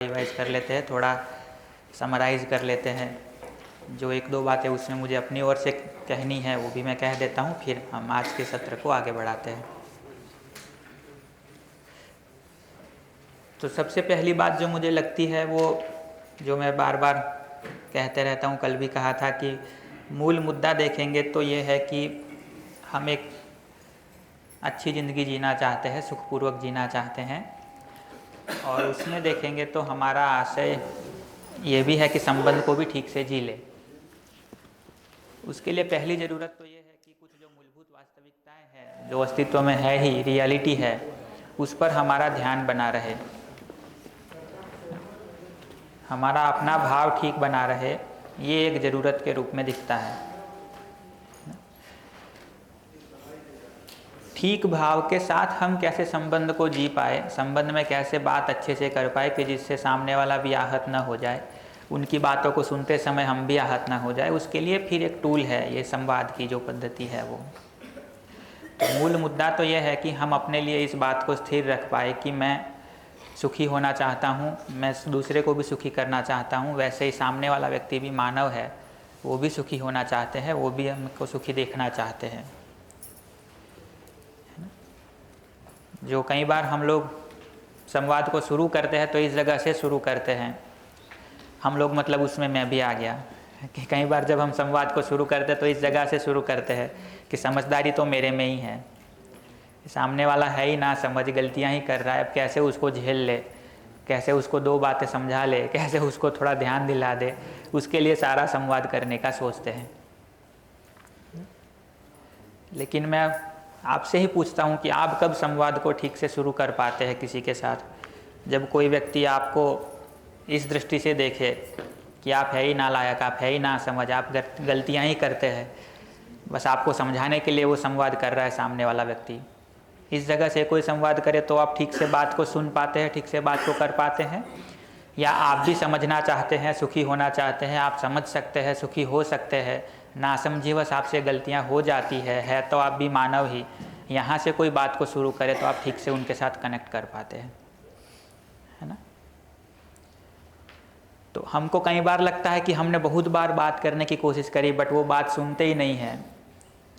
Revise कर लेते हैं, थोड़ा समराइज़ कर लेते हैं। जो एक दो बातें उसमें मुझे अपनी ओर से कहनी है वो भी मैं कह देता हूँ, फिर हम आज के सत्र को आगे बढ़ाते हैं। तो सबसे पहली बात जो मुझे लगती है वो जो मैं बार बार कहते रहता हूँ, कल भी कहा था कि मूल मुद्दा देखेंगे तो ये है कि हम एक अच्छी ज़िंदगी जीना चाहते हैं, सुखपूर्वक जीना चाहते हैं, और उसमें देखेंगे तो हमारा आशय ये भी है कि संबंध को भी ठीक से जी ले। उसके लिए पहली ज़रूरत तो ये है कि कुछ जो मूलभूत वास्तविकताएं हैं, जो अस्तित्व में है ही, रियलिटी है, उस पर हमारा ध्यान बना रहे, हमारा अपना भाव ठीक बना रहे, ये एक ज़रूरत के रूप में दिखता है। ठीक भाव के साथ हम कैसे संबंध को जी पाए, संबंध में कैसे बात अच्छे से कर पाए कि जिससे सामने वाला भी आहत न हो जाए, उनकी बातों को सुनते समय हम भी आहत ना हो जाए, उसके लिए फिर एक टूल है ये संवाद की जो पद्धति है वो। तो मूल मुद्दा तो ये है कि हम अपने लिए इस बात को स्थिर रख पाए कि मैं सुखी होना चाहता हूँ, मैं दूसरे को भी सुखी करना चाहता हूँ, वैसे ही सामने वाला व्यक्ति भी मानव है, वो भी सुखी होना चाहते हैं, वो भी हमको सुखी देखना चाहते हैं। जो कई बार हम लोग संवाद को शुरू करते हैं तो इस जगह से शुरू करते हैं, हम लोग मतलब उसमें मैं भी आ गया कि कई बार जब हम संवाद को शुरू करते हैं तो इस जगह से शुरू करते हैं कि समझदारी तो मेरे में ही है, सामने वाला है ही ना समझ, गलतियां ही कर रहा है, अब कैसे उसको झेल ले, कैसे उसको दो बातें समझा ले, कैसे उसको थोड़ा ध्यान दिला दे, उसके लिए सारा संवाद करने का सोचते हैं। लेकिन मैं आपसे ही पूछता हूँ कि आप कब संवाद को ठीक से शुरू कर पाते हैं किसी के साथ, जब कोई व्यक्ति आपको इस दृष्टि से देखे कि आप है ही नालायक, आप है ही ना समझ, आप गलतियां ही करते हैं, बस आपको समझाने के लिए वो संवाद कर रहा है सामने वाला व्यक्ति। इस जगह से कोई संवाद करे तो आप ठीक से बात को सुन पाते हैं, ठीक से बात को कर पाते हैं, या आप भी समझना चाहते हैं, सुखी होना चाहते हैं, आप समझ सकते हैं, सुखी हो सकते हैं, नासमझीवश आपसे गलतियां हो जाती है तो आप भी मानव ही, यहाँ से कोई बात को शुरू करे तो आप ठीक से उनके साथ कनेक्ट कर पाते हैं, है ना। तो हमको कई बार लगता है कि हमने बहुत बार बात करने की कोशिश करी बट वो बात सुनते ही नहीं है।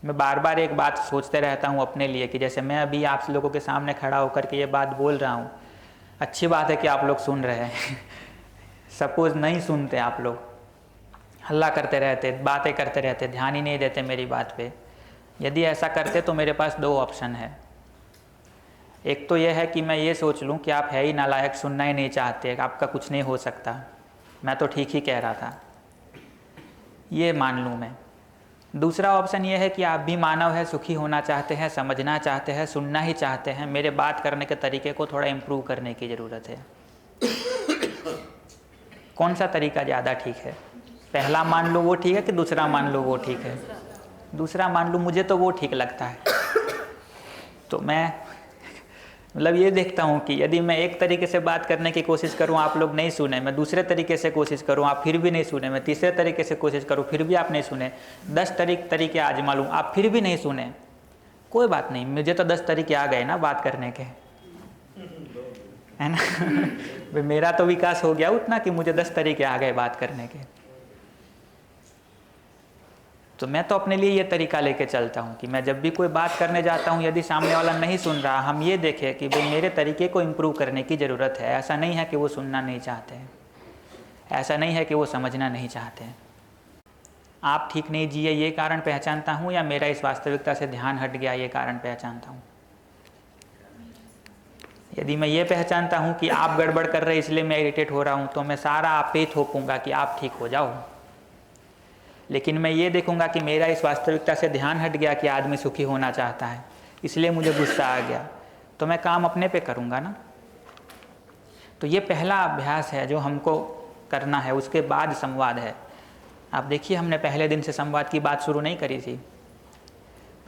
मैं बार बार एक बात सोचते रहता हूँ अपने लिए कि जैसे मैं अभी आप लोगों के सामने खड़ा होकर के ये बात बोल रहा हूँ, अच्छी बात है कि आप लोग सुन रहे हैं सपोज नहीं सुनते, आप लोग हल्ला करते रहते, बातें करते रहते, ध्यान ही नहीं देते मेरी बात पे, यदि ऐसा करते तो मेरे पास दो ऑप्शन है। एक तो यह है कि मैं ये सोच लूँ कि आप है ही नालायक, सुनना ही नहीं चाहते, आपका कुछ नहीं हो सकता, मैं तो ठीक ही कह रहा था, ये मान लूँ मैं। दूसरा ऑप्शन ये है कि आप भी मानव है, सुखी होना चाहते हैं, समझना चाहते हैं, सुनना ही चाहते हैं, मेरे बात करने के तरीके को थोड़ा इम्प्रूव करने की ज़रूरत है। कौन सा तरीका ज़्यादा ठीक है? पहला मान लो वो ठीक है कि दूसरा मान लो वो ठीक है? दूसरा मान लो, मुझे तो वो ठीक लगता है। तो मैं मतलब ये देखता हूँ कि यदि मैं एक तरीके से बात करने की कोशिश करूँ, आप लोग नहीं सुने, मैं दूसरे तरीके से कोशिश करूँ, आप फिर भी नहीं सुने, मैं तीसरे तरीके से कोशिश करूँ, फिर भी आप नहीं सुने, 10 तरीके आजमा लूँ, आप फिर भी नहीं सुने, कोई बात नहीं, मुझे तो 10 तरीके आ गए ना बात करने के, है ना मेरा तो विकास हो गया उतना कि मुझे 10 तरीके आ गए बात करने के। तो मैं तो अपने लिए ये तरीका लेके चलता हूँ कि मैं जब भी कोई बात करने जाता हूँ, यदि सामने वाला नहीं सुन रहा, हम ये देखें कि भाई मेरे तरीके को इम्प्रूव करने की ज़रूरत है। ऐसा नहीं है कि वो सुनना नहीं चाहते हैं, ऐसा नहीं है कि वो समझना नहीं चाहते हैं। आप ठीक नहीं जिए ये कारण पहचानता हूँ, या मेरा इस वास्तविकता से ध्यान हट गया ये कारण पहचानता हूँ। यदि मैं ये पहचानता हूँ कि आप गड़बड़ कर रहे इसलिए मैं इरिटेट हो रहा हूँ, तो मैं सारा आप पे ही थोपूंगा कि आप ठीक हो जाओ। लेकिन मैं ये देखूंगा कि मेरा इस वास्तविकता से ध्यान हट गया कि आदमी सुखी होना चाहता है, इसलिए मुझे गुस्सा आ गया, तो मैं काम अपने पे करूंगा ना। तो ये पहला अभ्यास है जो हमको करना है, उसके बाद संवाद है। आप देखिए, हमने पहले दिन से संवाद की बात शुरू नहीं करी थी।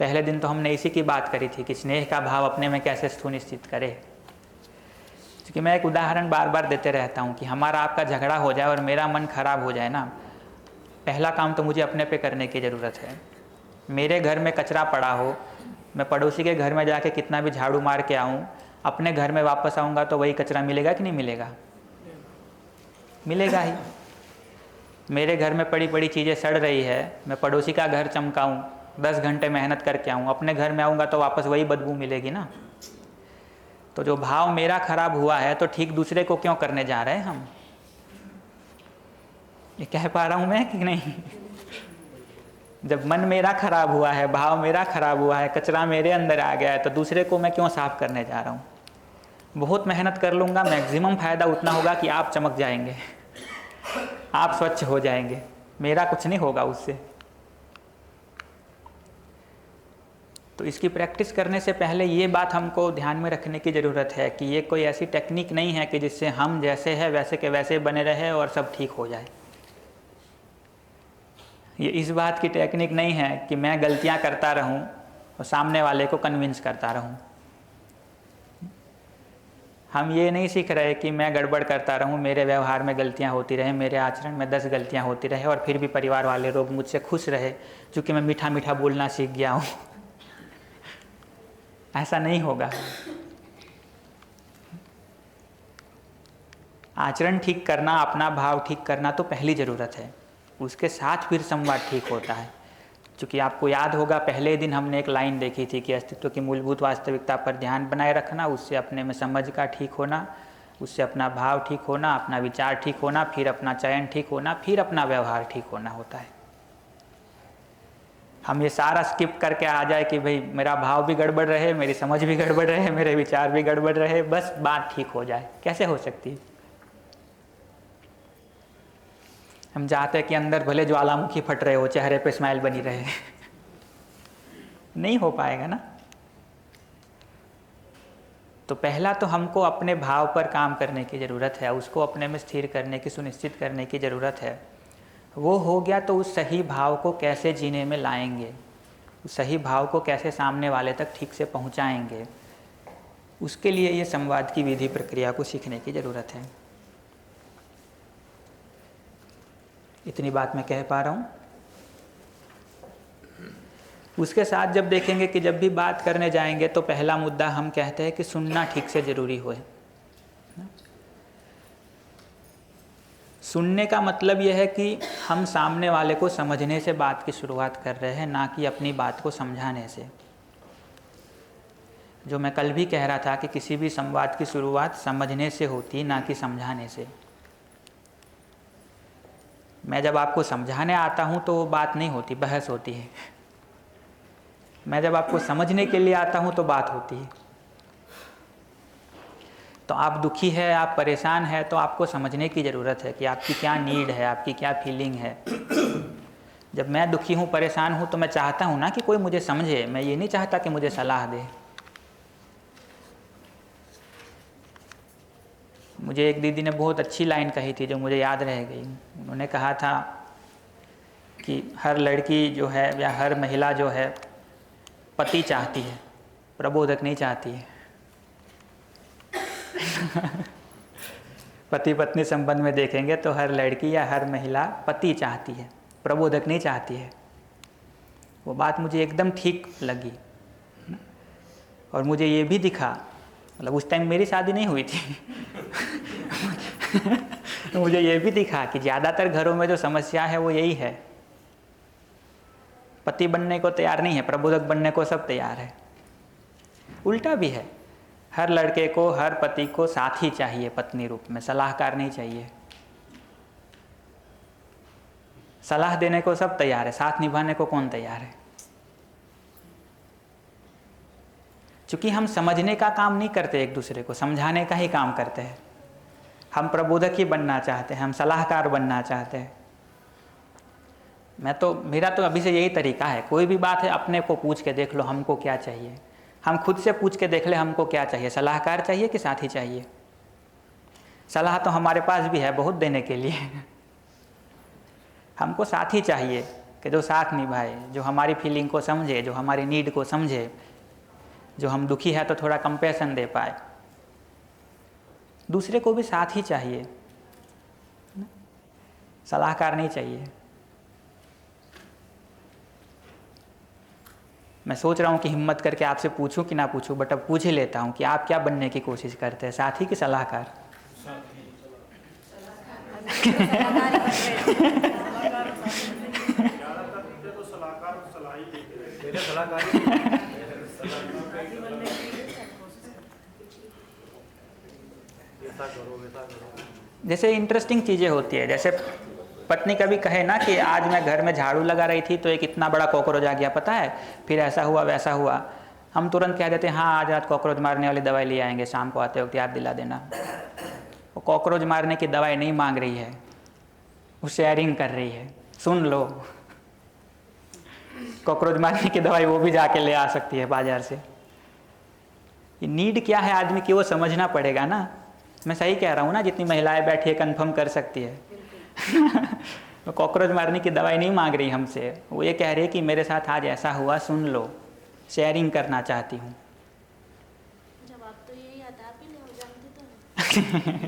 पहले दिन तो हमने इसी की बात करी थी कि स्नेह का भाव अपने में कैसे सुनिश्चित करे। क्योंकि मैं एक उदाहरण बार बार देते रहता हूँ कि हमारा आपका झगड़ा हो जाए और मेरा मन खराब हो जाए ना, पहला काम तो मुझे अपने पे करने की ज़रूरत है। मेरे घर में कचरा पड़ा हो, मैं पड़ोसी के घर में जाके कितना भी झाड़ू मार के आऊँ, अपने घर में वापस आऊँगा तो वही कचरा मिलेगा कि नहीं मिलेगा? मिलेगा ही। मेरे घर में पड़ी पड़ी चीज़ें सड़ रही है, मैं पड़ोसी का घर चमकाऊँ, 10 घंटे मेहनत करके आऊँ, अपने घर में आऊँगा तो वापस वही बदबू मिलेगी ना। तो जो भाव मेरा खराब हुआ है तो ठीक दूसरे को क्यों करने जा रहे हैं हम? ये कह पा रहा हूँ मैं कि नहीं? जब मन मेरा खराब हुआ है, भाव मेरा खराब हुआ है, कचरा मेरे अंदर आ गया है, तो दूसरे को मैं क्यों साफ करने जा रहा हूँ? बहुत मेहनत कर लूँगा, मैक्सिमम फ़ायदा उतना होगा कि आप चमक जाएंगे, आप स्वच्छ हो जाएंगे, मेरा कुछ नहीं होगा उससे। तो इसकी प्रैक्टिस करने से पहले ये बात हमको ध्यान में रखने की ज़रूरत है कि ये कोई ऐसी टेक्निक नहीं है कि जिससे हम जैसे हैं वैसे के वैसे बने रहे और सब ठीक हो जाए। ये इस बात की टेक्निक नहीं है कि मैं गलतियां करता रहूं और सामने वाले को कन्विंस करता रहूं। हम ये नहीं सीख रहे कि मैं गड़बड़ करता रहूं, मेरे व्यवहार में गलतियां होती रहे, मेरे आचरण में 10 गलतियां होती रहे और फिर भी परिवार वाले लोग मुझसे खुश रहे क्योंकि मैं मीठा मीठा बोलना सीख गया हूँ। ऐसा नहीं होगा। आचरण ठीक करना, अपना भाव ठीक करना तो पहली ज़रूरत है, उसके साथ फिर संवाद ठीक होता है। क्योंकि आपको याद होगा पहले दिन हमने एक लाइन देखी थी कि अस्तित्व की मूलभूत वास्तविकता पर ध्यान बनाए रखना, उससे अपने में समझ का ठीक होना, उससे अपना भाव ठीक होना, अपना विचार ठीक होना, फिर अपना चयन ठीक होना, फिर अपना व्यवहार ठीक होना होता है। हम ये सारा स्किप करके आ जाए कि भाई मेरा भाव भी गड़बड़ रहे, मेरी समझ भी गड़बड़ रहे, मेरे विचार भी गड़बड़ रहे, बस बात ठीक हो जाए, कैसे हो सकती है? हम चाहते हैं कि अंदर भले ज्वालामुखी फट रहे हो, चेहरे पे स्माइल बनी रहे। नहीं हो पाएगा ना। तो पहला तो हमको अपने भाव पर काम करने की ज़रूरत है, उसको अपने में स्थिर करने की, सुनिश्चित करने की ज़रूरत है। वो हो गया तो उस सही भाव को कैसे जीने में लाएंगे, उस सही भाव को कैसे सामने वाले तक ठीक से पहुंचाएंगे, उसके लिए ये संवाद की विधि प्रक्रिया को सीखने की ज़रूरत है। इतनी बात मैं कह पा रहा हूँ। उसके साथ जब देखेंगे कि जब भी बात करने जाएंगे तो पहला मुद्दा हम कहते हैं कि सुनना ठीक से ज़रूरी हो। सुनने का मतलब यह है कि हम सामने वाले को समझने से बात की शुरुआत कर रहे हैं, ना कि अपनी बात को समझाने से। जो मैं कल भी कह रहा था कि किसी भी संवाद की शुरुआत समझने से होती, ना कि समझाने से। मैं जब आपको समझाने आता हूँ तो वो बात नहीं होती, बहस होती है। मैं जब आपको समझने के लिए आता हूँ तो बात होती है। तो आप दुखी है, आप परेशान है, तो आपको समझने की ज़रूरत है कि आपकी क्या नीड है, आपकी क्या फीलिंग है। जब मैं दुखी हूँ, परेशान हूँ, तो मैं चाहता हूँ ना कि कोई मुझे समझे, मैं ये नहीं चाहता कि मुझे सलाह दे। मुझे एक दीदी ने बहुत अच्छी लाइन कही थी जो मुझे याद रह गई। उन्होंने कहा था कि हर लड़की जो है या हर महिला जो है पति चाहती है, प्रबोधक नहीं चाहती है। पति पत्नी संबंध में देखेंगे तो हर लड़की या हर महिला पति चाहती है, प्रबोधक नहीं चाहती है। वो बात मुझे एकदम ठीक लगी और मुझे ये भी दिखा, मतलब उस टाइम मेरी शादी नहीं हुई थी। तो मुझे ये भी दिखा कि ज़्यादातर घरों में जो समस्या है वो यही है, पति बनने को तैयार नहीं है, प्रबोधक बनने को सब तैयार है। उल्टा भी है, हर लड़के को, हर पति को साथी चाहिए पत्नी रूप में, सलाहकार नहीं चाहिए। सलाह देने को सब तैयार है, साथ निभाने को कौन तैयार है? क्योंकि हम समझने का काम नहीं करते, एक दूसरे को समझाने का ही काम करते हैं। हम प्रबोधक ही बनना चाहते हैं, हम सलाहकार बनना चाहते हैं। मेरा तो अभी से यही तरीका है, कोई भी बात है अपने को पूछ के देख लो हमको क्या चाहिए। हम खुद से पूछ के देख ले हमको क्या चाहिए, सलाहकार चाहिए कि साथी चाहिए। सलाह तो हमारे पास भी है बहुत देने के लिए। हमको साथी चाहिए कि जो साथ निभाए, जो हमारी फीलिंग को समझे, जो हमारी नीड को समझे, जो हम दुखी है तो थोड़ा कंपैशन दे पाए। दूसरे को भी साथ ही चाहिए, सलाहकार नहीं चाहिए। मैं सोच रहा हूँ कि हिम्मत करके आपसे पूछूं कि ना पूछूं, बट अब पूछ ही लेता हूँ कि आप क्या बनने की कोशिश करते हैं, साथी कि सलाहकार? जैसे इंटरेस्टिंग चीज़ें होती है, जैसे पत्नी कभी कहे ना कि आज मैं घर में झाड़ू लगा रही थी तो एक इतना बड़ा कॉकरोच आ गया पता है, फिर ऐसा हुआ वैसा हुआ, हम तुरंत कह देते हैं हाँ आज रात कॉकरोच मारने वाली दवाई ले आएंगे, शाम को आते वक्त याद दिला देना। वो कॉकरोच मारने की दवाई नहीं मांग रही है, वो शेयरिंग कर रही है, सुन लो। कॉकरोच मारने की दवाई वो भी जाके ले आ सकती है बाजार से। ये नीड क्या है आदमी की वो समझना पड़ेगा ना। मैं सही कह रहा हूँ ना, जितनी महिलाएं बैठी है कंफर्म कर सकती है। वो कॉकरोच मारने की दवाई नहीं मांग रही हमसे, वो ये कह रही है कि मेरे साथ आज ऐसा हुआ, सुन लो, शेयरिंग करना चाहती हूँ। जवाब तो यही आता, आप ही ले जानते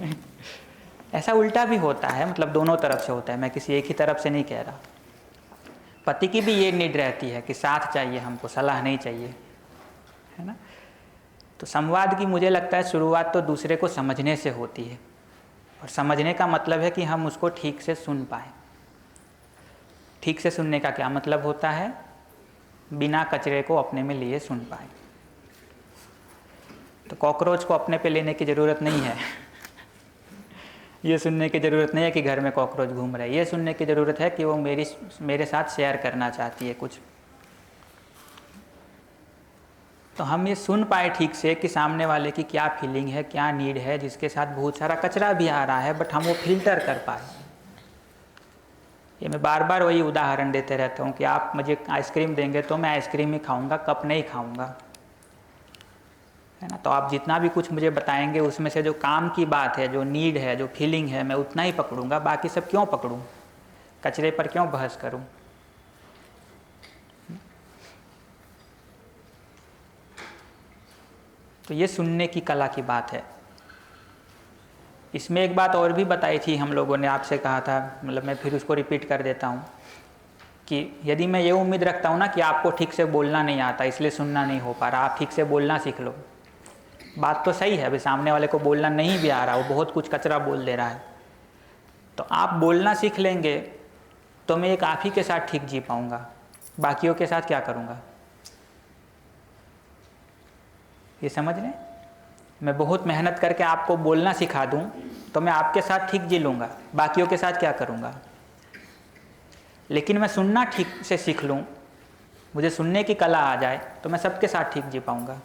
तो। ऐसा उल्टा भी होता है, मतलब दोनों तरफ से होता है, मैं किसी एक ही तरफ से नहीं कह रहा। पति की भी ये नीड रहती है कि साथ चाहिए हमको, सलाह नहीं चाहिए, है ना। तो संवाद की मुझे लगता है शुरुआत तो दूसरे को समझने से होती है, और समझने का मतलब है कि हम उसको ठीक से सुन पाए। ठीक से सुनने का क्या मतलब होता है? बिना कचरे को अपने में लिए सुन पाए। तो कॉकरोच को अपने पे लेने की ज़रूरत नहीं है। ये सुनने की ज़रूरत नहीं है कि घर में कॉकरोच घूम रहा है, ये सुनने की ज़रूरत है कि वो मेरे साथ शेयर करना चाहती है कुछ। तो हम ये सुन पाए ठीक से कि सामने वाले की क्या फीलिंग है, क्या नीड है, जिसके साथ बहुत सारा कचरा भी आ रहा है, बट हम वो फिल्टर कर पाए। ये मैं बार बार वही उदाहरण देते रहता हूँ कि आप मुझे आइसक्रीम देंगे तो मैं आइसक्रीम ही खाऊंगा, कप नहीं खाऊंगा, है ना। तो आप जितना भी कुछ मुझे बताएंगे उसमें से जो काम की बात है, जो नीड है, जो फीलिंग है, मैं उतना ही पकड़ूंगा, बाकी सब क्यों पकड़ूँ, कचरे पर क्यों बहस करूँ। तो ये सुनने की कला की बात है। इसमें एक बात और भी बताई थी हम लोगों ने, आपसे कहा था, मतलब मैं फिर उसको रिपीट कर देता हूँ कि यदि मैं ये उम्मीद रखता हूँ ना कि आपको ठीक से बोलना नहीं आता इसलिए सुनना नहीं हो पा रहा, आप ठीक से बोलना सीख लो। बात तो सही है, अभी सामने वाले को बोलना नहीं भी आ रहा, वो बहुत कुछ कचरा बोल दे रहा है, तो आप बोलना सीख लेंगे तो मैं एक आप ही के साथ ठीक जी पाऊँगा, बाकियों के साथ क्या करूँगा। ये समझ लें, मैं बहुत मेहनत करके आपको बोलना सिखा दूं तो मैं आपके साथ ठीक जी लूँगा, बाकियों के साथ क्या करूँगा। लेकिन मैं सुनना ठीक से सीख लूँ, मुझे सुनने की कला आ जाए तो मैं सबके साथ ठीक जी पाऊँगा।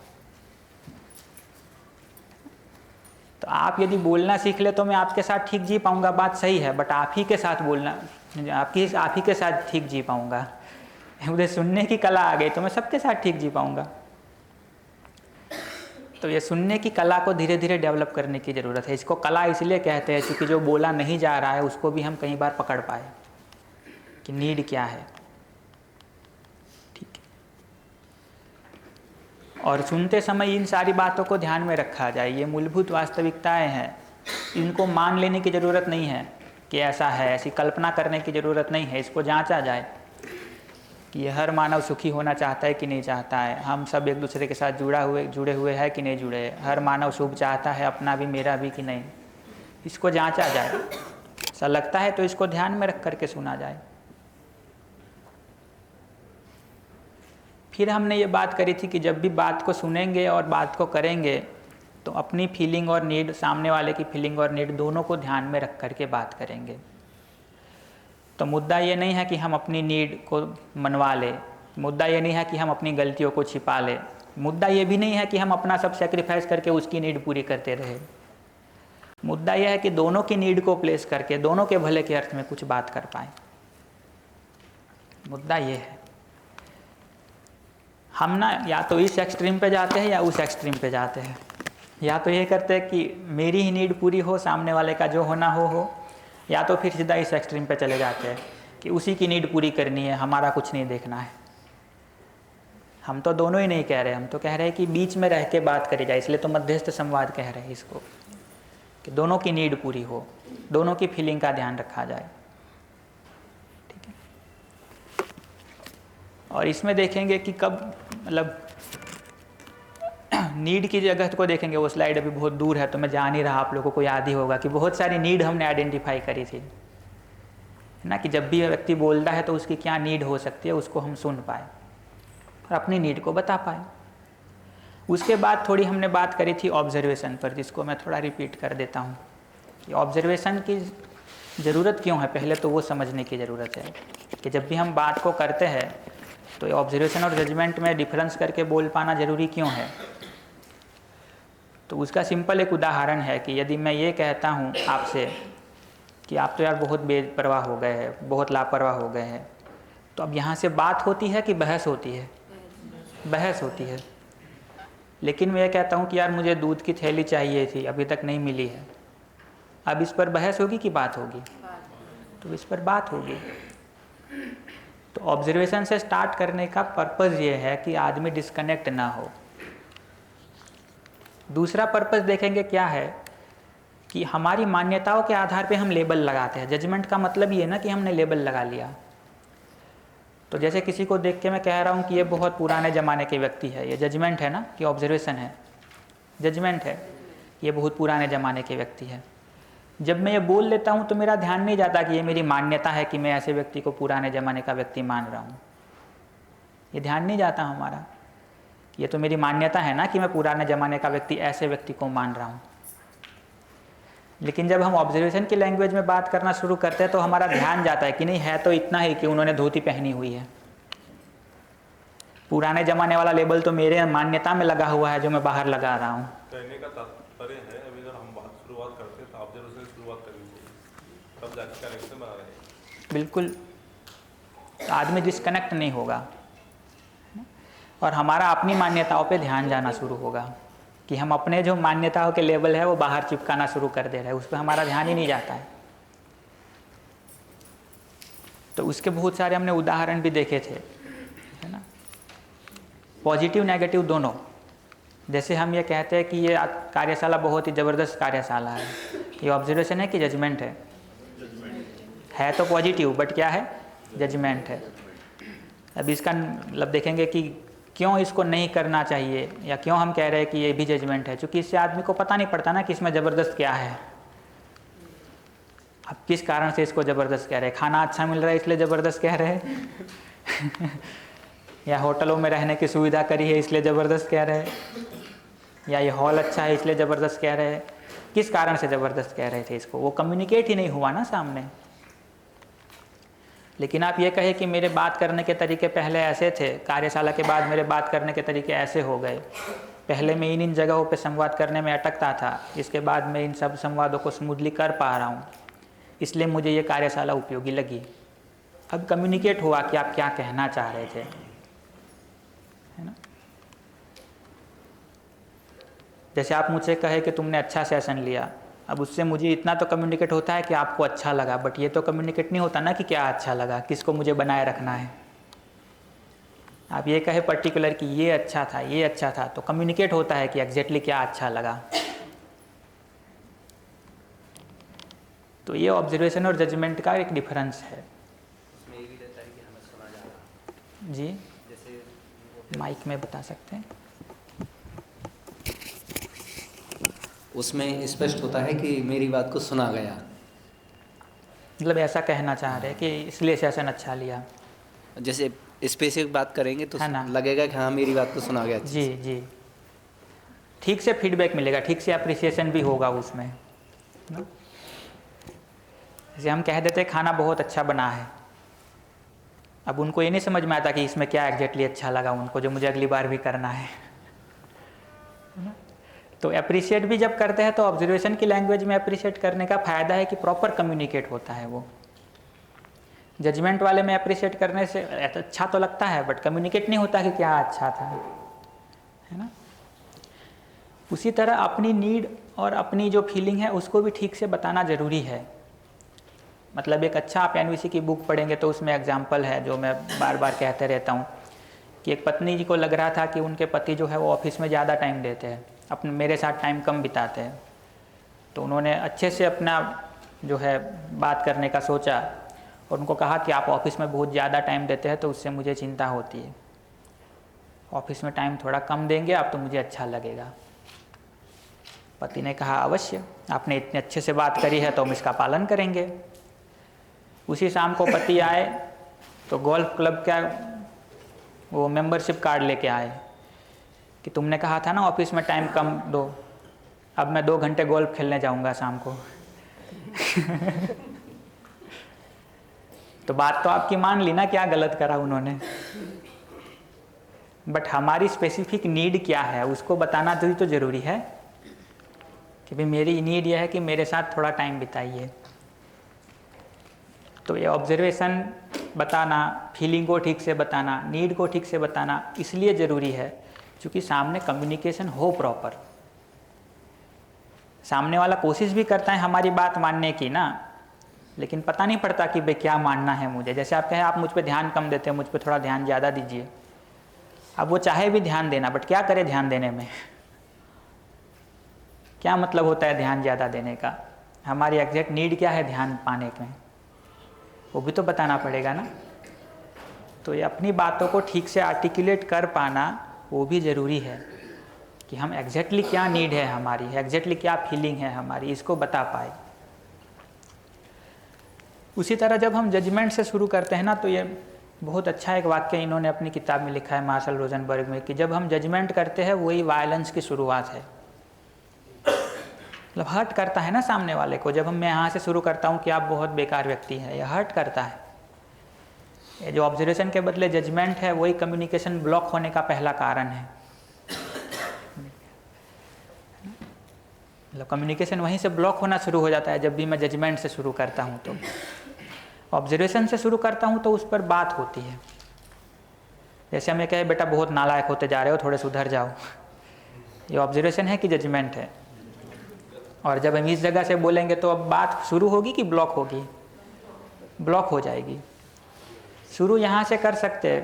तो आप यदि बोलना सीख ले तो मैं आपके साथ ठीक जी पाऊँगा, बात सही है, बट आप ही के साथ बोलना, आप ही के साथ ठीक जी पाऊँगा। मुझे सुनने की कला आ गई तो मैं सबके साथ ठीक जी पाऊँगा। तो ये सुनने की कला को धीरे धीरे डेवलप करने की ज़रूरत है। इसको कला इसलिए कहते हैं क्योंकि जो बोला नहीं जा रहा है उसको भी हम कई बार पकड़ पाए कि नीड क्या है, ठीक है। और सुनते समय इन सारी बातों को ध्यान में रखा जाए, ये मूलभूत वास्तविकताएं हैं, इनको मान लेने की ज़रूरत नहीं है कि ऐसा है, ऐसी कल्पना करने की ज़रूरत नहीं है। इसको जांचा जाए कि हर मानव सुखी होना चाहता है कि नहीं चाहता है, हम सब एक दूसरे के साथ जुड़े हुए हैं कि नहीं जुड़े, हर मानव शुभ चाहता है, अपना भी मेरा भी कि नहीं, इसको जांचा जाए। ऐसा लगता है तो इसको ध्यान में रख करके सुना जाए। फिर हमने ये बात करी थी कि जब भी बात को सुनेंगे और बात को करेंगे तो अपनी फीलिंग और नीड, सामने वाले की फीलिंग और नीड दोनों को ध्यान में रख करके बात करेंगे। तो मुद्दा ये नहीं है कि हम अपनी नीड को मनवा लें, मुद्दा ये नहीं है कि हम अपनी गलतियों को छिपा लें, मुद्दा ये भी नहीं है कि हम अपना सब सेक्रीफाइस करके उसकी नीड पूरी करते रहे। मुद्दा यह है कि दोनों की नीड को प्लेस करके दोनों के भले के अर्थ में कुछ बात कर पाए। मुद्दा ये है, हम ना या तो इस एक्सट्रीम पे जाते हैं या उस एक्सट्रीम पे जाते हैं। या तो ये करते हैं कि मेरी ही नीड पूरी हो, सामने वाले का जो होना हो, या तो फिर सीधा इस एक्सट्रीम पे चले जाते हैं कि उसी की नीड पूरी करनी है, हमारा कुछ नहीं देखना है। हम तो दोनों ही नहीं कह रहे, हम तो कह रहे हैं कि बीच में रह के बात करी जाए, इसलिए तो मध्यस्थ संवाद कह रहे हैं इसको, कि दोनों की नीड पूरी हो, दोनों की फीलिंग का ध्यान रखा जाए, ठीक है। और इसमें देखेंगे कि कब, मतलब नीड की जगह को देखेंगे, वो स्लाइड अभी बहुत दूर है तो मैं जा नहीं रहा, आप लोगों को याद ही होगा कि बहुत सारी नीड हमने आइडेंटिफाई करी थी। है ना, कि जब भी व्यक्ति बोलता है तो उसकी क्या नीड हो सकती है उसको हम सुन पाए और अपनी नीड को बता पाए। उसके बाद थोड़ी हमने बात करी थी ऑब्जर्वेशन पर, जिसको मैं थोड़ा रिपीट कर देता हूँ कि ऑब्जर्वेशन की ज़रूरत क्यों है। पहले तो वो समझने की ज़रूरत है कि जब भी हम बात को करते हैं तो ऑब्जर्वेशन और जजमेंट में डिफरेंस करके बोल पाना ज़रूरी क्यों है। तो उसका सिंपल एक उदाहरण है कि यदि मैं ये कहता हूँ आपसे कि आप तो यार बहुत बेपरवाह हो गए हैं, बहुत लापरवाह हो गए हैं, तो अब यहाँ से बात होती है कि बहस होती है? बहस होती है। लेकिन मैं ये कहता हूँ कि यार मुझे दूध की थैली चाहिए थी, अभी तक नहीं मिली है, अब इस पर बहस होगी कि बात होगी? तो इस पर बात होगी। तो ऑब्जर्वेशन से स्टार्ट करने का पर्पज़ ये है कि आदमी डिस्कनेक्ट ना हो। दूसरा पर्पज़ देखेंगे क्या है कि हमारी मान्यताओं के आधार पे हम लेबल लगाते हैं। जजमेंट का मतलब ये ना कि हमने लेबल लगा लिया। तो जैसे किसी को देख के मैं कह रहा हूँ कि ये बहुत पुराने ज़माने के व्यक्ति है, ये जजमेंट है ना कि ऑब्जर्वेशन है? जजमेंट है, ये बहुत पुराने ज़माने के व्यक्ति है। जब मैं ये बोल लेता हूँ तो मेरा ध्यान नहीं जाता कि ये मेरी मान्यता है कि मैं ऐसे व्यक्ति को पुराने ज़माने का व्यक्ति मान रहा हूँ। ये ध्यान नहीं जाता हमारा, ये तो मेरी मान्यता है ना कि मैं पुराने ज़माने का व्यक्ति ऐसे व्यक्ति को मान रहा हूँ। लेकिन जब हम ऑब्जर्वेशन की लैंग्वेज में बात करना शुरू करते हैं तो हमारा ध्यान जाता है कि नहीं, है तो इतना ही कि उन्होंने धोती पहनी हुई है। पुराने ज़माने वाला लेबल तो मेरे मान्यता में लगा हुआ है जो मैं बाहर लगा रहा हूँ। कहने का तात्पर्य है अभी अगर हम बात शुरुआत करते हैं तो ऑब्जर्वेशन से शुरुआत करनी चाहिए, तब जाके कनेक्शन बना रहे हैं। बिल्कुल, आदमी डिस्कनेक्ट नहीं होगा और हमारा अपनी मान्यताओं पे ध्यान जाना शुरू होगा कि हम अपने जो मान्यताओं के लेवल है वो बाहर चिपकाना शुरू कर दे रहे हैं, उस पर हमारा ध्यान ही नहीं जाता है। तो उसके बहुत सारे हमने उदाहरण भी देखे थे, है ना, पॉजिटिव नेगेटिव दोनों। जैसे हम ये कहते हैं कि ये कार्यशाला बहुत ही ज़बरदस्त कार्यशाला है, ये ऑब्जर्वेशन है कि जजमेंट है? है तो पॉजिटिव, बट क्या है? जजमेंट है। अब इसका मतलब देखेंगे कि क्यों इसको नहीं करना चाहिए या क्यों हम कह रहे हैं कि ये भी जजमेंट है, क्योंकि इससे आदमी को पता नहीं पड़ता ना कि इसमें ज़बरदस्त क्या है। अब किस कारण से इसको ज़बरदस्त कह रहे हैं? खाना अच्छा मिल रहा है इसलिए ज़बरदस्त कह रहे हैं या होटलों में रहने की सुविधा करी है इसलिए ज़बरदस्त कह रहे हैं, या ये हॉल अच्छा है इसलिए ज़बरदस्त कह रहे हैं? किस कारण से ज़बरदस्त कह रहे थे इसको? वो कम्युनिकेट ही नहीं हुआ ना सामने। लेकिन आप ये कहे कि मेरे बात करने के तरीके पहले ऐसे थे, कार्यशाला के बाद मेरे बात करने के तरीके ऐसे हो गए, पहले मैं इन जगहों पे संवाद करने में अटकता था, इसके बाद मैं इन सब संवादों को स्मूथली कर पा रहा हूँ, इसलिए मुझे ये कार्यशाला उपयोगी लगी। अब कम्युनिकेट हुआ कि आप क्या कहना चाह रहे थे, है ना। जैसे आप मुझसे कहे कि तुमने अच्छा सेशन लिया, अब उससे मुझे इतना तो कम्युनिकेट होता है कि आपको अच्छा लगा, बट ये तो कम्युनिकेट नहीं होता ना कि क्या अच्छा लगा, किसको मुझे बनाए रखना है। आप ये कहे पर्टिकुलर कि ये अच्छा था, ये अच्छा था, तो कम्युनिकेट होता है कि एग्जैक्टली क्या अच्छा लगा। तो ये ऑब्जर्वेशन और जजमेंट का एक डिफरेंस है। उसमें ये भी रहता है कि हमें सुना जा रहा है। जी, जैसे माइक में बता सकते हैं। उसमें स्पष्ट होता है कि मेरी बात को सुना गया, मतलब ऐसा कहना चाह रहे हैं कि इसलिए सेशन अच्छा लिया। जैसे स्पेसिफिक बात करेंगे तो है ना। लगेगा कि हाँ मेरी बात को सुना गया। जी जी, ठीक से फीडबैक मिलेगा, ठीक से अप्रिसिएशन भी होगा उसमें। जैसे हम कह देते खाना बहुत अच्छा बना है, अब उनको ये नहीं समझ में आता कि इसमें क्या एग्जैक्टली अच्छा लगा उनको, जो मुझे अगली बार भी करना है। तो अप्रिशिएट भी जब करते हैं तो ऑब्जर्वेशन की लैंग्वेज में अप्रिशिएट करने का फ़ायदा है कि प्रॉपर कम्युनिकेट होता है वो। जजमेंट वाले में अप्रिशिएट करने से अच्छा तो लगता है बट कम्युनिकेट नहीं होता कि क्या अच्छा था, है ना। उसी तरह अपनी नीड और अपनी जो फीलिंग है उसको भी ठीक से बताना ज़रूरी है। मतलब एक अच्छा आप एनवीसी की बुक पढ़ेंगे तो उसमें एग्जाम्पल है जो मैं बार बार कहते रहता हूँ कि एक पत्नी जी को लग रहा था कि उनके पति जो है वो ऑफिस में ज़्यादा टाइम देते हैं, अपने मेरे साथ टाइम कम बिताते हैं। तो उन्होंने अच्छे से अपना जो है बात करने का सोचा और उनको कहा कि आप ऑफिस में बहुत ज़्यादा टाइम देते हैं तो उससे मुझे चिंता होती है, ऑफिस में टाइम थोड़ा कम देंगे आप तो मुझे अच्छा लगेगा। पति ने कहा अवश्य, आपने इतने अच्छे से बात करी है तो हम इसका पालन करेंगे। उसी शाम को पति आए तो गोल्फ क्लब का वो मेंबरशिप कार्ड लेके आए कि तुमने कहा था ना ऑफिस में टाइम कम दो, अब मैं 2 घंटे गोल्फ खेलने जाऊंगा शाम को। तो बात तो आपकी मान ली ना, क्या गलत करा उन्होंने। बट हमारी स्पेसिफिक नीड क्या है उसको बताना तो ज़रूरी है कि भाई मेरी नीड यह है कि मेरे साथ थोड़ा टाइम बिताइए। तो ये ऑब्जर्वेशन बताना, फीलिंग को ठीक से बताना, नीड को ठीक से बताना इसलिए ज़रूरी है क्योंकि सामने कम्युनिकेशन हो प्रॉपर। सामने वाला कोशिश भी करता है हमारी बात मानने की ना, लेकिन पता नहीं पड़ता कि भाई क्या मानना है मुझे। जैसे आप कहें आप मुझ पे ध्यान कम देते हैं, मुझ पे थोड़ा ध्यान ज़्यादा दीजिए। अब वो चाहे भी ध्यान देना, बट क्या करे ध्यान देने में, क्या मतलब होता है ध्यान ज़्यादा देने का? हमारी एग्जैक्ट नीड क्या है ध्यान पाने में, वो भी तो बताना पड़ेगा ना। तो ये अपनी बातों को ठीक से आर्टिकुलेट कर पाना वो भी ज़रूरी है कि हम एग्जैक्टली क्या नीड है हमारी, एग्जैक्टली क्या फीलिंग है हमारी, इसको बता पाए। उसी तरह जब हम जजमेंट से शुरू करते हैं ना, तो ये बहुत अच्छा एक वाक्य इन्होंने अपनी किताब में लिखा है मार्शल रोजनबर्ग में, कि जब हम जजमेंट करते हैं वही वायलेंस की शुरुआत है। मतलब हर्ट करता है ना सामने वाले को। जब मैं यहाँ से शुरू करता हूँ कि आप बहुत बेकार व्यक्ति हैं, यह हर्ट करता है। ये जो ऑब्जर्वेशन के बदले जजमेंट है वही कम्युनिकेशन ब्लॉक होने का पहला कारण है। मतलब कम्युनिकेशन वहीं से ब्लॉक होना शुरू हो जाता है जब भी मैं जजमेंट से शुरू करता हूँ। तो ऑब्जर्वेशन से शुरू करता हूँ तो उस पर बात होती है। जैसे हमें कहे बेटा बहुत नालायक होते जा रहे हो, थोड़े सुधर जाओ, ये ऑब्जर्वेशन है कि जजमेंट है? और जब हम इस जगह से बोलेंगे तो अब बात शुरू होगी कि ब्लॉक होगी? ब्लॉक हो जाएगी। शुरू यहाँ से कर सकते हैं,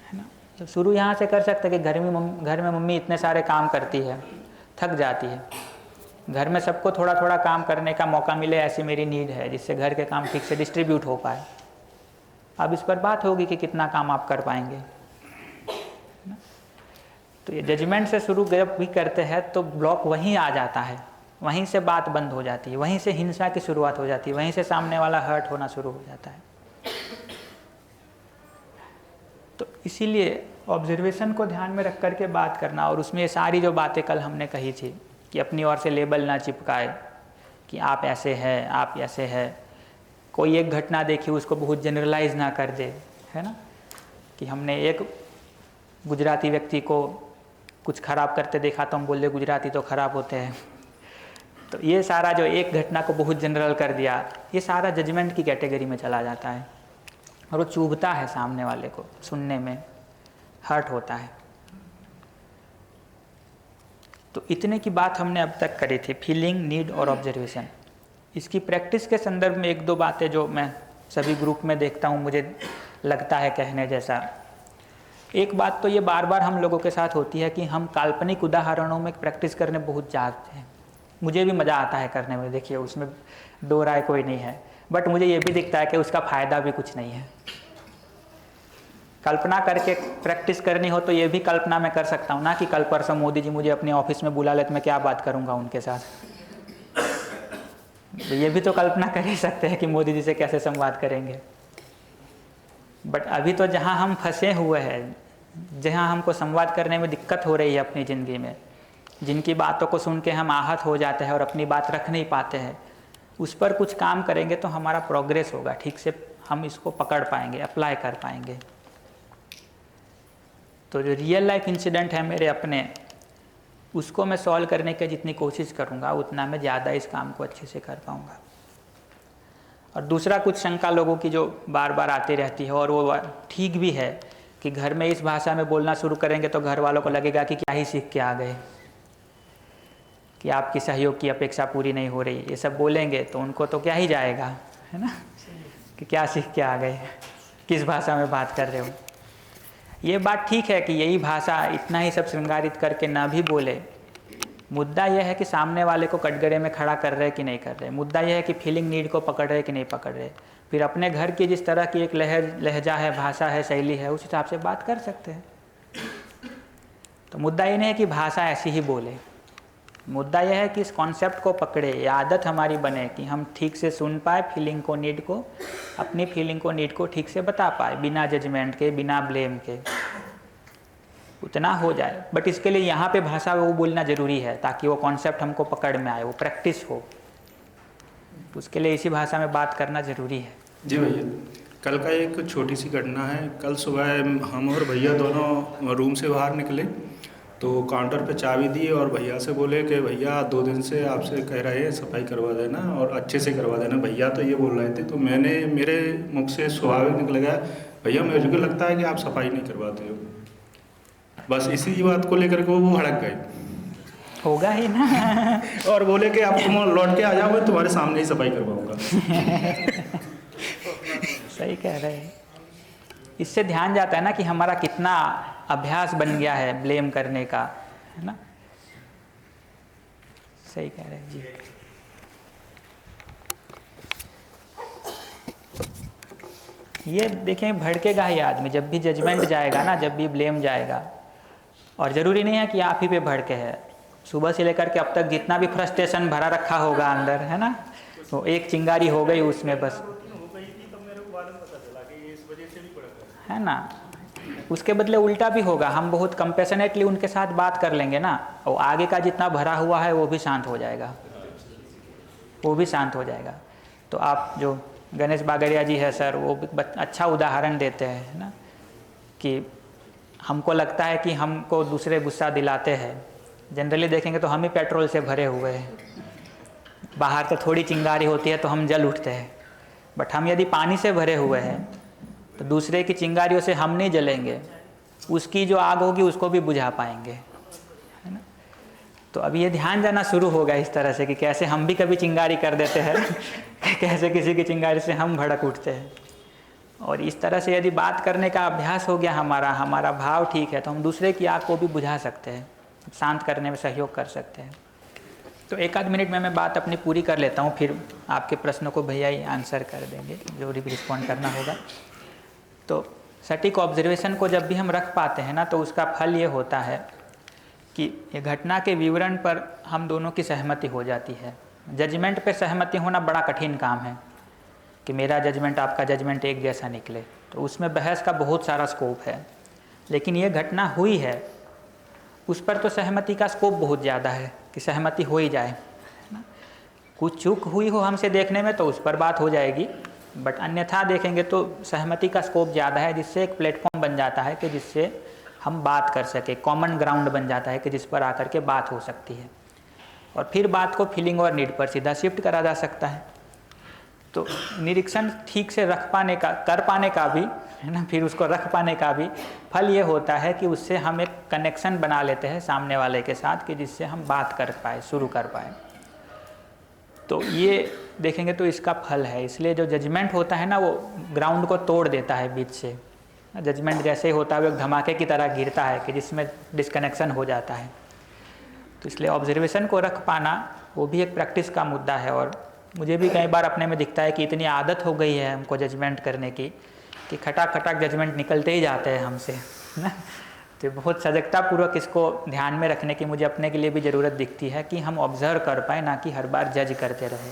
है ना। तो शुरू यहाँ से कर सकते हैं कि घर में मम्मी इतने सारे काम करती है, थक जाती है, घर में सबको थोड़ा थोड़ा काम करने का मौका मिले, ऐसी मेरी नीड है, जिससे घर के काम ठीक से डिस्ट्रीब्यूट हो पाए। अब इस पर बात होगी कि कितना काम आप कर पाएंगे। तो ये जजमेंट से शुरू जब भी करते हैं तो ब्लॉक वहीं आ जाता है, वहीं से बात बंद हो जाती है, वहीं से हिंसा की शुरुआत हो जाती है, वहीं से सामने वाला हर्ट होना शुरू हो जाता है। तो इसीलिए ऑब्जर्वेशन को ध्यान में रख करके बात करना, और उसमें ये सारी जो बातें कल हमने कही थी कि अपनी ओर से लेबल ना चिपकाए कि आप ऐसे हैं, आप ऐसे हैं। कोई एक घटना देखी उसको बहुत जनरलाइज ना कर दे, है ना। कि हमने एक गुजराती व्यक्ति को कुछ खराब करते देखा तो हम बोले गुजराती तो खराब होते हैं। तो ये सारा जो एक घटना को बहुत जनरल कर दिया, ये सारा जजमेंट की कैटेगरी में चला जाता है और वो चुभता है सामने वाले को, सुनने में हर्ट होता है। तो इतने की बात हमने अब तक करी थी, फीलिंग, नीड और ऑब्जर्वेशन। इसकी प्रैक्टिस के संदर्भ में 1-2 बातें जो मैं सभी ग्रुप में देखता हूँ, मुझे लगता है कहने जैसा। एक बात तो ये बार बार हम लोगों के साथ होती है कि हम काल्पनिक उदाहरणों में प्रैक्टिस करने बहुत चाहते हैं। मुझे भी मज़ा आता है करने में, देखिए उसमें दो राय कोई नहीं है, बट मुझे ये भी दिखता है कि उसका फ़ायदा भी कुछ नहीं है। कल्पना करके प्रैक्टिस करनी हो तो ये भी कल्पना मैं कर सकता हूँ ना कि कल परसों मोदी जी मुझे अपने ऑफिस में बुला ले तो मैं क्या बात करूँगा उनके साथ। तो ये भी तो कल्पना कर ही सकते हैं कि मोदी जी से कैसे संवाद करेंगे। बट अभी तो जहाँ हम फंसे हुए हैं, जहाँ हमको संवाद करने में दिक्कत हो रही है अपनी ज़िंदगी में, जिनकी बातों को सुन के हम आहत हो जाते हैं और अपनी बात रख नहीं पाते हैं, उस पर कुछ काम करेंगे तो हमारा प्रोग्रेस होगा, ठीक से हम इसको पकड़ पाएंगे, अप्लाई कर पाएंगे। तो जो रियल लाइफ इंसिडेंट है मेरे अपने, उसको मैं सॉल्व करने की जितनी कोशिश करूँगा उतना मैं ज़्यादा इस काम को अच्छे से कर पाऊँगा। और दूसरा, कुछ शंका लोगों की जो बार बार आती रहती है, और वो ठीक भी है, कि घर में इस भाषा में बोलना शुरू करेंगे तो घर वालों को लगेगा कि क्या ही सीख के आ गए, कि आपकी सहयोग की अपेक्षा पूरी नहीं हो रही। ये सब बोलेंगे तो उनको तो क्या ही जाएगा, है ना, कि क्या सीख के आ गए, किस भाषा में बात कर रहे हो। ये बात ठीक है कि यही भाषा इतना ही सब श्रृंगारित करके ना भी बोले। मुद्दा यह है कि सामने वाले को कटघरे में खड़ा कर रहे कि नहीं कर रहे। मुद्दा यह है कि फीलिंग, नीड को पकड़ रहे कि नहीं पकड़ रहे। फिर अपने घर की जिस तरह की एक लहजा है, भाषा है, शैली है, उस हिसाब से बात कर सकते हैं। तो मुद्दा ये नहीं है कि भाषा ऐसी ही बोले, मुद्दा यह है कि इस कॉन्सेप्ट को पकड़े, ये आदत हमारी बने कि हम ठीक से सुन पाए फीलिंग को, नीड को, अपनी फीलिंग को, नीड को ठीक से बता पाए, बिना जजमेंट के, बिना ब्लेम के, उतना हो जाए। बट इसके लिए यहाँ पे भाषा वो बोलना ज़रूरी है ताकि वो कॉन्सेप्ट हमको पकड़ में आए, वो प्रैक्टिस हो, उसके लिए इसी भाषा में बात करना ज़रूरी है। जी भैया, कल का एक छोटी सी घटना है। कल सुबह हम और भैया दोनों रूम से बाहर निकले तो काउंटर पे चाबी दी और भैया से बोले कि भैया 2 दिन से आपसे कह रहे हैं सफाई करवा देना और अच्छे से करवा देना। भैया तो ये बोल रहे थे, तो मेरे मुख से स्वाभाविक निकल गया, भैया मुझे को लगता है कि आप सफाई नहीं करवाते हो। बस इसी बात को लेकर के वो भड़क गए। होगा ही ना। और बोले कि आप तुम लौट के आ जाओ, मैं तुम्हारे सामने ही सफाई करवाऊंगा। सही कह रहे हैं। इससे ध्यान जाता है ना कि हमारा कितना अभ्यास बन गया है ब्लेम करने का, है ना। सही कह रहे हैं जी। ये देखें, भड़केगा ही आदमी जब भी जजमेंट जाएगा ना, जब भी ब्लेम जाएगा। और ज़रूरी नहीं है कि आप ही पे भड़के है, सुबह से लेकर के अब तक जितना भी फ्रस्ट्रेशन भरा रखा होगा अंदर, है ना, वो एक चिंगारी हो गई उसमें बस, है ना। उसके बदले उल्टा भी होगा, हम बहुत कंपैशनेटली उनके साथ बात कर लेंगे ना, और आगे का जितना भरा हुआ है वो भी शांत हो जाएगा, वो भी शांत हो जाएगा। तो आप जो गणेश बागड़िया जी है सर, वो अच्छा उदाहरण देते हैं ना, कि हमको लगता है कि हमको दूसरे गुस्सा दिलाते हैं, जनरली देखेंगे तो हम ही पेट्रोल से भरे हुए हैं, बाहर से थोड़ी चिंगारी होती है तो हम जल उठते हैं। बट हम यदि पानी से भरे हुए हैं तो दूसरे की चिंगारियों से हम नहीं जलेंगे, उसकी जो आग होगी उसको भी बुझा पाएंगे, है ना। तो अभी ये ध्यान जाना शुरू होगा इस तरह से कि कैसे हम भी कभी चिंगारी कर देते हैं, कैसे किसी की चिंगारी से हम भड़क उठते हैं। और इस तरह से यदि बात करने का अभ्यास हो गया हमारा भाव ठीक है, तो हम दूसरे की आग को भी बुझा सकते हैं, शांत करने में सहयोग कर सकते हैं। तो 1 आध मिनट में मैं बात अपनी पूरी कर लेता हूँ, फिर आपके प्रश्नों को भैया ही आंसर कर देंगे जो भी रिस्पॉन्ड करना होगा। तो सटीक ऑब्जर्वेशन को जब भी हम रख पाते हैं ना, तो उसका फल ये होता है कि ये घटना के विवरण पर हम दोनों की सहमति हो जाती है। जजमेंट पे सहमति होना बड़ा कठिन काम है कि मेरा जजमेंट आपका जजमेंट एक जैसा निकले, तो उसमें बहस का बहुत सारा स्कोप है। लेकिन ये घटना हुई है, उस पर तो सहमति का स्कोप बहुत ज़्यादा है कि सहमति हो ही जाए, है ना। कुछ चूक हुई हो हमसे देखने में तो उस पर बात हो जाएगी, बट अन्यथा देखेंगे तो सहमति का स्कोप ज़्यादा है, जिससे एक प्लेटफॉर्म बन जाता है कि जिससे हम बात कर सके, कॉमन ग्राउंड बन जाता है कि जिस पर आकर के बात हो सकती है। और फिर बात को फीलिंग और नीड पर सीधा शिफ्ट करा जा सकता है। तो निरीक्षण ठीक से कर पाने का भी, है ना, फिर उसको रख पाने का भी फल ये होता है कि उससे हम एक कनेक्शन बना लेते हैं सामने वाले के साथ कि जिससे हम बात कर पाए, शुरू कर पाए। तो ये देखेंगे तो इसका फल है। इसलिए जो जजमेंट होता है ना, वो ग्राउंड को तोड़ देता है बीच से। जजमेंट जैसे ही होता है वो एक धमाके की तरह गिरता है कि जिसमें डिस्कनेक्शन हो जाता है। तो इसलिए ऑब्जर्वेशन को रख पाना वो भी एक प्रैक्टिस का मुद्दा है। और मुझे भी कई बार अपने में दिखता है कि इतनी आदत हो गई है हमको जजमेंट करने की कि खटाक खटाक जजमेंट निकलते ही जाते हैं हमसे, है ना। तो बहुत सजगतापूर्वक इसको ध्यान में रखने की मुझे अपने के लिए भी ज़रूरत दिखती है कि हम ऑब्जर्व कर पाए, ना कि हर बार जज करते रहे।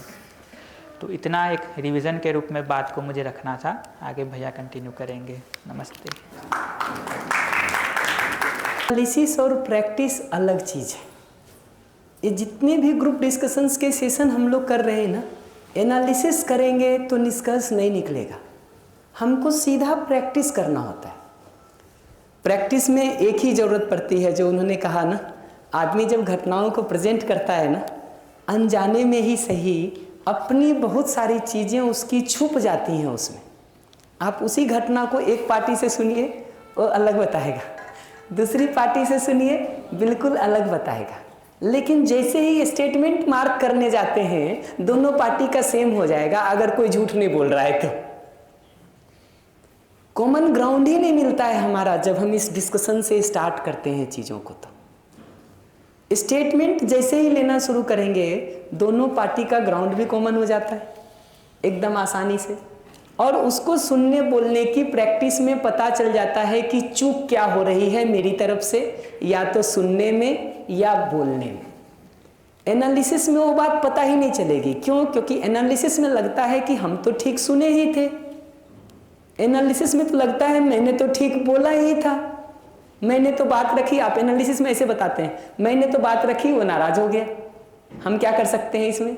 तो इतना एक रिवीजन के रूप में बात को मुझे रखना था। आगे भैया कंटिन्यू करेंगे। नमस्ते। एनालिसिस और प्रैक्टिस अलग चीज़ है। ये जितने भी ग्रुप डिस्कशंस के सेशन हम लोग कर रहे हैं ना, एनालिसिस करेंगे तो निष्कर्ष नहीं निकलेगा, हमको सीधा प्रैक्टिस करना होता है। प्रैक्टिस में एक ही ज़रूरत पड़ती है, जो उन्होंने कहा ना, आदमी जब घटनाओं को प्रेजेंट करता है ना, अनजाने में ही सही अपनी बहुत सारी चीज़ें उसकी छुप जाती हैं उसमें। आप उसी घटना को एक पार्टी से सुनिए, वो अलग बताएगा, दूसरी पार्टी से सुनिए, बिल्कुल अलग बताएगा। लेकिन जैसे ही स्टेटमेंट मार्क करने जाते हैं, दोनों पार्टी का सेम हो जाएगा, अगर कोई झूठ नहीं बोल रहा है तो। कॉमन ग्राउंड ही नहीं मिलता है हमारा जब हम इस डिस्कशन से स्टार्ट करते हैं चीज़ों को। तो स्टेटमेंट जैसे ही लेना शुरू करेंगे, दोनों पार्टी का ग्राउंड भी कॉमन हो जाता है एकदम आसानी से। और उसको सुनने बोलने की प्रैक्टिस में पता चल जाता है कि चूक क्या हो रही है मेरी तरफ से, या तो सुनने में या बोलने में। एनालिसिस में वो बात पता ही नहीं चलेगी। क्यों? क्योंकि एनालिसिस में लगता है कि हम तो ठीक सुने ही थे, एनालिसिस में तो लगता है मैंने तो ठीक बोला ही था, मैंने तो बात रखी। आप एनालिसिस में ऐसे बताते हैं, मैंने तो बात रखी, वो नाराज हो गया। हम क्या कर सकते हैं इसमें?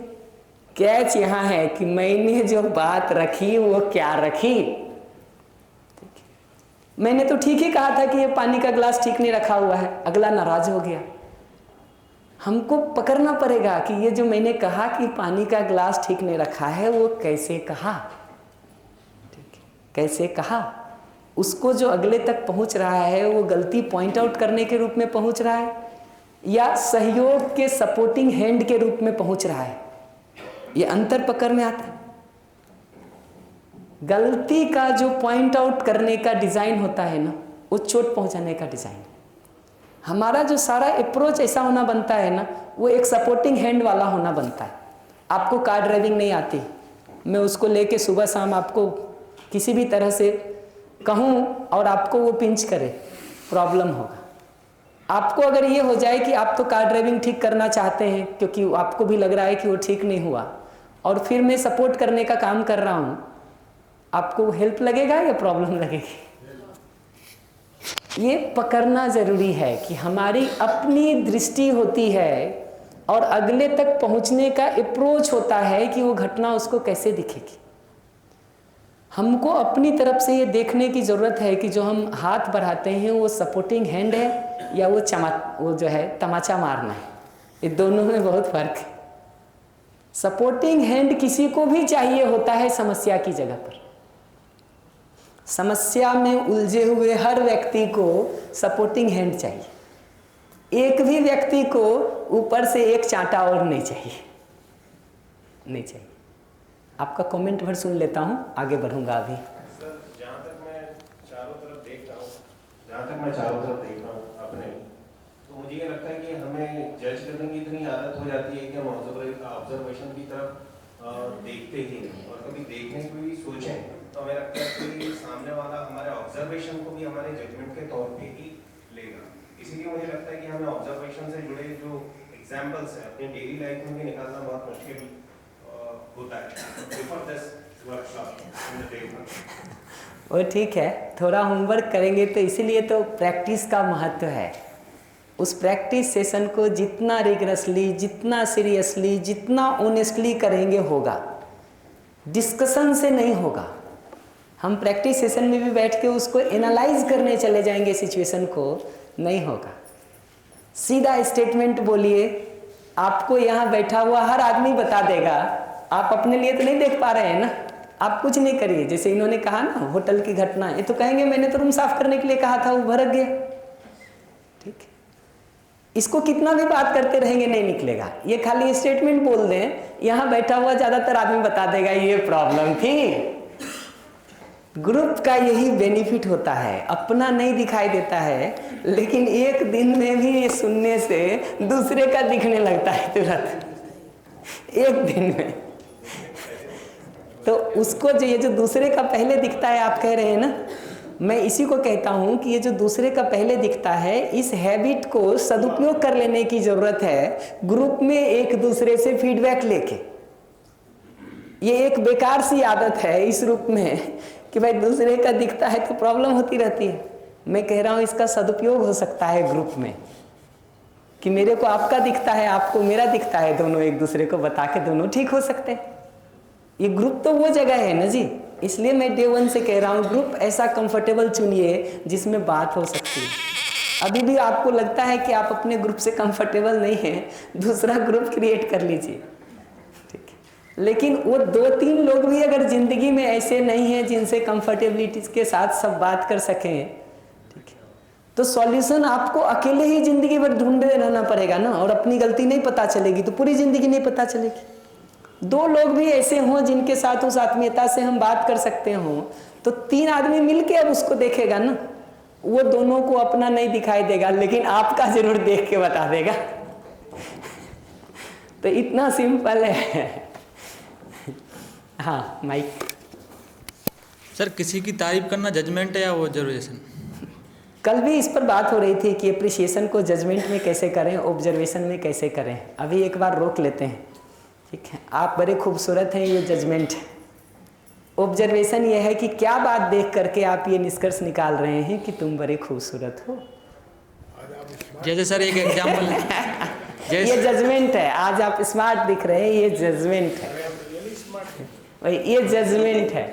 कैच यहाँ है कि मैंने जो बात रखी वो क्या रखी। मैंने तो ठीक ही कहा था कि ये पानी का ग्लास ठीक नहीं रखा हुआ है, अगला नाराज हो गया। हमको पकड़ना पड़ेगा कि ये जो मैंने कहा कि पानी का ग्लास ठीक नहीं रखा है, वो कैसे कहा, कैसे कहा। उसको जो अगले तक पहुंच रहा है वो गलती पॉइंट आउट करने के रूप में पहुंच रहा है या सहयोग के सपोर्टिंग हैंड के रूप में पहुंच रहा है, ये अंतर पकड़ में आता है। गलती का जो पॉइंट आउट करने का डिजाइन होता है ना, वो चोट पहुंचाने का डिजाइन। हमारा जो सारा अप्रोच ऐसा होना बनता है ना, वो एक सपोर्टिंग हैंड वाला होना बनता है। आपको कार ड्राइविंग नहीं आती, मैं उसको लेके सुबह शाम आपको किसी भी तरह से कहूँ और आपको वो पिंच करे, प्रॉब्लम होगा। आपको अगर ये हो जाए कि आप तो कार ड्राइविंग ठीक करना चाहते हैं क्योंकि आपको भी लग रहा है कि वो ठीक नहीं हुआ, और फिर मैं सपोर्ट करने का काम कर रहा हूँ, आपको हेल्प लगेगा या प्रॉब्लम लगेगी? ये पकड़ना जरूरी है कि हमारी अपनी दृष्टि होती है और अगले तक पहुंचने का अप्रोच होता है कि वो घटना उसको कैसे दिखेगी। हमको अपनी तरफ से ये देखने की ज़रूरत है कि जो हम हाथ बढ़ाते हैं वो सपोर्टिंग हैंड है या वो जो है तमाचा मारना है। ये दोनों में बहुत फर्क है। सपोर्टिंग हैंड किसी को भी चाहिए होता है समस्या की जगह पर। समस्या में उलझे हुए हर व्यक्ति को सपोर्टिंग हैंड चाहिए। एक भी व्यक्ति को ऊपर से एक चांटा और नहीं चाहिए, नहीं चाहिए। आपका कमेंट भर सुन लेता हूँ, आगे बढ़ूंगा अभी। सर, जहाँ तक मैं चारों तरफ देख रहा हूँ अपने, तो मुझे ये लगता है कि हमें जज करने की इतनी आदत हो जाती है कि हम ऑब्जर्वेशन की तरफ देखते ही नहीं, और कभी देखने की भी सोचें तो हमें लगता है कि सामने वाला हमारे ऑब्जर्वेशन को भी हमारे जजमेंट के तौर पे ही लेगा। इसीलिए मुझे लगता है कि हमें ऑब्जर्वेशन से जुड़े जो एग्जाम्पल्स हैं अपनी डेली लाइफ में भी निकालना बहुत मुश्किल होता है। वो ठीक है, थोड़ा होमवर्क करेंगे तो इसीलिए तो प्रैक्टिस का महत्व है। उस प्रैक्टिस सेशन को जितना रिगरसली, जितना सीरियसली, जितना ऑनेस्टली करेंगे होगा, डिस्कशन से नहीं होगा। हम प्रैक्टिस सेशन में भी बैठ के उसको एनालाइज करने चले जाएंगे सिचुएशन को, नहीं होगा। सीधा स्टेटमेंट बोलिए, आपको यहाँ बैठा हुआ हर आदमी बता देगा। आप अपने लिए तो नहीं देख पा रहे हैं ना, आप कुछ नहीं करिए। जैसे इन्होंने कहा ना होटल की घटना, ये तो कहेंगे मैंने तो रूम साफ करने के लिए कहा था, वो भड़क गया। ठीक, इसको कितना भी बात करते रहेंगे नहीं निकलेगा। ये खाली स्टेटमेंट बोल दें, यहाँ बैठा हुआ ज्यादातर आदमी बता देगा ये प्रॉब्लम थी। ग्रुप का यही बेनिफिट होता है, अपना नहीं दिखाई देता है, लेकिन एक दिन में भी ये सुनने से दूसरे का दिखने लगता है तुरंत, एक दिन में। तो उसको जो ये जो दूसरे का पहले दिखता है, आप कह रहे हैं ना, मैं इसी को कहता हूं कि ये जो दूसरे का पहले दिखता है, इस हैबिट को सदुपयोग कर लेने की जरूरत है। ग्रुप में एक दूसरे से फीडबैक लेके, ये एक बेकार सी आदत है इस रूप में कि भाई दूसरे का दिखता है तो प्रॉब्लम होती रहती है। मैं कह रहा हूं इसका सदुपयोग हो सकता है ग्रुप में, कि मेरे को आपका दिखता है, आपको मेरा दिखता है, दोनों एक दूसरे को बता के दोनों ठीक हो सकते हैं। ये ग्रुप तो वो जगह है ना जी, इसलिए मैं डे 1 से कह रहा हूँ ग्रुप ऐसा कंफर्टेबल चुनिए जिसमें बात हो सकती है। अभी भी आपको लगता है कि आप अपने ग्रुप से कंफर्टेबल नहीं हैं, दूसरा ग्रुप क्रिएट कर लीजिए, ठीक है। लेकिन वो 2-3 लोग भी अगर जिंदगी में ऐसे नहीं हैं जिनसे कंफर्टेबिलिटी के साथ सब बात कर सकें, ठीक है, तो सॉल्यूशन आपको अकेले ही जिंदगी भर ढूंढते रहना पड़ेगा ना, और अपनी गलती नहीं पता चलेगी तो पूरी जिंदगी नहीं पता चलेगी। 2 लोग भी ऐसे हों जिनके साथ उस आत्मीयता से हम बात कर सकते हों, तो 3 आदमी मिलके अब उसको देखेगा ना, वो दोनों को अपना नहीं दिखाई देगा, लेकिन आपका जरूर देख के बता देगा। तो इतना सिंपल है। हाँ माइक। सर, किसी की तारीफ करना जजमेंट है या वो ऑब्जर्वेशन? कल भी इस पर बात हो रही थी कि अप्रिसिएशन को जजमेंट में कैसे करें, ऑब्जर्वेशन में कैसे करें। अभी एक बार रोक लेते हैं, ठीक है। आप बड़े खूबसूरत हैं, ये जजमेंट है। ऑब्जर्वेशन ये है कि क्या बात देख करके आप ये निष्कर्ष निकाल रहे हैं कि तुम बड़े खूबसूरत हो। जैसे सर एक एग्जाम्पल ये जजमेंट है। आज आप स्मार्ट दिख रहे हैं, ये जजमेंट है भाई, ये जजमेंट है।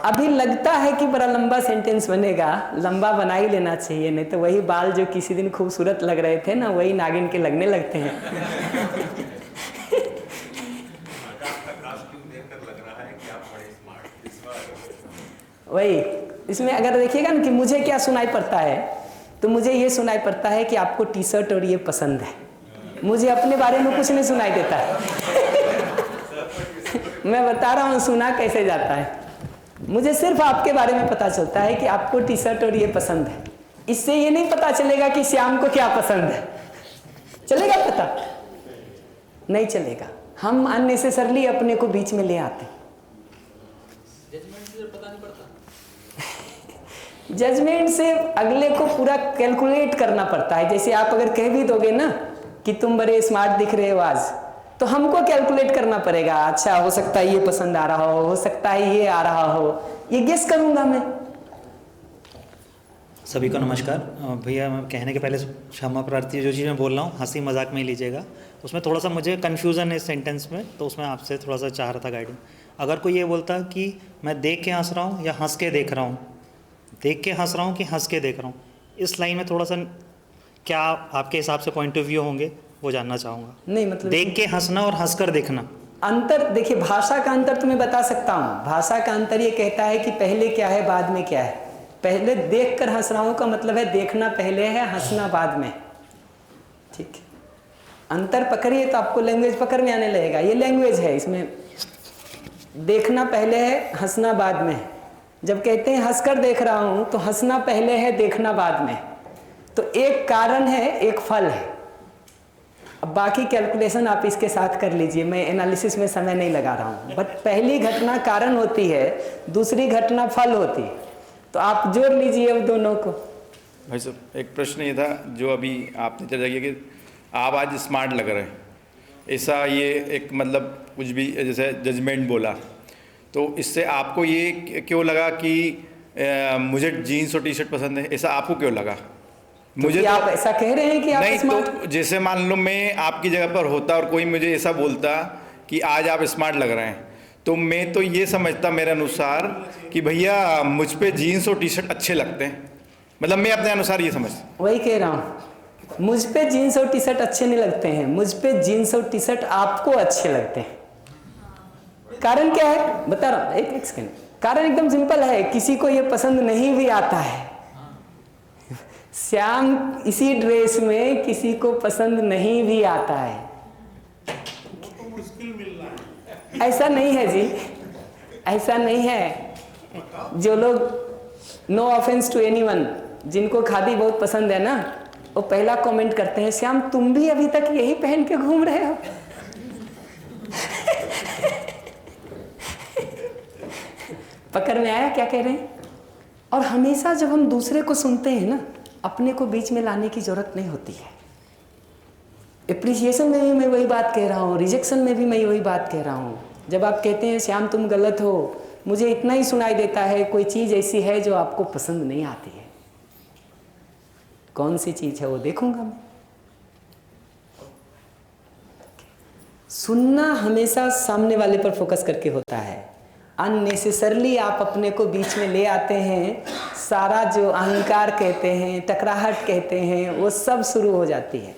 अभी लगता है कि बड़ा लंबा सेंटेंस बनेगा, लंबा बना ही लेना चाहिए, नहीं तो वही बाल जो किसी दिन खूबसूरत लग रहे थे ना, वही नागिन के लगने लगते हैं। वही इसमें अगर देखिएगा ना कि मुझे क्या सुनाई पड़ता है, तो मुझे ये सुनाई पड़ता है कि आपको टी शर्ट और ये पसंद है। मुझे अपने बारे में कुछ नहीं सुनाई देता है। मैं बता रहा हूँ सुना कैसे जाता है। मुझे सिर्फ आपके बारे में पता चलता है कि आपको टी शर्ट और ये पसंद है। इससे ये नहीं पता चलेगा कि श्याम को क्या पसंद है। चलेगा पता? नहीं चलेगा। हम अननेसेसरली अपने को बीच में ले आते हैं। जजमेंट से अगले को पूरा कैलकुलेट करना पड़ता है। जैसे आप अगर कह भी दोगे ना कि तुम बड़े स्मार्ट दिख रहे हो आज, तो हमको कैलकुलेट करना पड़ेगा। अच्छा, हो सकता है ये पसंद आ रहा हो सकता है ये आ रहा हो, ये गेस करूंगा मैं। सभी को नमस्कार। भैया, मैं कहने के पहले क्षमा प्रार्थी, जो चीज़ मैं बोल रहा हूँ हंसी मजाक में ही लीजिएगा। उसमें थोड़ा सा मुझे कन्फ्यूज़न है इस सेंटेंस में, तो उसमें आपसे थोड़ा सा चाह रहा था गाइडिंग। अगर कोई ये बोलता कि मैं देख के हंस रहा हूँ या हंस के देख रहा हूँ, देख के हंस रहा हूँ कि हंस के देख रहा हूँ, इस लाइन में थोड़ा सा क्या आपके हिसाब से पॉइंट ऑफ व्यू होंगे, वो जानना चाहूँगा। नहीं मतलब देख के हंसना और हंस कर देखना अंतर, देखिए भाषा का अंतर तो मैं बता सकता हूँ। भाषा का अंतर ये कहता है कि पहले क्या है बाद में क्या है। पहले देख कर हंस रहा हूँ का मतलब है देखना पहले है, हंसना बाद में। ठीक है, अंतर पकड़िए तो आपको लैंग्वेज पकड़ में आने लगेगा। ये लैंग्वेज है, इसमें देखना पहले है, हंसना बाद में है। जब कहते हैं हंसकर देख रहा हूँ तो हंसना पहले है, देखना बाद में। तो एक कारण है, एक फल है। अब बाकी कैलकुलेशन आप इसके साथ कर लीजिए, मैं एनालिसिस में समय नहीं लगा रहा हूँ। बट पहली घटना कारण होती है, दूसरी घटना फल होती है। तो आप जोड़ लीजिए अब दोनों को। भाई साहब, एक प्रश्न ये था जो अभी आपने चर्चा किया कि आप आज स्मार्ट लग रहे हैं, ऐसा ये एक मतलब कुछ भी जैसे जजमेंट बोला, तो इससे आपको ये क्यों लगा कि मुझे जीन्स और टी शर्ट पसंद है, ऐसा आपको क्यों लगा? मुझे तो आप ऐसा कह रहे हैं कि आप नहीं स्मार्ट? तो जैसे मान लो मैं आपकी जगह पर होता और कोई मुझे ऐसा बोलता कि आज आप स्मार्ट लग रहे हैं, तो मैं तो ये समझता मेरे अनुसार कि भैया मुझ पे जीन्स और टी शर्ट अच्छे लगते हैं। मतलब मैं अपने अनुसार ये समझता। वही कह रहा हूँ, मुझ पे जीन्स और टी शर्ट अच्छे नहीं लगते हैं, मुझ पे जीन्स और टी शर्ट आपको अच्छे लगते हैं। कारण क्या है बता रहा हूँ, एक सेकंड। कारण एकदम सिंपल है, किसी को ये पसंद नहीं भी आता है। श्याम इसी ड्रेस में किसी को पसंद नहीं भी आता है, ऐसा नहीं है जी, ऐसा नहीं है। जो लोग, नो ऑफेंस टू एनीवन, जिनको खादी बहुत पसंद है ना, वो पहला कमेंट करते हैं, श्याम तुम भी अभी तक यही पहन के घूम रहे हो। पकड़ में आया क्या कह रहे हैं? और हमेशा जब हम दूसरे को सुनते हैं ना, अपने को बीच में लाने की जरूरत नहीं होती है। एप्रिसिएशन में भी मैं वही बात कह रहा हूँ, रिजेक्शन में भी मैं वही बात कह रहा हूँ। जब आप कहते हैं श्याम तुम गलत हो, मुझे इतना ही सुनाई देता है कोई चीज़ ऐसी है जो आपको पसंद नहीं आती है। कौन सी चीज़ है वो देखूंगा मैं। सुनना हमेशा सामने वाले पर फोकस करके होता है। अननेसेसरली आप अपने को बीच में ले आते हैं, सारा जो अहंकार कहते हैं, टकराहट कहते हैं, वो सब शुरू हो जाती है।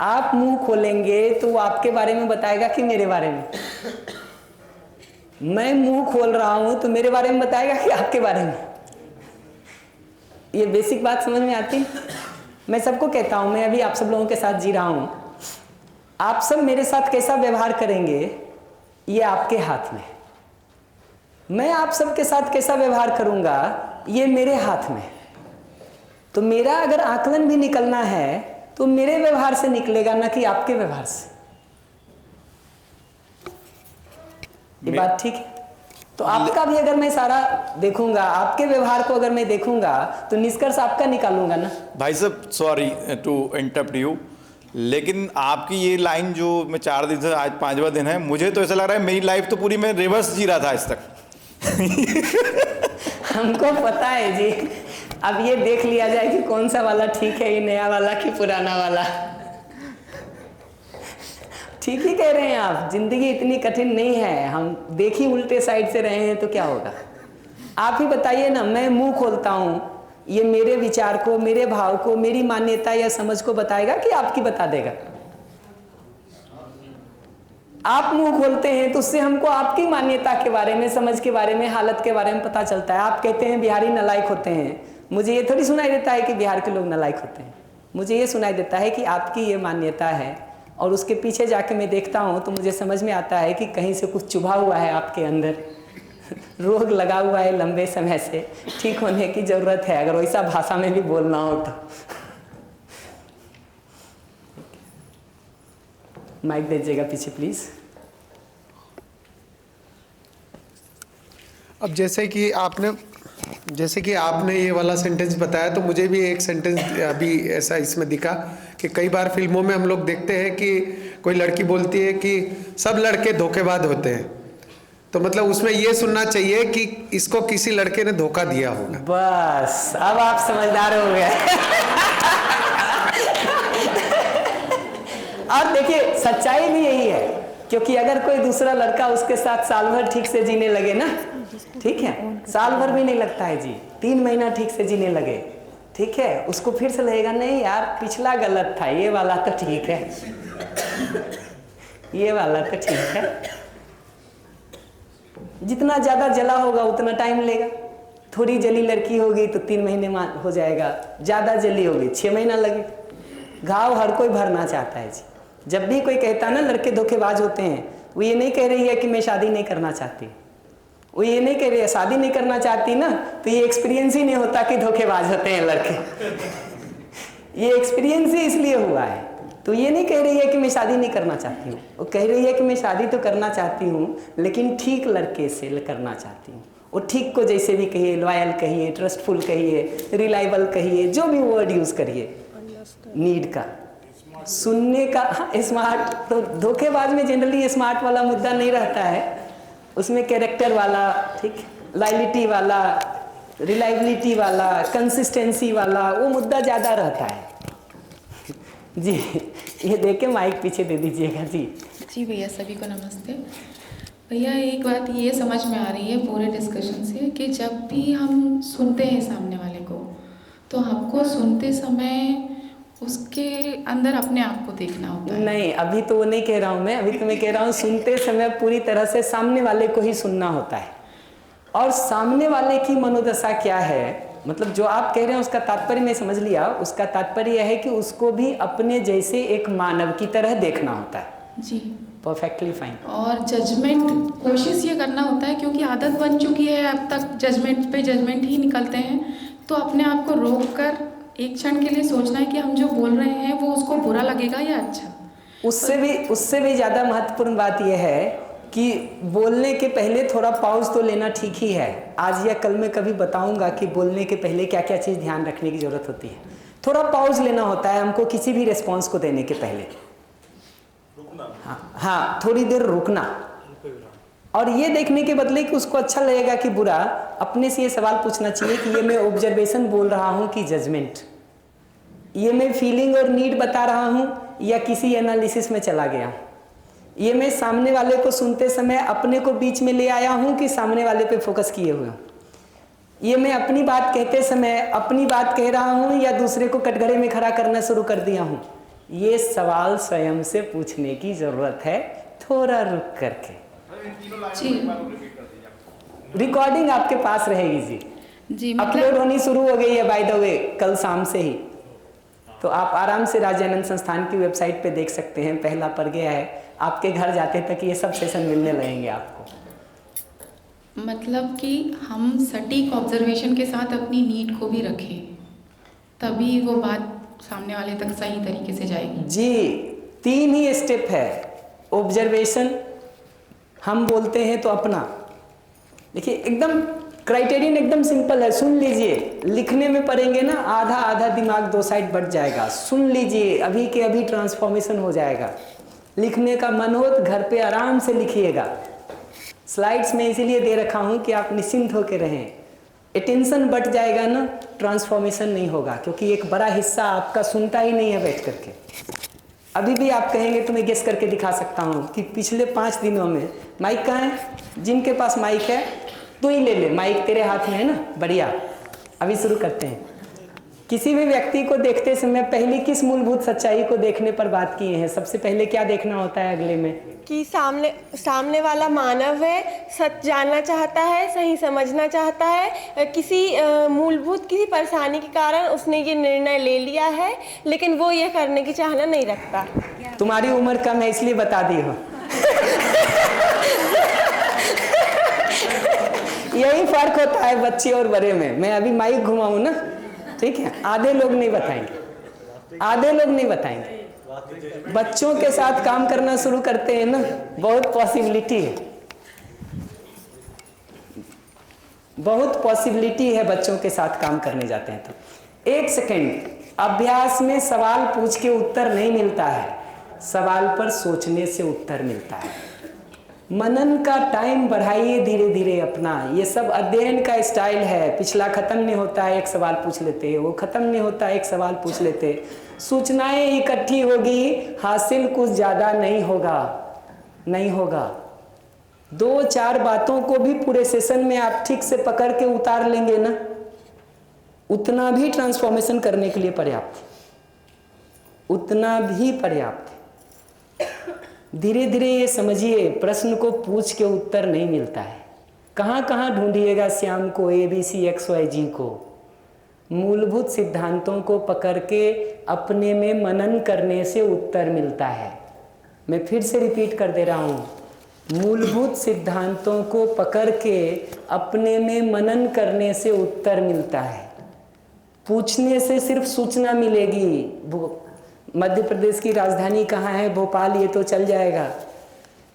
आप मुंह खोलेंगे तो वो आपके बारे में बताएगा कि मेरे बारे में। मैं मुंह खोल रहा हूं तो मेरे बारे में बताएगा कि आपके बारे में। ये बेसिक बात समझ में आती है? मैं सबको कहता हूं, मैं अभी आप सब लोगों के साथ जी रहा हूं, आप सब मेरे साथ कैसा व्यवहार करेंगे ये आपके हाथ में। मैं आप सबके साथ कैसा व्यवहार करूंगा ये मेरे हाथ में। तो मेरा अगर आकलन भी निकलना है तो मेरे व्यवहार से निकलेगा, ना कि आपके व्यवहार से। ये बात ठीक है? तो तो आपका भी अगर मैं सारा देखूंगा, आपके व्यवहार को अगर मैं देखूंगा तो निष्कर्ष आपका निकालूंगा ना। भाई साहब सॉरी टू इंटरप्ट यू, लेकिन आपकी ये लाइन जो मैं 4 दिन से आज 5वां दिन है, मुझे तो ऐसा लग रहा है मेरी लाइफ तो पूरी मैं रिवर्स जी रहा था आज तक। हमको पता है जी, अब ये देख लिया जाए कि कौन सा वाला ठीक है, ये नया वाला कि पुराना वाला। ठीक ही कह रहे हैं आप, जिंदगी इतनी कठिन नहीं है, हम देखी उल्टे साइड से रहे हैं तो क्या होगा। आप ही बताइए ना, मैं मुंह खोलता हूँ, ये मेरे विचार को, मेरे भाव को, मेरी मान्यता या समझ को बताएगा कि आपकी बता देगा? आप मुंह खोलते हैं तो उससे हमको आपकी मान्यता के बारे में, समझ के बारे में, हालत के बारे में पता चलता है। आप कहते हैं बिहारी नालायक होते हैं, मुझे ये थोड़ी सुनाई देता है कि बिहार के लोग नालायक होते हैं। मुझे ये सुनाई देता है कि आपकी ये मान्यता है, और उसके पीछे जाके मैं देखता हूँ तो मुझे समझ में आता है कि कहीं से कुछ चुभा हुआ है आपके अंदर, रोग लगा हुआ है लंबे समय से, ठीक होने की ज़रूरत है, अगर वैसा भाषा में भी बोलना हो तो। माइक दीजिएगा पीछे प्लीज़। अब जैसे कि आपने ये वाला सेंटेंस बताया, तो मुझे भी एक सेंटेंस अभी ऐसा इसमें दिखा कि कई बार फिल्मों में हम लोग देखते हैं कि कोई लड़की बोलती है कि सब लड़के धोखेबाज होते हैं, तो मतलब उसमें ये सुनना चाहिए कि इसको किसी लड़के ने धोखा दिया होगा। बस अब आप समझदार हो गए। और देखिए सच्चाई भी यही है, क्योंकि अगर कोई दूसरा लड़का उसके साथ साल भर ठीक से जीने लगे ना, ठीक है, साल भर भी नहीं लगता है जी, 3 महीना ठीक से जीने लगे, ठीक है, उसको फिर से लगेगा नहीं यार पिछला गलत था, ये वाला तो ठीक है, ये वाला तो ठीक है। जितना ज़्यादा जला होगा उतना टाइम लेगा। थोड़ी जली लड़की होगी तो 3 महीने में हो जाएगा, ज़्यादा जली होगी 6 महीना लगेगा। घाव हर कोई भरना चाहता है जी। जब भी कोई कहता है ना लड़के धोखेबाज होते हैं, वो ये नहीं कह रही है कि मैं शादी नहीं करना चाहती, वो ये नहीं कह रही है शादी नहीं करना चाहती ना, तो ये एक्सपीरियंस ही नहीं होता कि धोखेबाज होते हैं लड़के। ये एक्सपीरियंस ही इसलिए हुआ है। तो ये नहीं कह रही है कि मैं शादी नहीं करना चाहती हूँ, वो कह रही है कि मैं शादी तो करना चाहती हूँ लेकिन ठीक लड़के से करना चाहती हूँ। वो ठीक को जैसे भी कहिए, लॉयल कहिए, ट्रस्टफुल कहिए, रिलायबल कहिए, जो भी वर्ड यूज़ करिए, नीड का, सुनने का। हाँ स्मार्ट, तो धोखेबाज में जनरली स्मार्ट वाला मुद्दा नहीं रहता है, उसमें कैरेक्टर वाला, ठीक, लॉयल्टी वाला, रिलायबिलिटी वाला, कंसिस्टेंसी वाला, वो मुद्दा ज़्यादा रहता है जी। ये देखे माइक पीछे दे दीजिएगा जी। जी भैया सभी को नमस्ते। भैया एक बात ये समझ में आ रही है पूरे डिस्कशन से कि जब भी हम सुनते हैं सामने वाले को, तो हमको सुनते समय उसके अंदर अपने आप को देखना होता है। नहीं, अभी तो वो नहीं कह रहा हूँ मैं, अभी तो मैं कह रहा हूँ सुनते समय पूरी तरह से सामने वाले को ही सुनना होता है। और सामने वाले की मनोदशा क्या है, मतलब जो आप कह रहे हैं उसका तात्पर्य मैं समझ लिया। उसका तात्पर्य यह है कि उसको भी अपने जैसे एक मानव की तरह देखना होता है जी। Perfectly fine. और जजमेंट कोशिश ये करना होता है, क्योंकि आदत बन चुकी है अब तक जजमेंट पे जजमेंट ही निकलते हैं, तो अपने आप को रोक कर एक क्षण के लिए सोचना है कि हम जो बोल रहे हैं वो उसको बुरा लगेगा या अच्छा। उससे भी ज़्यादा महत्वपूर्ण बात यह है कि बोलने के पहले थोड़ा पॉज तो लेना ठीक ही है। आज या कल मैं कभी बताऊंगा कि बोलने के पहले क्या क्या चीज़ ध्यान रखने की ज़रूरत होती है। थोड़ा पॉज लेना होता है हमको किसी भी रिस्पॉन्स को देने के पहले। हाँ, थोड़ी देर रुकना, और ये देखने के बदले कि उसको अच्छा लगेगा कि बुरा, अपने से ये सवाल पूछना चाहिए कि ये मैं ऑब्जर्वेशन बोल रहा हूँ कि जजमेंट, ये मैं फीलिंग और नीड बता रहा हूँ या किसी एनालिसिस में चला गया हूँ, ये मैं सामने वाले को सुनते समय अपने को बीच में ले आया हूँ कि सामने वाले पे फोकस किए हुए हूँ, ये मैं अपनी बात कहते समय अपनी बात कह रहा हूँ या दूसरे को कटघरे में खड़ा करना शुरू कर दिया हूँ। ये सवाल स्वयं से पूछने की जरूरत है, थोड़ा रुक करके। रिकॉर्डिंग आपके पास रहेगी जी, अपलोड होनी शुरू हो गई है बाय द वे कल शाम से ही, तो आप आराम से राजानंद संस्थान की वेबसाइट पे देख सकते हैं। पहला पड़ गया है, आपके घर जाते तक ये सब सेशन मिलने लगेंगे आपको। मतलब कि हम सटीक ऑब्जर्वेशन के साथ अपनी नीड को भी रखें, तभी वो बात सामने वाले तक सही तरीके से जाएगी जी। 3 ही स्टेप है, ऑब्जर्वेशन, हम बोलते हैं तो अपना, देखिए एकदम क्राइटेरियन एकदम सिंपल है, सुन लीजिए। लिखने में पढ़ेंगे ना आधा आधा दिमाग दो साइड बढ़ जाएगा। सुन लीजिए, अभी के अभी ट्रांसफॉर्मेशन हो जाएगा। लिखने का मन हो तो घर पे आराम से लिखिएगा। स्लाइड्स में इसीलिए दे रखा हूँ कि आप निश्चिंत होकर रहें। अटेंशन बढ़ जाएगा ना, ट्रांसफॉर्मेशन नहीं होगा, क्योंकि एक बड़ा हिस्सा आपका सुनता ही नहीं है बैठ करके। अभी भी आप कहेंगे तो मैं गेस करके दिखा सकता हूँ कि पिछले 5 दिनों में माइक कहाँ है? जिनके पास माइक है तू ही ले ले, माइक तेरे हाथ में है ना, बढ़िया। अभी शुरू करते हैं। किसी भी व्यक्ति को देखते समय पहली किस मूलभूत सच्चाई को देखने पर बात किए हैं? सबसे पहले क्या देखना होता है अगले में? कि सामने वाला मानव है, सच जानना चाहता है, सही समझना चाहता है, किसी मूलभूत किसी परेशानी के कारण उसने ये निर्णय ले लिया है, लेकिन वो ये करने की चाहना नहीं रखता। तुम्हारी उम्र कम है इसलिए बता दी हो। यही फर्क होता है बच्चे और बड़े में। मैं अभी माइक घुमाऊं ना, ठीक है, आधे लोग नहीं बताएंगे, आधे लोग नहीं बताएंगे। बच्चों के साथ काम करना शुरू करते हैं ना, बहुत पॉसिबिलिटी है, बहुत पॉसिबिलिटी है। बच्चों के साथ काम करने जाते हैं तो 1 सेकेंड, अभ्यास में सवाल पूछ के उत्तर नहीं मिलता है, सवाल पर सोचने से उत्तर मिलता है। मनन का टाइम बढ़ाइए धीरे धीरे अपना। ये सब अध्ययन का स्टाइल है। पिछला खत्म नहीं होता है, एक सवाल पूछ लेते हैं, वो खत्म नहीं होता है, एक सवाल पूछ लेते हैं। सूचनाएं इकट्ठी होगी, हासिल कुछ ज्यादा नहीं होगा, नहीं होगा। 2-4 बातों को भी पूरे सेशन में आप ठीक से पकड़ के उतार लेंगे ना, उतना भी ट्रांसफॉर्मेशन करने के लिए पर्याप्त, उतना भी पर्याप्त। धीरे धीरे ये समझिए, प्रश्न को पूछ के उत्तर नहीं मिलता है। कहाँ कहाँ ढूंढिएगा श्याम को, ABC XYG को? मूलभूत सिद्धांतों को पकड़ के अपने में मनन करने से उत्तर मिलता है। मैं फिर से रिपीट कर दे रहा हूँ, मूलभूत सिद्धांतों को पकड़ के अपने में मनन करने से उत्तर मिलता है। पूछने से सिर्फ सूचना मिलेगी। मध्य प्रदेश की राजधानी कहाँ है? भोपाल, ये तो चल जाएगा।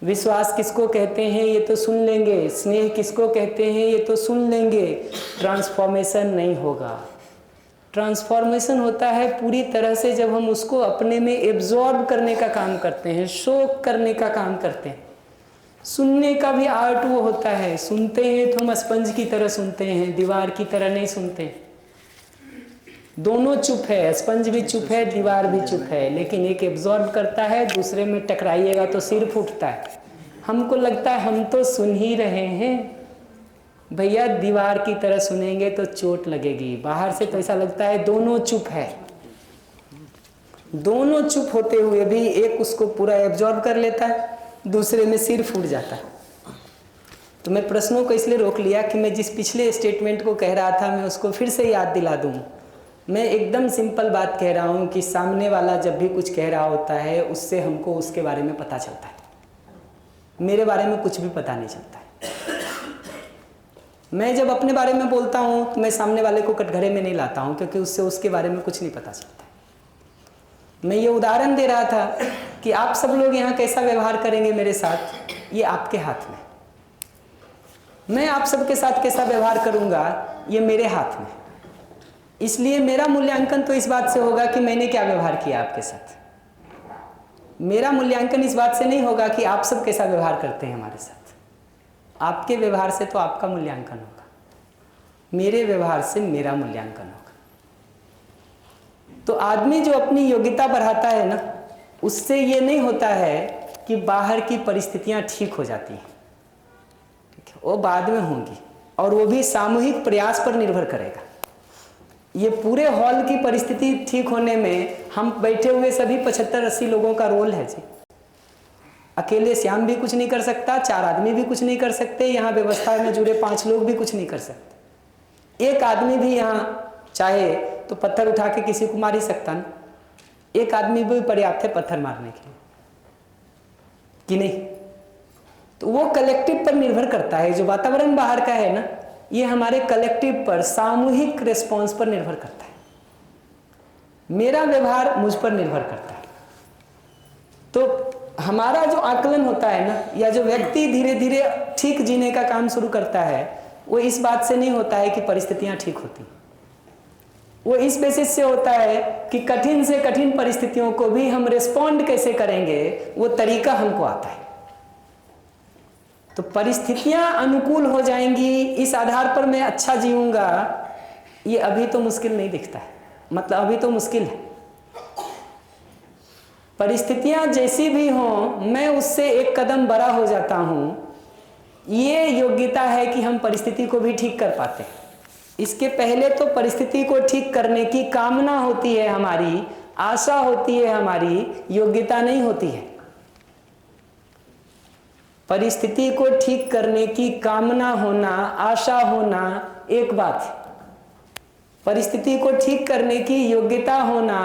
विश्वास किसको कहते हैं? ये तो सुन लेंगे। स्नेह किसको कहते हैं? ये तो सुन लेंगे। ट्रांसफॉर्मेशन नहीं होगा। ट्रांसफॉर्मेशन होता है पूरी तरह से जब हम उसको अपने में एब्जॉर्ब करने का काम करते हैं, शोक करने का काम करते हैं। सुनने का भी आर्ट वो होता है। सुनते हैं तो हम स्पंज की तरह सुनते हैं, दीवार की तरह नहीं सुनते। दोनों चुप है, स्पंज भी चुप है, दीवार भी चुप है, लेकिन एक एब्जॉर्ब करता है, दूसरे में टकराइएगा तो सिर फूटता है। हमको लगता है हम तो सुन ही रहे हैं। भैया दीवार की तरह सुनेंगे तो चोट लगेगी। बाहर से तो ऐसा लगता है दोनों चुप है। दोनों चुप होते हुए भी एक उसको पूरा एब्जॉर्ब कर लेता है, दूसरे में सिर फूट जाता है। तो मैं प्रश्नों को इसलिए रोक लिया कि मैं जिस पिछले स्टेटमेंट को कह रहा था मैं उसको फिर से याद दिला दूं। मैं एकदम सिंपल बात कह रहा हूँ कि सामने वाला जब भी कुछ कह रहा होता है उससे हमको उसके बारे में पता चलता है। मेरे बारे में कुछ भी पता नहीं चलता है। मैं जब अपने बारे में बोलता हूँ तो मैं सामने वाले को कटघरे में नहीं लाता हूँ, क्योंकि उससे उसके बारे में कुछ नहीं पता चलता है। मैं ये उदाहरण दे रहा था कि आप सब लोग यहाँ कैसा व्यवहार करेंगे मेरे साथ, ये आपके हाथ में। मैं आप सबके साथ कैसा व्यवहार करूँगा, ये मेरे हाथ में। इसलिए मेरा मूल्यांकन तो इस बात से होगा कि मैंने क्या व्यवहार किया आपके साथ। मेरा मूल्यांकन इस बात से नहीं होगा कि आप सब कैसा व्यवहार करते हैं हमारे साथ। आपके व्यवहार से तो आपका मूल्यांकन होगा, मेरे व्यवहार से मेरा मूल्यांकन होगा। तो आदमी जो अपनी योग्यता बढ़ाता है ना, उससे ये नहीं होता है कि बाहर की परिस्थितियां ठीक हो जाती हैं, ठीक है, वो बाद में होंगी, और वो भी सामूहिक प्रयास पर निर्भर करेगा। ये पूरे हॉल की परिस्थिति ठीक होने में हम बैठे हुए सभी 75-80 लोगों का रोल है जी। अकेले श्याम भी कुछ नहीं कर सकता, 4 आदमी भी कुछ नहीं कर सकते, यहाँ व्यवस्था में जुड़े 5 लोग भी कुछ नहीं कर सकते। एक आदमी भी यहाँ चाहे तो पत्थर उठा के किसी को मार ही सकता ना। एक आदमी भी पर्याप्त है पत्थर मारने के लिए, कि नहीं? तो वो कलेक्टिव पर निर्भर करता है। जो वातावरण बाहर का है ना, ये हमारे कलेक्टिव पर, सामूहिक रिस्पॉन्स पर निर्भर करता है। मेरा व्यवहार मुझ पर निर्भर करता है। तो हमारा जो आकलन होता है ना, या जो व्यक्ति धीरे धीरे ठीक जीने का काम शुरू करता है, वो इस बात से नहीं होता है कि परिस्थितियां ठीक होती, वो इस बेसिस से होता है कि कठिन से कठिन परिस्थितियों को भी हम रिस्पॉन्ड कैसे करेंगे, वो तरीका हमको आता है। तो परिस्थितियां अनुकूल हो जाएंगी, इस आधार पर मैं अच्छा जीऊंगा, ये अभी तो मुश्किल नहीं दिखता है, मतलब अभी तो मुश्किल है। परिस्थितियां जैसी भी हों, मैं उससे एक कदम बड़ा हो जाता हूं, ये योग्यता है कि हम परिस्थिति को भी ठीक कर पाते हैं। इसके पहले तो परिस्थिति को ठीक करने की कामना होती है हमारी, आशा होती है हमारी, योग्यता नहीं होती है। परिस्थिति को ठीक करने की कामना होना, आशा होना एक बात है, परिस्थिति को ठीक करने की योग्यता होना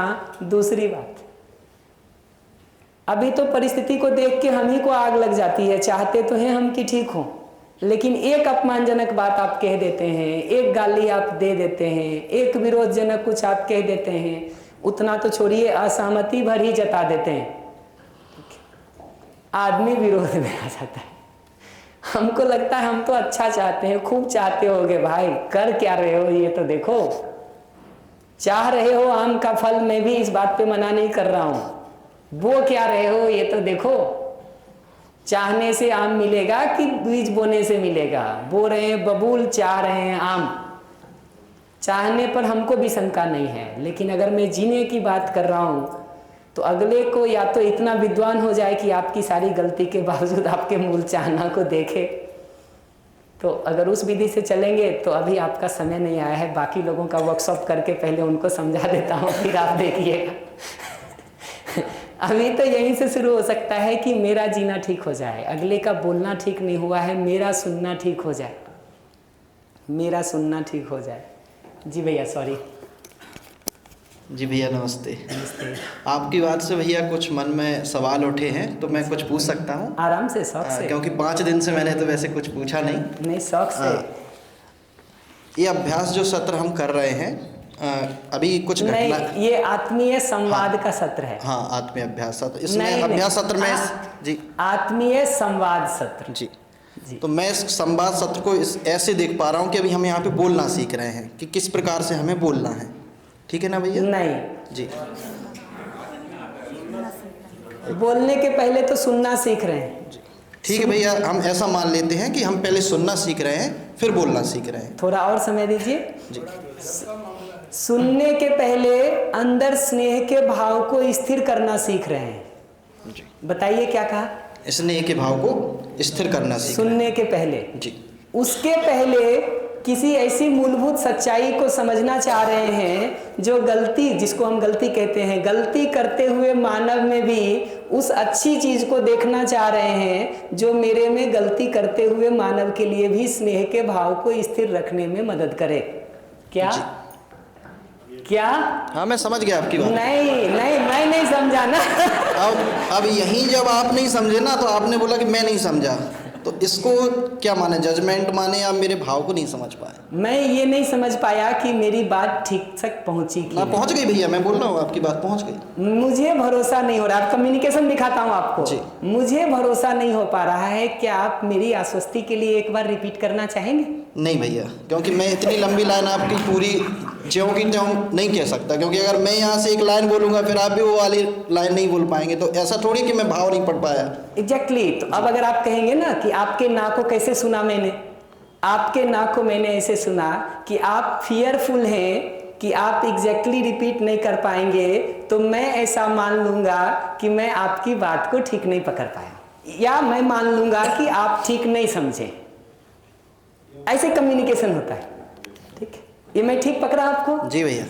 दूसरी बात। अभी तो परिस्थिति को देख के हम ही को आग लग जाती है, चाहते तो हैं हम कि ठीक हो, लेकिन एक अपमानजनक बात आप कह देते हैं, एक गाली आप दे देते हैं, एक विरोधजनक कुछ आप कह देते हैं, उतना तो छोड़िए, असहमति भर ही जता देते हैं, आदमी विरोध में आ जाता है। हमको लगता है हम तो अच्छा चाहते हैं, खूब चाहते होगे भाई, कर क्या रहे हो ये तो देखो, चाह रहे हो आम का फल, मैं भी इस बात पे मना नहीं कर रहा हूं, बो क्या रहे हो ये तो देखो, चाहने से आम मिलेगा कि बीज बोने से मिलेगा, बो रहे हैं बबूल, चाह रहे हैं आम। चाहने पर हमको भी शंका नहीं है, लेकिन अगर मैं जीने की बात कर रहा हूं तो अगले को या तो इतना विद्वान हो जाए कि आपकी सारी गलती के बावजूद आपके मूल चाहना को देखे। तो अगर उस विधि से चलेंगे तो अभी आपका समय नहीं आया है, बाकी लोगों का वर्कशॉप करके पहले उनको समझा देता हूँ, फिर आप देखिएगा। अभी तो यहीं से शुरू हो सकता है कि मेरा जीना ठीक हो जाए, अगले का बोलना ठीक नहीं हुआ है, मेरा सुनना ठीक हो जाए, मेरा सुनना ठीक हो जाए। जी भैया सॉरी। जी भैया नमस्ते। नमस्ते। आपकी बात से भैया कुछ मन में सवाल उठे हैं, तो मैं कुछ पूछ सकता हूँ? आराम से, शौक से। क्योंकि 5 दिन से मैंने तो वैसे कुछ पूछा नहीं। शौक से। ये अभ्यास जो सत्र हम कर रहे हैं अभी कुछ घटना, नहीं, ये आत्मीय संवाद का सत्र है। हाँ, आत्मीय अभ्यास सत्र। इसमें अभ्यास सत्र में जी आत्मीय संवाद सत्र जी। तो मैं इस संवाद सत्र को ऐसे देख पा रहा हूँ कि अभी हम यहाँ पे बोलना सीख रहे हैं कि किस प्रकार से हमें बोलना है, ठीक है ना भैया? नहीं जी, बोलने के पहले तो सुनना सीख रहे हैं। ठीक है भैया, हम ऐसा मान लेते हैं कि हम पहले सुनना सीख रहे हैं, फिर बोलना सीख रहे हैं। थोड़ा और समय दीजिए जी। सुनने के पहले अंदर स्नेह के भाव को स्थिर करना सीख रहे हैं। जी, बताइए क्या कहा? स्नेह के भाव को स्थिर करना सीख सुनने के पहले जी। उसके पहले किसी ऐसी मूलभूत सच्चाई को समझना चाह रहे हैं जो गलती, जिसको हम गलती कहते हैं, गलती करते हुए मानव में भी उस अच्छी चीज को देखना चाह रहे हैं जो मेरे में गलती करते हुए मानव के लिए भी स्नेह के भाव को स्थिर रखने में मदद करे। क्या क्या? हाँ, मैं समझ गया आपकी बात। नहीं मैं नहीं समझा ना। अब यहीं जब आप नहीं समझे ना, तो आपने बोला कि मैं नहीं समझा, तो इसको क्या माने, जजमेंट माने, या मेरे भाव को नहीं समझ पाए? मैं ये नहीं समझ पाया कि मेरी बात ठीक तक पहुंची कि ना पहुंच गई भैया, मैं बोल रहा हूँ आपकी बात पहुंच गई। मुझे भरोसा नहीं हो रहा, कम्युनिकेशन दिखाता हूँ आपको जी। मुझे भरोसा नहीं हो पा रहा है। क्या आप मेरी आश्वस्ति के लिए एक बार रिपीट करना चाहेंगे? नहीं भैया, क्योंकि मैं इतनी लंबी लाइन आपकी पूरी ज्यों की त्यों नहीं कह सकता, क्योंकि अगर मैं यहाँ से एक लाइन बोलूँगा फिर आप भी वो वाली लाइन नहीं बोल पाएंगे, तो ऐसा थोड़ी कि मैं भाव नहीं पढ़ पाया। एग्जैक्टली। तो अब अगर आप कहेंगे ना कि आपके ना को कैसे सुना मैंने, आपके ना को मैंने ऐसे सुना कि आप फियरफुल हैं कि आप एग्जैक्टली रिपीट नहीं कर पाएंगे, तो मैं ऐसा मान लूँगा कि मैं आपकी बात को ठीक नहीं पकड़ पाया, या मैं मान लूँगा कि आप ठीक नहीं समझे। ऐसे कम्युनिकेशन होता है। ठीक है, ये मैं ठीक पकड़ा आपको? जी भैया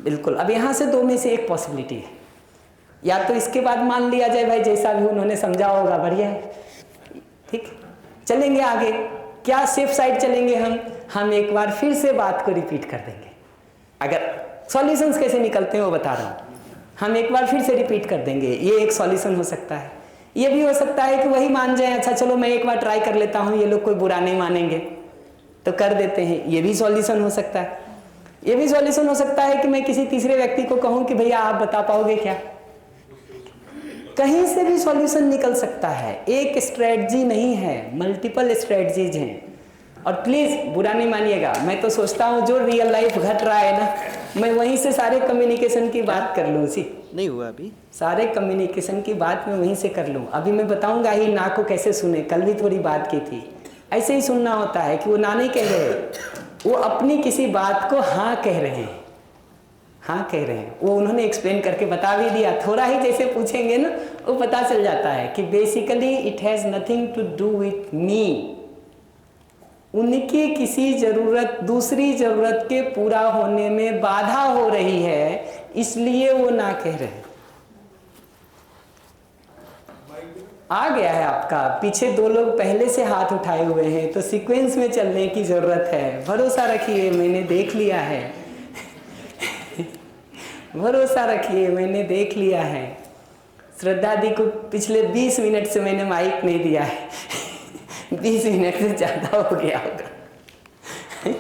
बिल्कुल। अब यहाँ से दो में से एक पॉसिबिलिटी है, या तो इसके बाद मान लिया जाए भाई जैसा भी उन्होंने समझा होगा, बढ़िया है, ठीक, चलेंगे आगे। क्या सेफ साइड चलेंगे हम एक बार फिर से बात को रिपीट कर देंगे। अगर सॉल्यूशंस कैसे निकलते हैं वो बता रहा हूँ, हम एक बार फिर से रिपीट कर देंगे, ये एक सॉल्यूशन हो सकता है। ये भी हो सकता है कि वही मान जाए, अच्छा चलो मैं एक बार ट्राई कर लेता हूँ, ये लोग कोई बुरा नहीं मानेंगे तो कर देते हैं, ये भी सॉल्यूशन हो सकता है। ये भी सॉल्यूशन हो सकता है कि मैं किसी तीसरे व्यक्ति को कहूँ कि भैया आप बता पाओगे क्या, कहीं से भी सॉल्यूशन निकल सकता है, एक स्ट्रेटजी नहीं है, मल्टीपल स्ट्रेटजीज हैं। और प्लीज़ बुरा नहीं मानिएगा, मैं तो सोचता हूँ जो रियल लाइफ घट रहा है ना, मैं वहीं से सारे कम्युनिकेशन की बात कर लूँ। सी नहीं हुआ अभी, सारे कम्युनिकेशन की बात मैं वहीं से कर लूँ। अभी मैं बताऊँगा ही ना को कैसे सुने, कल भी थोड़ी बात की थी। ऐसे ही सुनना होता है कि वो ना नहीं कह रहे, वो अपनी किसी बात को हाँ कह रहे हैं, हाँ कह रहे हैं। वो उन्होंने एक्सप्लेन करके बता भी दिया, थोड़ा ही जैसे पूछेंगे ना वो पता चल जाता है कि basically it has nothing to do with me. उनकी किसी ज़रूरत, दूसरी ज़रूरत के पूरा होने में बाधा हो रही है, इसलिए वो ना कह रहे हैं। आ गया है आपका, पीछे 2 लोग पहले से हाथ उठाए हुए हैं, तो सीक्वेंस में चलने की ज़रूरत है। भरोसा रखिए, मैंने देख लिया है। भरोसा रखिए, मैंने देख लिया है। श्रद्धा दी को पिछले 20 मिनट से मैंने माइक नहीं दिया है। 20 मिनट से ज़्यादा हो गया होगा।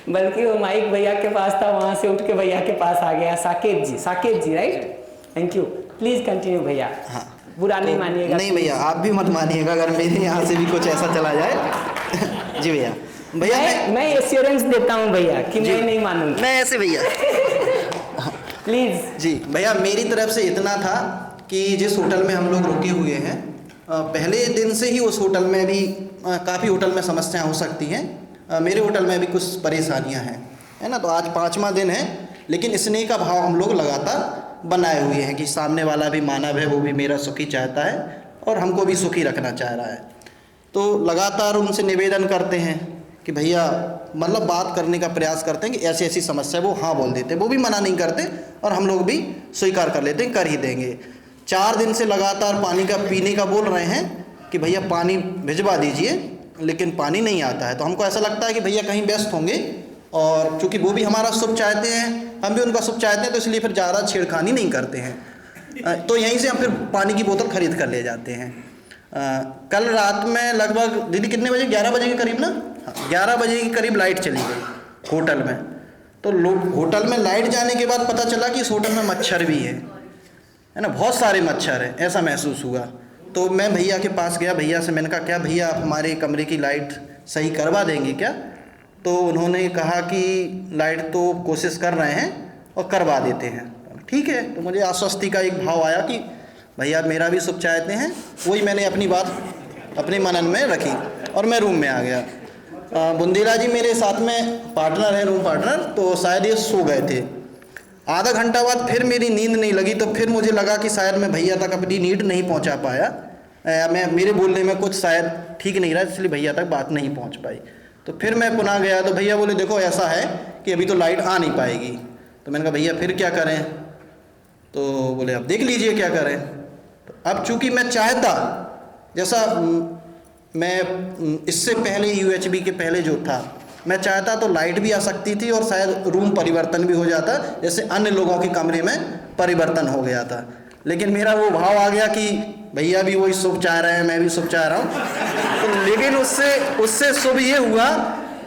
बल्कि वो माइक भैया के पास था, वहाँ से उठ के भैया के पास आ गया। Saket ji right, thank you. Please continue भैया। हाँ, बुरा नहीं मानिएगा। नहीं भैया, आप भी मत मानिएगा अगर मेरे यहाँ से भी कुछ ऐसा चला जाए। जी भैया, मैं एश्योरेंस देता हूँ भैया कि मैं नहीं मानूंगा। मैं ऐसे भैया प्लीज़ जी भैया, मेरी तरफ से इतना था कि जिस होटल में हम लोग रुके हुए हैं, पहले दिन से ही उस होटल में भी काफ़ी होटल में समस्याएं हो सकती हैं। मेरे होटल में भी कुछ परेशानियां हैं, है ना। तो आज 5वां दिन है, लेकिन स्नेह का भाव हम लोग लगातार बनाए हुए हैं कि सामने वाला भी मानव है, वो भी मेरा सुखी चाहता है और हमको भी सुखी रखना चाह रहा है। तो लगातार उनसे निवेदन करते हैं कि भैया, मतलब बात करने का प्रयास करते हैं कि ऐसी ऐसी समस्या, वो हाँ बोल देते, वो भी मना नहीं करते और हम लोग भी स्वीकार कर लेते हैं, कर ही देंगे। 4 दिन से लगातार पानी का पीने का बोल रहे हैं कि भैया पानी भिजवा दीजिए, लेकिन पानी नहीं आता है। तो हमको ऐसा लगता है कि भैया कहीं व्यस्त होंगे, और चूँकि वो भी हमारा शुभ चाहते हैं, हम भी उनका शुभ चाहते हैं, तो इसलिए फिर ज़्यादा छेड़खानी नहीं करते हैं। तो यहीं से हम फिर पानी की बोतल खरीद कर ले जाते हैं। कल रात में लगभग दीदी कितने बजे, 11 बजे के करीब ना, 11 बजे के करीब लाइट चली गई होटल में। तो होटल में लाइट जाने के बाद पता चला कि इस होटल में मच्छर भी है ना, बहुत सारे मच्छर हैं, ऐसा महसूस हुआ। तो मैं भैया के पास गया, भैया से मैंने कहा क्या भैया आप हमारे कमरे की लाइट सही करवा देंगे क्या? तो उन्होंने कहा कि लाइट तो कोशिश कर रहे हैं और करवा देते हैं। ठीक है, तो मुझे आश्वस्ति का एक भाव आया कि भैया मेरा भी शुभ चाहते हैं। वही मैंने अपनी बात अपने मनन में रखी और मैं रूम में आ गया। बुंदेला जी मेरे साथ में पार्टनर है, रूम पार्टनर, तो शायद ये सो गए थे। आधा घंटा बाद फिर मेरी नींद नहीं लगी, तो फिर मुझे लगा कि शायद मैं भैया तक अपनी नीड नहीं पहुंचा पाया, मेरे बोलने में कुछ शायद ठीक नहीं रहा, इसलिए भैया तक बात नहीं पहुंच पाई। तो फिर मैं पुनः गया, तो भैया बोले देखो ऐसा है कि अभी तो लाइट आ नहीं पाएगी। तो मैंने कहा भैया फिर क्या करें? तो बोले अब देख लीजिए क्या करें। तो अब चूँकि मैं चाहता, जैसा मैं इससे पहले UHB के पहले जो था, मैं चाहता तो लाइट भी आ सकती थी और शायद रूम परिवर्तन भी हो जाता, जैसे अन्य लोगों के कमरे में परिवर्तन हो गया था। लेकिन मेरा वो भाव आ गया कि भैया भी वही शुभ चाह रहे हैं, मैं भी शुभ चाह रहा हूँ। तो लेकिन उससे शुभ ये हुआ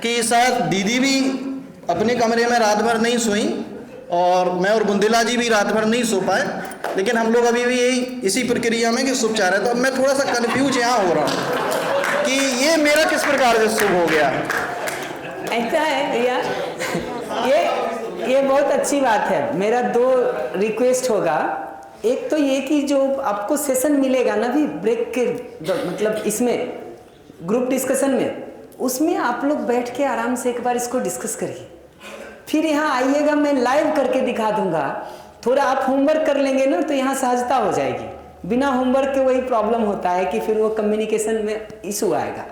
कि शायद दीदी भी अपने कमरे में रात भर नहीं सोई और मैं और बुंदेला जी भी रात भर नहीं सो पाए, लेकिन हम लोग अभी भी यही इसी प्रक्रिया में कि शुभ चाह रहे हैं। तो अब मैं थोड़ा सा कन्फ्यूज यहाँ हो रहा हूँ कि ये मेरा किस प्रकार से शुभ हो गया। ऐसा है भैया, ये बहुत अच्छी बात है। मेरा 2 रिक्वेस्ट होगा। एक तो ये कि जो आपको सेशन मिलेगा ना भी ब्रेक के, मतलब इसमें ग्रुप डिस्कशन में, उसमें आप लोग बैठ के आराम से एक बार इसको डिस्कस करिए। फिर यहाँ आइएगा, मैं लाइव करके दिखा दूंगा। थोड़ा आप होमवर्क कर लेंगे ना तो यहाँ सहजता हो जाएगी। बिना होमवर्क के वही प्रॉब्लम होता है कि फिर वो कम्युनिकेशन में इशू आएगा।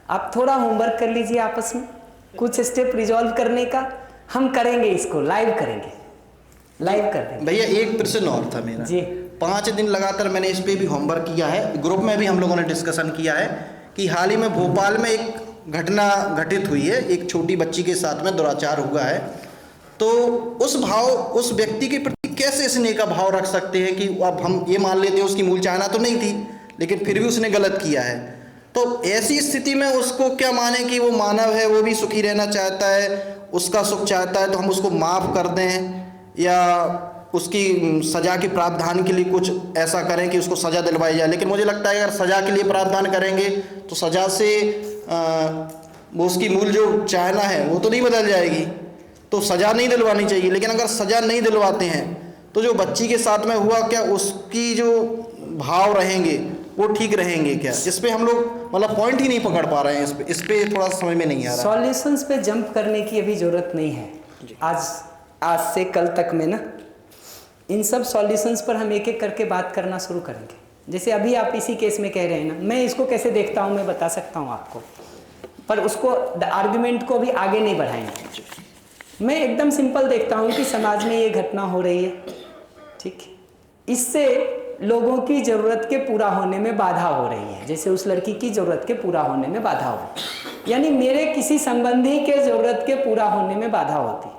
आप थोड़ा होमवर्क कर लीजिए आपस में, कुछ स्टेप रिजॉल्व करने का। हम करेंगे, इसको लाइव करेंगे, लाइव कर देंगे। भैया एक प्रश्न और था मेरा जी। 5 दिन लगातार मैंने इस पे भी होमवर्क किया है, ग्रुप में भी हम लोगों ने डिस्कशन किया है कि हाल ही में भोपाल में एक घटना घटित हुई है, एक छोटी बच्ची के साथ में दुराचार हुआ है। तो उस व्यक्ति के प्रति कैसे स्नेह का भाव रख सकते हैं कि अब हम ये मान लेते हैं उसकी मूल चाहना तो नहीं थी, लेकिन फिर भी उसने गलत किया है। तो ऐसी स्थिति में उसको क्या माने कि वो मानव है, वो भी सुखी रहना चाहता है, उसका सुख चाहता है, तो हम उसको माफ़ कर दें, या उसकी सज़ा के प्रावधान के लिए कुछ ऐसा करें कि उसको सज़ा दिलवाई जाए। लेकिन मुझे लगता है अगर सज़ा के लिए प्रावधान करेंगे तो सज़ा से वो उसकी मूल जो चाहना है वो तो नहीं बदल जाएगी, तो सज़ा नहीं दिलवानी चाहिए। लेकिन अगर सज़ा नहीं दिलवाते हैं तो जो बच्ची के साथ में हुआ, क्या उसकी जो भाव रहेंगे वो ठीक रहेंगे क्या? इस पे हम लोग मतलब पॉइंट ही नहीं पकड़ पा रहे हैं। इस पे थोड़ा समझ में नहीं आ रहा। सॉल्यूशंस पे जंप करने की अभी ज़रूरत नहीं है। आज से कल तक में ना इन सब सॉल्यूशंस पर हम एक एक करके बात करना शुरू करेंगे। जैसे अभी आप इसी केस में कह रहे हैं ना, मैं इसको कैसे देखता हूँ मैं बता सकता हूँ आपको, पर उसको आर्गुमेंट को भी आगे नहीं बढ़ाएंगे। मैं एकदम सिंपल देखता हूँ कि समाज में ये घटना हो रही है, ठीक, इससे लोगों की ज़रूरत के पूरा होने में बाधा हो रही है। जैसे उस लड़की की ज़रूरत के पूरा होने में बाधा हो रही है, यानी मेरे किसी संबंधी के ज़रूरत के पूरा होने में बाधा होती है।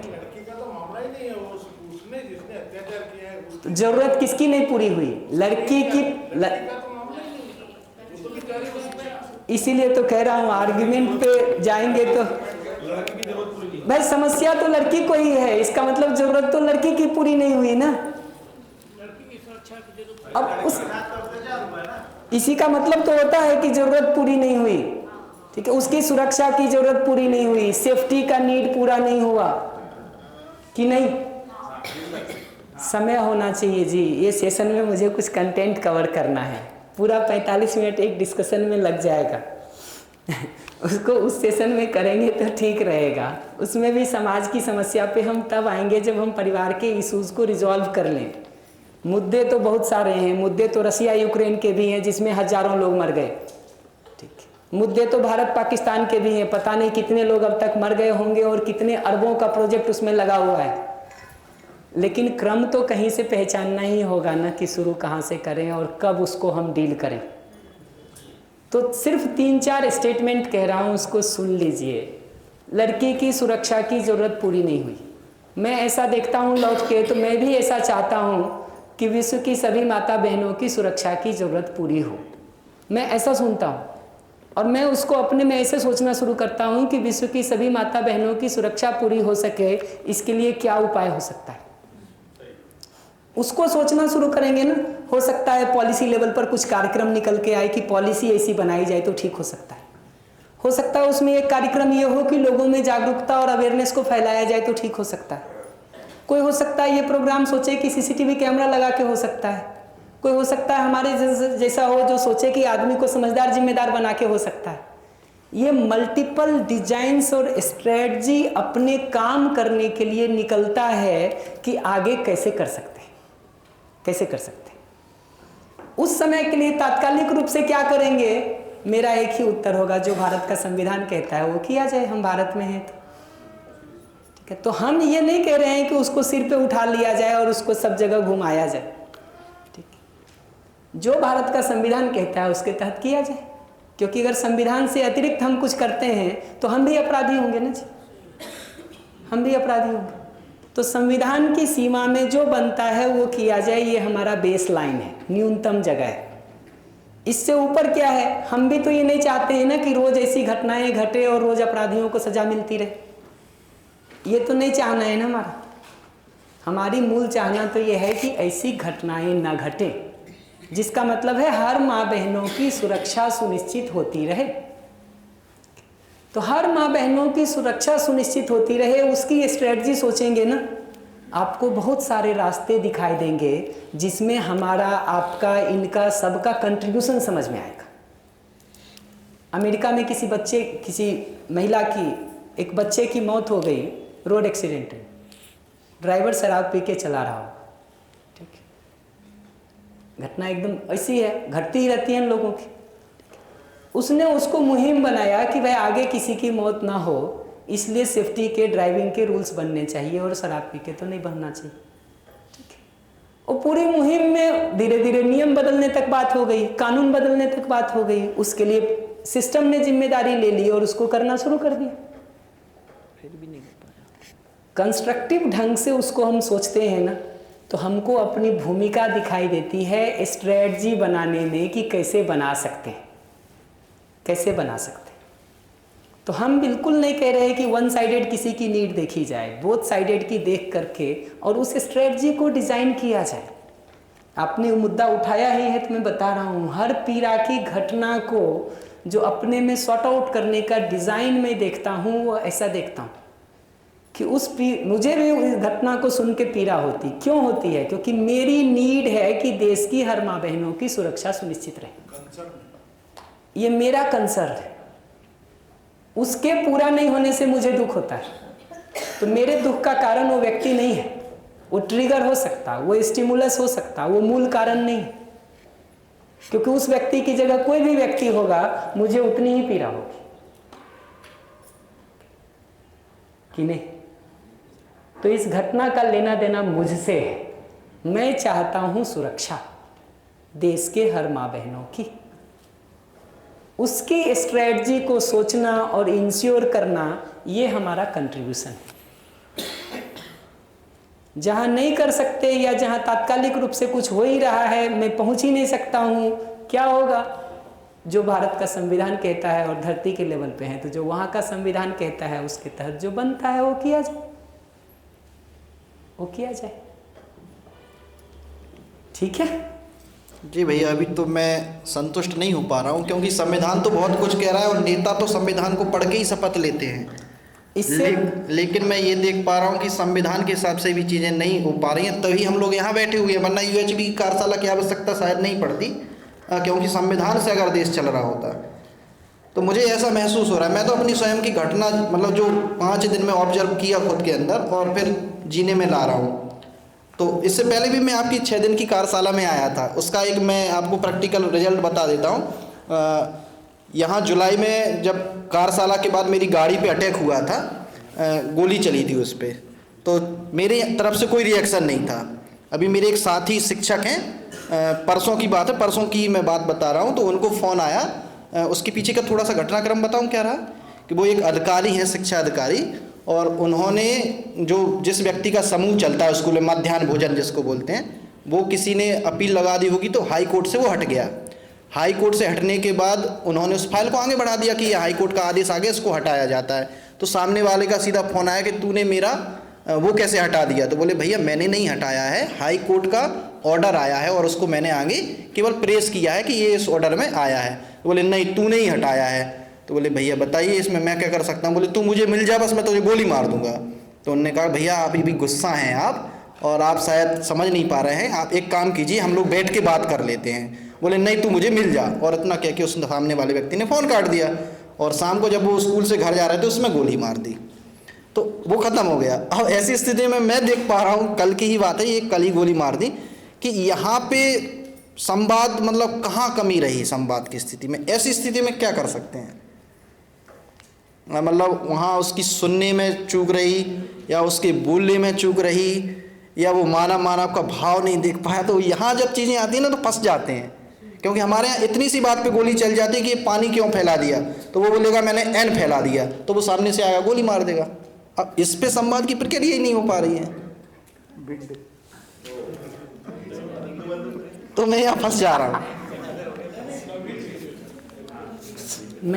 लड़की का तो मामला ही नहीं है, वो उसने जिसने अत्याचार किया है तो ज़रूरत किसकी नहीं पूरी हुई? लड़की की। इसीलिए तो कह रहा हूँ आर्ग्यूमेंट पे जाएंगे तो भाई समस्या तो लड़की को ही है, इसका मतलब जरूरत तो लड़की की पूरी नहीं हुई ना। अब उस इसी का मतलब तो होता है कि जरूरत पूरी नहीं हुई, ठीक है, उसकी सुरक्षा की जरूरत पूरी नहीं हुई, सेफ्टी का नीड पूरा नहीं हुआ कि नहीं। समय होना चाहिए जी, ये सेशन में मुझे कुछ कंटेंट कवर करना है, पूरा 45 मिनट एक डिस्कशन में लग जाएगा उसको उस सेशन में करेंगे तो ठीक रहेगा। उसमें भी समाज की समस्या पे हम तब आएंगे जब हम परिवार के इश्यूज़ को रिजॉल्व कर लें। मुद्दे तो बहुत सारे हैं, मुद्दे तो रसिया यूक्रेन के भी हैं जिसमें हजारों लोग मर गए, ठीक, मुद्दे तो भारत पाकिस्तान के भी हैं, पता नहीं कितने लोग अब तक मर गए होंगे और कितने अरबों का प्रोजेक्ट उसमें लगा हुआ है। लेकिन क्रम तो कहीं से पहचानना ही होगा ना कि शुरू कहाँ से करें और कब उसको हम डील करें। तो सिर्फ 3-4 स्टेटमेंट कह रहा हूँ, उसको सुन लीजिए। लड़की की सुरक्षा की ज़रूरत पूरी नहीं हुई। मैं ऐसा देखता हूँ लौट के, तो मैं भी ऐसा चाहता हूँ कि विश्व की सभी माता बहनों की सुरक्षा की ज़रूरत पूरी हो। मैं ऐसा सुनता हूँ और मैं उसको अपने में ऐसे सोचना शुरू करता हूँ कि विश्व की सभी माता बहनों की सुरक्षा पूरी हो सके, इसके लिए क्या उपाय हो सकता है, उसको सोचना शुरू करेंगे ना। हो सकता है पॉलिसी लेवल पर कुछ कार्यक्रम निकल के आए कि पॉलिसी ऐसी बनाई जाए तो ठीक हो सकता है। हो सकता है उसमें एक कार्यक्रम ये हो कि लोगों में जागरूकता और अवेयरनेस को फैलाया जाए तो ठीक हो सकता है। कोई हो सकता है ये प्रोग्राम सोचे कि सीसीटीवी कैमरा लगा के हो सकता है। कोई हो सकता है हमारे जैसा हो जो सोचे कि आदमी को समझदार जिम्मेदार बना के हो सकता है। ये मल्टीपल डिजाइन्स और स्ट्रेटजी अपने काम करने के लिए निकलता है कि आगे कैसे कर सकते हैं, कैसे कर सकते हैं। उस समय के लिए तात्कालिक रूप से क्या करेंगे, मेरा एक ही उत्तर होगा, जो भारत का संविधान कहता है वो किया जाए। हम भारत में हैं तो ठीक है। तो हम ये नहीं कह रहे हैं कि उसको सिर पे उठा लिया जाए और उसको सब जगह घुमाया जाए, ठीक है। जो भारत का संविधान कहता है उसके तहत किया जाए, क्योंकि अगर संविधान से अतिरिक्त हम कुछ करते हैं तो हम भी अपराधी होंगे ना जी, हम भी अपराधी होंगे। तो संविधान की सीमा में जो बनता है वो किया जाए, ये हमारा बेस लाइन है, न्यूनतम जगह है। इससे ऊपर क्या है, हम भी तो ये नहीं चाहते हैं ना कि रोज ऐसी घटनाएं घटे और रोज अपराधियों को सजा मिलती रहे, ये तो नहीं चाहना है ना हमारा। हमारी मूल चाहना तो ये है कि ऐसी घटनाएं ना घटे, जिसका मतलब है हर माँ बहनों की सुरक्षा सुनिश्चित होती रहे। तो हर माँ बहनों की सुरक्षा सुनिश्चित होती रहे, उसकी स्ट्रेटजी सोचेंगे ना, आपको बहुत सारे रास्ते दिखाई देंगे जिसमें हमारा, आपका, इनका सबका कंट्रीब्यूशन समझ में आएगा। अमेरिका में किसी महिला की, एक बच्चे की मौत हो गई रोड एक्सीडेंट में, ड्राइवर शराब पी के चला रहा हो, ठीक है। घटना एकदम ऐसी है, घटती ही रहती है लोगों की। उसने उसको मुहिम बनाया कि भाई आगे किसी की मौत ना हो, इसलिए सेफ्टी के, ड्राइविंग के रूल्स बनने चाहिए और शराब पी के तो नहीं बनना चाहिए, ठीक है। और पूरी मुहिम में धीरे धीरे नियम बदलने तक बात हो गई, कानून बदलने तक बात हो गई। उसके लिए सिस्टम ने जिम्मेदारी ले ली और उसको करना शुरू कर दिया। फिर भी नहीं हो पा रहा। कंस्ट्रक्टिव ढंग से उसको हम सोचते हैं ना, तो हमको अपनी भूमिका दिखाई देती है स्ट्रेटजी बनाने में कि कैसे बना सकते हैं, कैसे बना सकते हैं। तो तो हम बिल्कुल नहीं कह रहे कि वन साइडेड किसी की नीड देखी जाए, बोथ साइडेड की देख करके और उस स्ट्रेटजी को डिज़ाइन किया जाए। आपने वो मुद्दा उठाया ही है तो मैं बता रहा हूँ, हर पीड़ा की घटना को जो अपने में सॉर्ट आउट करने का डिज़ाइन में देखता हूँ, वो ऐसा देखता हूँ कि मुझे भी उस घटना को सुन के पीड़ा होती। क्यों होती है? क्योंकि मेरी नीड है कि देश की हर माँ बहनों की सुरक्षा सुनिश्चित रहे, ये मेरा कंसर्न है। उसके पूरा नहीं होने से मुझे दुख होता है, तो मेरे दुख का कारण वो व्यक्ति नहीं है, वो ट्रिगर हो सकता, वो स्टिमुलस हो सकता, वो मूल कारण नहीं है। क्योंकि उस व्यक्ति की जगह कोई भी व्यक्ति होगा, मुझे उतनी ही पीड़ा होगी कि नहीं। तो इस घटना का लेना देना मुझसे है। मैं चाहता हूं सुरक्षा देश के हर माँ बहनों की, उसकी स्ट्रेटजी को सोचना और इंश्योर करना, ये हमारा कंट्रीब्यूशन है। जहां नहीं कर सकते या जहां तात्कालिक रूप से कुछ हो ही रहा है, मैं पहुंच ही नहीं सकता हूं, क्या होगा? जो भारत का संविधान कहता है और धरती के लेवल पे है, तो जो वहां का संविधान कहता है उसके तहत जो बनता है वो किया जाए, वो किया जाए। ठीक है जी भैया, अभी तो मैं संतुष्ट नहीं हो पा रहा हूँ, क्योंकि संविधान तो बहुत कुछ कह रहा है और नेता तो संविधान को पढ़ के ही शपथ लेते हैं। इससे लेकिन मैं ये देख पा रहा हूँ कि संविधान के हिसाब से भी चीज़ें नहीं हो पा रही हैं, तभी हम लोग यहाँ बैठे हुए हैं। वरना यूएचबी की कार्यशाला की आवश्यकता शायद नहीं पड़ती, क्योंकि संविधान से अगर देश चल रहा होता। तो मुझे ऐसा महसूस हो रहा है, मैं तो अपनी स्वयं की घटना मतलब जो 5 दिन में ऑब्जर्व किया खुद के अंदर और फिर जीने में ला रहा हूँ। तो इससे पहले भी मैं आपकी 6 दिन की कार्यशाला में आया था, उसका एक मैं आपको प्रैक्टिकल रिजल्ट बता देता हूँ। यहाँ जुलाई में जब कार्यशाला के बाद मेरी गाड़ी पे अटैक हुआ था, गोली चली थी उस पर, तो मेरी तरफ से कोई रिएक्शन नहीं था। अभी मेरे एक साथी शिक्षक हैं, परसों की बात है, परसों की मैं बात बता रहा हूँ, तो उनको फ़ोन आया। उसके पीछे का थोड़ा सा घटनाक्रम बताऊँ क्या रहा, कि वो एक अधिकारी हैं, शिक्षा अधिकारी, और उन्होंने जिस व्यक्ति का समूह चलता है स्कूल में, मध्याह्न भोजन जिसको बोलते हैं, वो किसी ने अपील लगा दी होगी, तो हाई कोर्ट से वो हट गया। हाई कोर्ट से हटने के बाद उन्होंने उस फाइल को आगे बढ़ा दिया कि ये हाई कोर्ट का आदेश आ गया, इसको हटाया जाता है। तो सामने वाले का सीधा फ़ोन आया कि तूने मेरा वो कैसे हटा दिया? तो बोले भैया मैंने नहीं हटाया है, हाई कोर्ट का ऑर्डर आया है और उसको मैंने आगे केवल प्रेस किया है कि ये इस ऑर्डर में आया है। तो बोले नहीं तूने ही हटाया है। तो बोले भैया बताइए इसमें मैं क्या कर सकता हूँ? बोले तू मुझे मिल जा, बस मैं तुझे गोली मार दूंगा। तो उन्होंने कहा भैया अभी भी गुस्सा हैं आप, और आप शायद समझ नहीं पा रहे हैं, आप एक काम कीजिए, हम लोग बैठ के बात कर लेते हैं। बोले नहीं तू मुझे मिल जा, और इतना कह के उस सामने वाले व्यक्ति ने फ़ोन काट दिया। और शाम को जब वो स्कूल से घर जा रहे थे उसमें गोली मार दी, तो वो ख़त्म हो गया। अब ऐसी स्थिति में मैं देख पा रहा हूँ, कल की ही बात है, ये कल ही गोली मार दी, कि यहाँ पे संवाद मतलब कहाँ कमी रही संवाद की स्थिति में। ऐसी स्थिति में क्या कर सकते हैं? मतलब वहाँ उसकी सुनने में चूक रही, या उसके बोलने में चूक रही, या वो मानव का भाव नहीं देख पाया। तो यहाँ जब चीज़ें आती हैं ना तो फंस जाते हैं, क्योंकि हमारे यहाँ इतनी सी बात पे गोली चल जाती है कि ये पानी क्यों फैला दिया, तो वो बोलेगा मैंने एन फैला दिया, तो वो सामने से आएगा गोली मार देगा। अब इस पे संवाद की प्रक्रिया ही नहीं हो पा रही है, तो मैं यहाँ फंस जा रहा हूँ।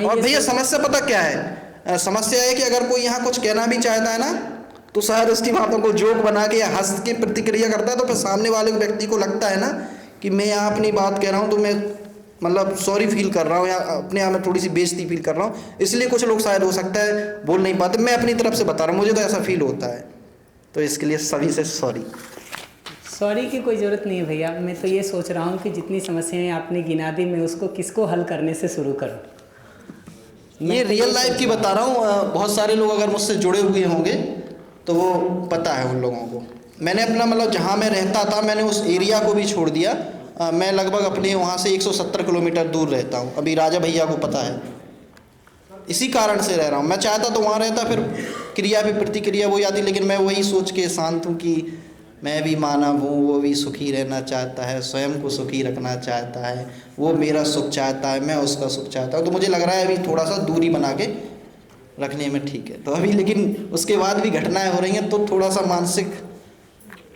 और भैया समस्या पता क्या है? समस्या है कि अगर कोई यहाँ कुछ कहना भी चाहता है ना, तो शायद उसकी बातों को जोक बना के या हंस के प्रतिक्रिया करता है, तो फिर सामने वाले व्यक्ति को लगता है ना कि मैं यहाँ अपनी बात कह रहा हूँ तो मैं मतलब सॉरी फील कर रहा हूँ, या अपने आप में थोड़ी सी बेइज्जती फील कर रहा हूँ, इसलिए कुछ लोग शायद हो सकता है बोल नहीं पाते। मैं अपनी तरफ से बता रहा हूँ, मुझे तो ऐसा फील होता है, तो इसके लिए सभी से सॉरी की कोई ज़रूरत नहीं है भैया। मैं तो ये सोच रहा हूँ कि जितनी समस्याएं आपने गिना दी, मैं उसको किसको हल करने से शुरू करूँ। ये रियल लाइफ की बता रहा हूँ, बहुत सारे लोग अगर मुझसे जुड़े हुए होंगे तो वो पता है उन लोगों को। मैंने अपना मतलब जहाँ मैं रहता था, मैंने उस एरिया को भी छोड़ दिया। मैं लगभग अपने वहाँ से 170 किलोमीटर दूर रहता हूँ। अभी राजा भैया को पता है, इसी कारण से रह रहा हूँ। मैं चाहता तो वहाँ रहता, फिर क्रिया पे प्रतिक्रिया वो आती, लेकिन मैं वही सोच के शांत हूँ कि मैं भी मानव हूँ, वो भी सुखी रहना चाहता है, स्वयं को सुखी रखना चाहता है, वो मेरा सुख चाहता है, मैं उसका सुख चाहता हूँ। तो मुझे लग रहा है अभी थोड़ा सा दूरी बना के रखने में ठीक है। तो अभी लेकिन उसके बाद भी घटनाएं हो रही हैं, तो थोड़ा सा मानसिक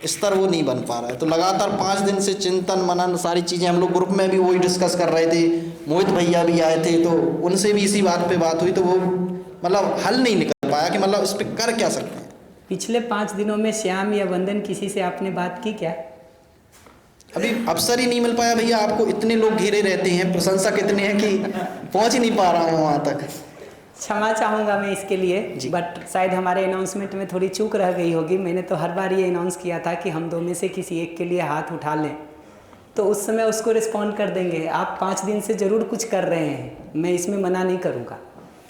स्तर वो नहीं बन पा रहा है। तो लगातार 5 दिन से चिंतन मनन सारी चीज़ें, हम लोग ग्रुप में भी वही डिस्कस कर रहे थे, मोहित भैया भी आए थे, तो उनसे भी इसी बात पे बात हुई। तो वो मतलब हल नहीं निकल पाया कि मतलब इस पर कर क्या सकते हैं। पिछले 5 दिनों में श्याम या वंदन किसी से आपने बात की क्या? अभी अवसर ही नहीं मिल पाया भैया, आपको इतने लोग घेरे रहते हैं, प्रशंसक इतने हैं कि पहुंच ही नहीं पा रहा हूँ वहाँ तक। क्षमा चाहूँगा मैं इसके लिए, बट शायद हमारे अनाउंसमेंट में थोड़ी चूक रह गई होगी। मैंने तो हर बार ये अनाउंस किया था कि हम 2 में से किसी एक के लिए हाथ उठा लें, तो उस समय उसको रिस्पॉन्ड कर देंगे। आप 5 दिन से ज़रूर कुछ कर रहे हैं, मैं इसमें मना नहीं करूँगा,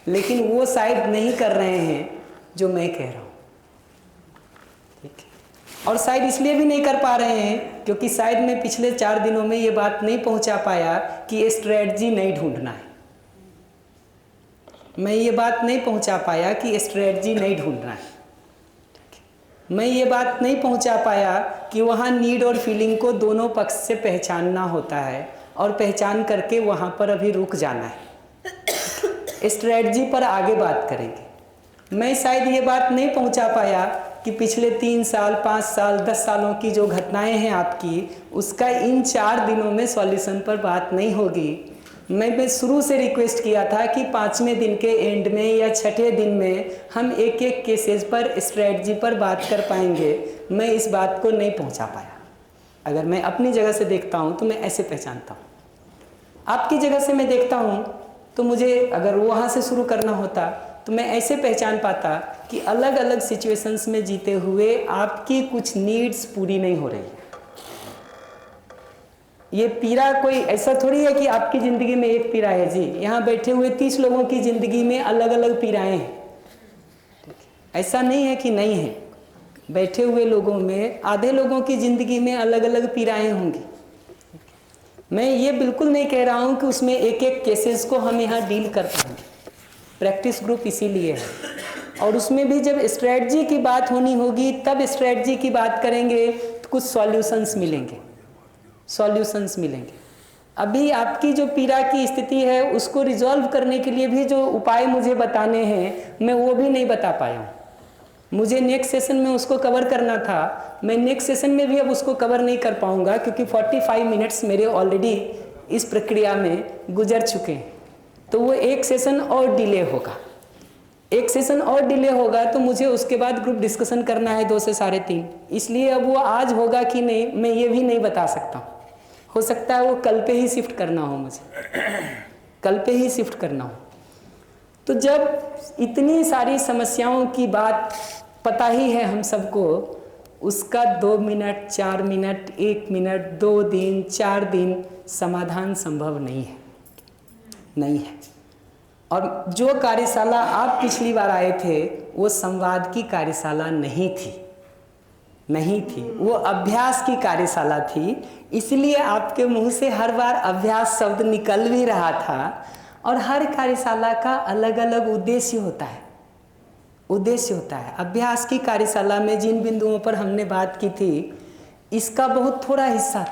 लेकिन वो शायद नहीं कर रहे हैं जो मैं कह रहा हूँ, ठीक है। और शायद इसलिए भी नहीं कर पा रहे हैं क्योंकि शायद मैं पिछले 4 दिनों में ये बात नहीं पहुँचा पाया कि ये स्ट्रेटजी नहीं ढूंढना है। मैं ये बात नहीं पहुँचा पाया कि स्ट्रेटजी नहीं ढूंढना है। मैं ये बात नहीं पहुंचा पाया कि वहाँ नीड और फीलिंग को दोनों पक्ष से पहचानना होता है और पहचान करके वहाँ पर अभी रुक जाना है। स्ट्रेटजी पर आगे बात करेंगे। मैं शायद ये बात नहीं पहुंचा पाया कि पिछले 3 साल, 5 साल, 10 सालों की जो घटनाएं हैं आपकी, उसका इन 4 दिनों में सॉल्यूशन पर बात नहीं होगी। मैं शुरू से रिक्वेस्ट किया था कि 5वें दिन के एंड में या 6ठे दिन में हम एक एक केसेस पर स्ट्रेटजी पर बात कर पाएंगे। मैं इस बात को नहीं पहुंचा पाया। अगर मैं अपनी जगह से देखता हूं तो मैं ऐसे पहचानता हूं, आपकी जगह से मैं देखता हूं तो मुझे अगर वहाँ से शुरू करना होता तो मैं ऐसे पहचान पाता कि अलग अलग सिचुएशंस में जीते हुए आपकी कुछ नीड्स पूरी नहीं हो रही। ये पीड़ा कोई ऐसा थोड़ी है कि आपकी ज़िंदगी में एक पीड़ा है जी। यहाँ बैठे हुए 30 लोगों की ज़िंदगी में अलग अलग पीड़ाएँ हैं, ऐसा नहीं है कि नहीं है। बैठे हुए लोगों में आधे लोगों की ज़िंदगी में अलग अलग पीड़ाएँ होंगी। मैं ये बिल्कुल नहीं कह रहा हूँ कि उसमें एक एक केसेस को हम यहाँ डील कर पाएंगे। प्रैक्टिस ग्रुप इसीलिए है, और उसमें भी जब स्ट्रेटजी की बात होनी होगी तब स्ट्रेटजी की बात करेंगे तो कुछ सॉल्यूशंस मिलेंगे। अभी आपकी जो पीड़ा की स्थिति है उसको रिजॉल्व करने के लिए भी जो उपाय मुझे बताने हैं मैं वो भी नहीं बता पाया हूँ। मुझे नेक्स्ट सेशन में उसको कवर करना था, मैं नेक्स्ट सेशन में भी अब उसको कवर नहीं कर पाऊँगा क्योंकि 45 मिनट्स मेरे ऑलरेडी इस प्रक्रिया में गुजर चुके हैं। तो वो एक सेशन और डिले होगा, एक सेशन और डिले होगा तो मुझे उसके बाद ग्रुप डिस्कशन करना है 2 से 3:30। इसलिए अब वो आज होगा कि नहीं मैं ये भी नहीं बता सकता। हो सकता है वो कल पे ही शिफ्ट करना हो, मुझे कल पे ही शिफ्ट करना हो। तो जब इतनी सारी समस्याओं की बात पता ही है हम सबको, उसका 2 मिनट, 4 मिनट, 1 मिनट, 2 दिन, 4 दिन समाधान संभव नहीं है। और जो कार्यशाला आप पिछली बार आए थे वो संवाद की कार्यशाला नहीं थी, वो अभ्यास की कार्यशाला थी। इसलिए आपके मुंह से हर बार अभ्यास शब्द निकल भी रहा था। और हर कार्यशाला का अलग अलग उद्देश्य होता है। अभ्यास की कार्यशाला में जिन बिंदुओं पर हमने बात की थी इसका बहुत थोड़ा हिस्सा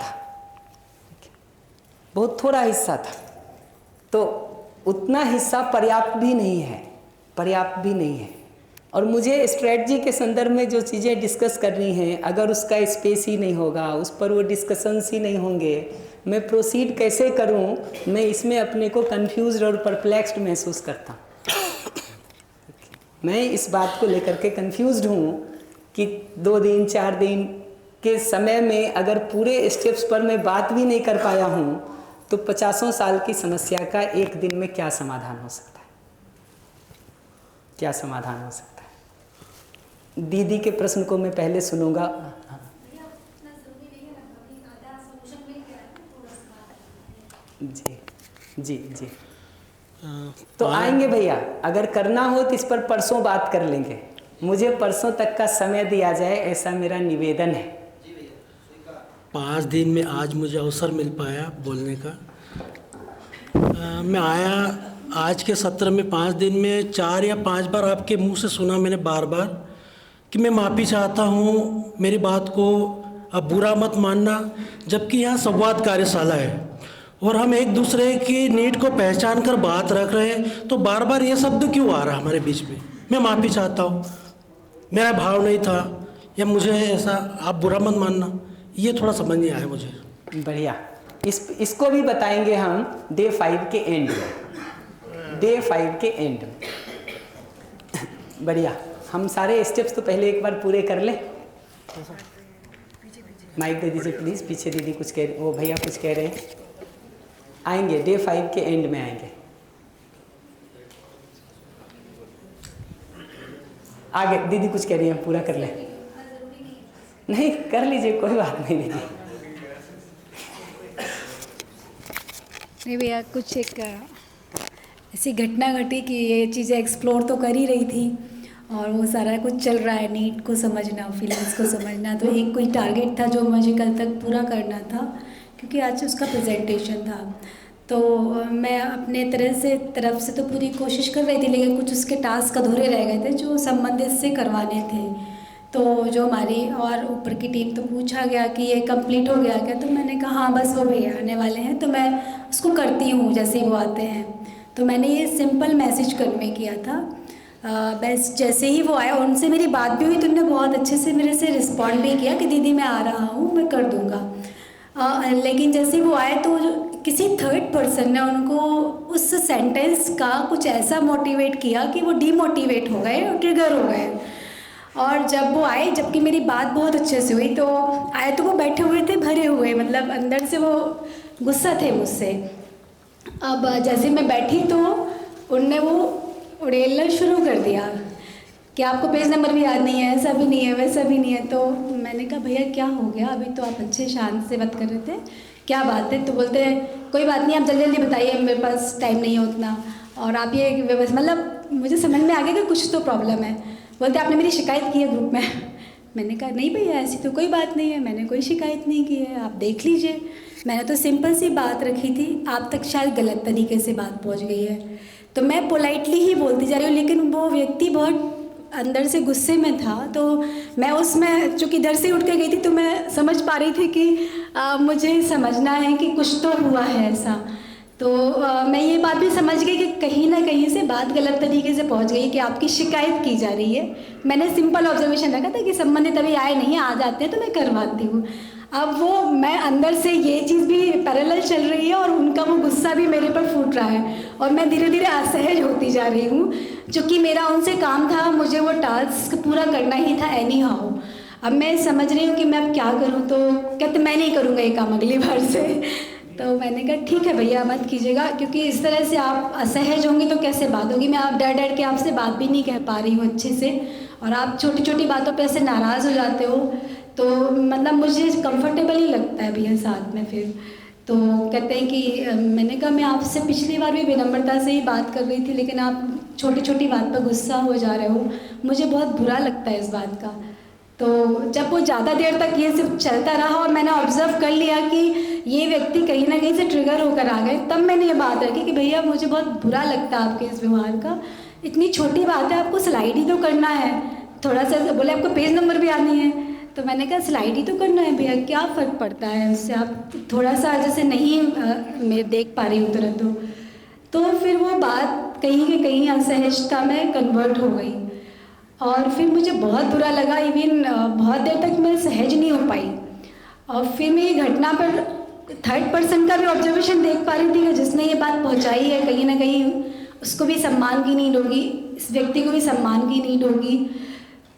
था, तो उतना हिस्सा पर्याप्त भी नहीं है। और मुझे स्ट्रेटजी के संदर्भ में जो चीज़ें डिस्कस करनी हैं, अगर उसका स्पेस ही नहीं होगा, उस पर वो डिस्कशंस ही नहीं होंगे, मैं प्रोसीड कैसे करूं, मैं इसमें अपने को कंफ्यूज्ड और परप्लेक्स्ड महसूस करता हूं। मैं इस बात को लेकर के कंफ्यूज्ड हूं कि 2 दिन 4 दिन के समय में अगर पूरे स्टेप्स पर मैं बात भी नहीं कर पाया हूं तो 50 साल की समस्या का एक दिन में क्या समाधान हो सकता है? दीदी के प्रश्न को मैं पहले सुनूंगा। जी तो आएंगे भैया, अगर करना हो तो इस पर परसों बात कर लेंगे। मुझे परसों तक का समय दिया जाए, ऐसा मेरा निवेदन है। 5 दिन में आज मुझे अवसर मिल पाया बोलने का। मैं आया आज के सत्र में 5 दिन में 4 या 5 बार आपके मुंह से सुना मैंने बार कि मैं माफ़ी चाहता हूँ, मेरी बात को अब बुरा मत मानना। जबकि यहाँ संवाद कार्यशाला है और हम एक दूसरे की नीड को पहचान कर बात रख रहे हैं, तो बार बार ये शब्द क्यों आ रहा हमारे बीच में? मैं माफ़ी चाहता हूँ, मेरा भाव नहीं था, या मुझे ऐसा आप बुरा मत मानना, ये थोड़ा समझ नहीं आया मुझे। बढ़िया, इसको भी बताएंगे हम डे 5 के एंड में। बढ़िया। हम सारे स्टेप्स तो पहले एक बार पूरे कर लें। माइक दे दीजिए प्लीज़। पीछे दीदी कुछ कह, वो भैया कुछ कह रहे हैं। आएंगे डे 5 के एंड में आएंगे। आगे दीदी कुछ कह रही हैं, पूरा कर लें। नहीं कर लीजिए, कोई बात नहीं दीदी। नहीं भैया, कुछ एक ऐसी घटना घटी कि ये चीज़ें एक्सप्लोर तो कर ही रही थी और वो सारा कुछ चल रहा है, नीट को समझना, फीलिंग्स को समझना। तो एक कोई टारगेट था जो मुझे कल तक पूरा करना था, क्योंकि आज उसका प्रेजेंटेशन था। तो मैं अपने तरफ से तो पूरी कोशिश कर रही थी, लेकिन कुछ उसके टास्क अधूरे रह गए थे जो संबंधित से करवाने थे। तो जो हमारी और ऊपर की टीम, तो पूछा गया कि ये कंप्लीट हो गया क्या? तो मैंने कहा हाँ बस वो भैया आने वाले हैं तो मैं उसको करती हूँ जैसे ही वो आते हैं। तो मैंने ये सिंपल मैसेज कन्वे किया था। बस जैसे ही वो आए, उनसे मेरी बात भी हुई तो उन्होंने बहुत अच्छे से मेरे से रिस्पॉन्ड भी किया कि दीदी मैं आ रहा हूँ, मैं कर दूँगा। लेकिन जैसे ही वो आए तो किसी थर्ड पर्सन ने उनको उस सेंटेंस का कुछ ऐसा मोटिवेट किया कि वो डीमोटिवेट हो गए और ट्रिगर हो गए। और जब वो आए, जबकि मेरी बात बहुत अच्छे से हुई, तो आए तो वो बैठे हुए थे भरे हुए, मतलब अंदर से वो गुस्सा थे मुझसे। अब जैसे मैं बैठी तो उनने वो उड़ेलना शुरू कर दिया कि आपको पेज नंबर भी याद नहीं है, ऐसा भी नहीं है, वैसा भी नहीं है। तो मैंने कहा भैया क्या हो गया, अभी तो आप अच्छे शांत से बात कर रहे थे, क्या बात है? तो बोलते हैं कोई बात नहीं, आप जल्दी जल्दी बताइए, मेरे पास टाइम नहीं है उतना, और आप ये मतलब मुझे समझ में आ गया कि कुछ तो प्रॉब्लम है। बोलते आपने मेरी शिकायत की है ग्रुप में। मैंने कहा नहीं भैया ऐसी तो कोई बात नहीं है, मैंने कोई शिकायत नहीं की है, आप देख लीजिए। मैंने तो सिंपल सी बात रखी थी, आप तक शायद गलत तरीके से बात पहुंच गई है। तो मैं पोलाइटली ही बोलती जा रही हूँ, लेकिन वो व्यक्ति बहुत अंदर से गुस्से में था। तो मैं उसमें चूँकि इधर से उठ के गई थी तो मैं समझ पा रही थी कि मुझे समझना है कि कुछ तो हुआ है ऐसा। तो मैं ये बात भी समझ गई कि कहीं ना कहीं से बात गलत तरीके से पहुंच गई कि आपकी शिकायत की जा रही है। मैंने सिंपल ऑब्जर्वेशन रखा था कि संबंधित अभी आए नहीं, आ जाते हैं तो मैं करवाती हूँ। अब वो मैं अंदर से ये चीज़ भी पैरेलल चल रही है और उनका वो गुस्सा भी मेरे पर फूट रहा है और मैं धीरे धीरे असहज होती जा रही हूँ। चूँकि मेरा उनसे काम था, मुझे वो टास्क पूरा करना ही था एनी हाउ। अब मैं समझ रही हूँ कि मैं अब क्या करूँ। तो कहते मैं नहीं करूँगा ये काम अगली बार से। तो मैंने कहा ठीक है भैया मत कीजिएगा, क्योंकि इस तरह से आप असहज होंगे तो कैसे बात होगी। मैं आप डर डर के आपसे बात भी नहीं कह पा रही हूँ अच्छे से, और आप छोटी छोटी बातों पे ऐसे नाराज़ हो जाते हो, तो मतलब मुझे कंफर्टेबल ही लगता है भैया साथ में फिर। तो कहते हैं कि मैंने कहा मैं आपसे पिछली बार भी विनम्रता से ही बात कर रही थी, लेकिन आप छोटी छोटी बात पर गुस्सा हो जा रहे हो, मुझे बहुत बुरा लगता है इस बात का। तो जब वो ज़्यादा देर तक ये सिर्फ चलता रहा और मैंने ऑब्जर्व कर लिया कि ये व्यक्ति कहीं ना कहीं से ट्रिगर होकर आ गए, तब मैंने ये बात रखी कि भैया मुझे बहुत बुरा लगता है आपके इस व्यवहार का। इतनी छोटी बात है, आपको स्लाइड ही तो करना है, थोड़ा सा बोले आपको पेज नंबर भी याद नहीं है। तो मैंने कहा स्लाइड ही तो करना है भैया, क्या फ़र्क पड़ता है उससे, आप थोड़ा सा जैसे नहीं मैं देख पा रही हूँ तुरंत। तो फिर वो बात कहीं के कहीं असहजता में कन्वर्ट हो गई और फिर मुझे बहुत बुरा लगा। इवन बहुत देर तक मैं सहज नहीं हो पाई। और फिर मैं ये घटना पर थर्ड पर्सन का भी ऑब्जर्वेशन देख पा रही थी कि जिसने ये बात पहुंचाई है कहीं ना कहीं उसको भी सम्मान की नीड होगी, इस व्यक्ति को भी सम्मान की नीड होगी।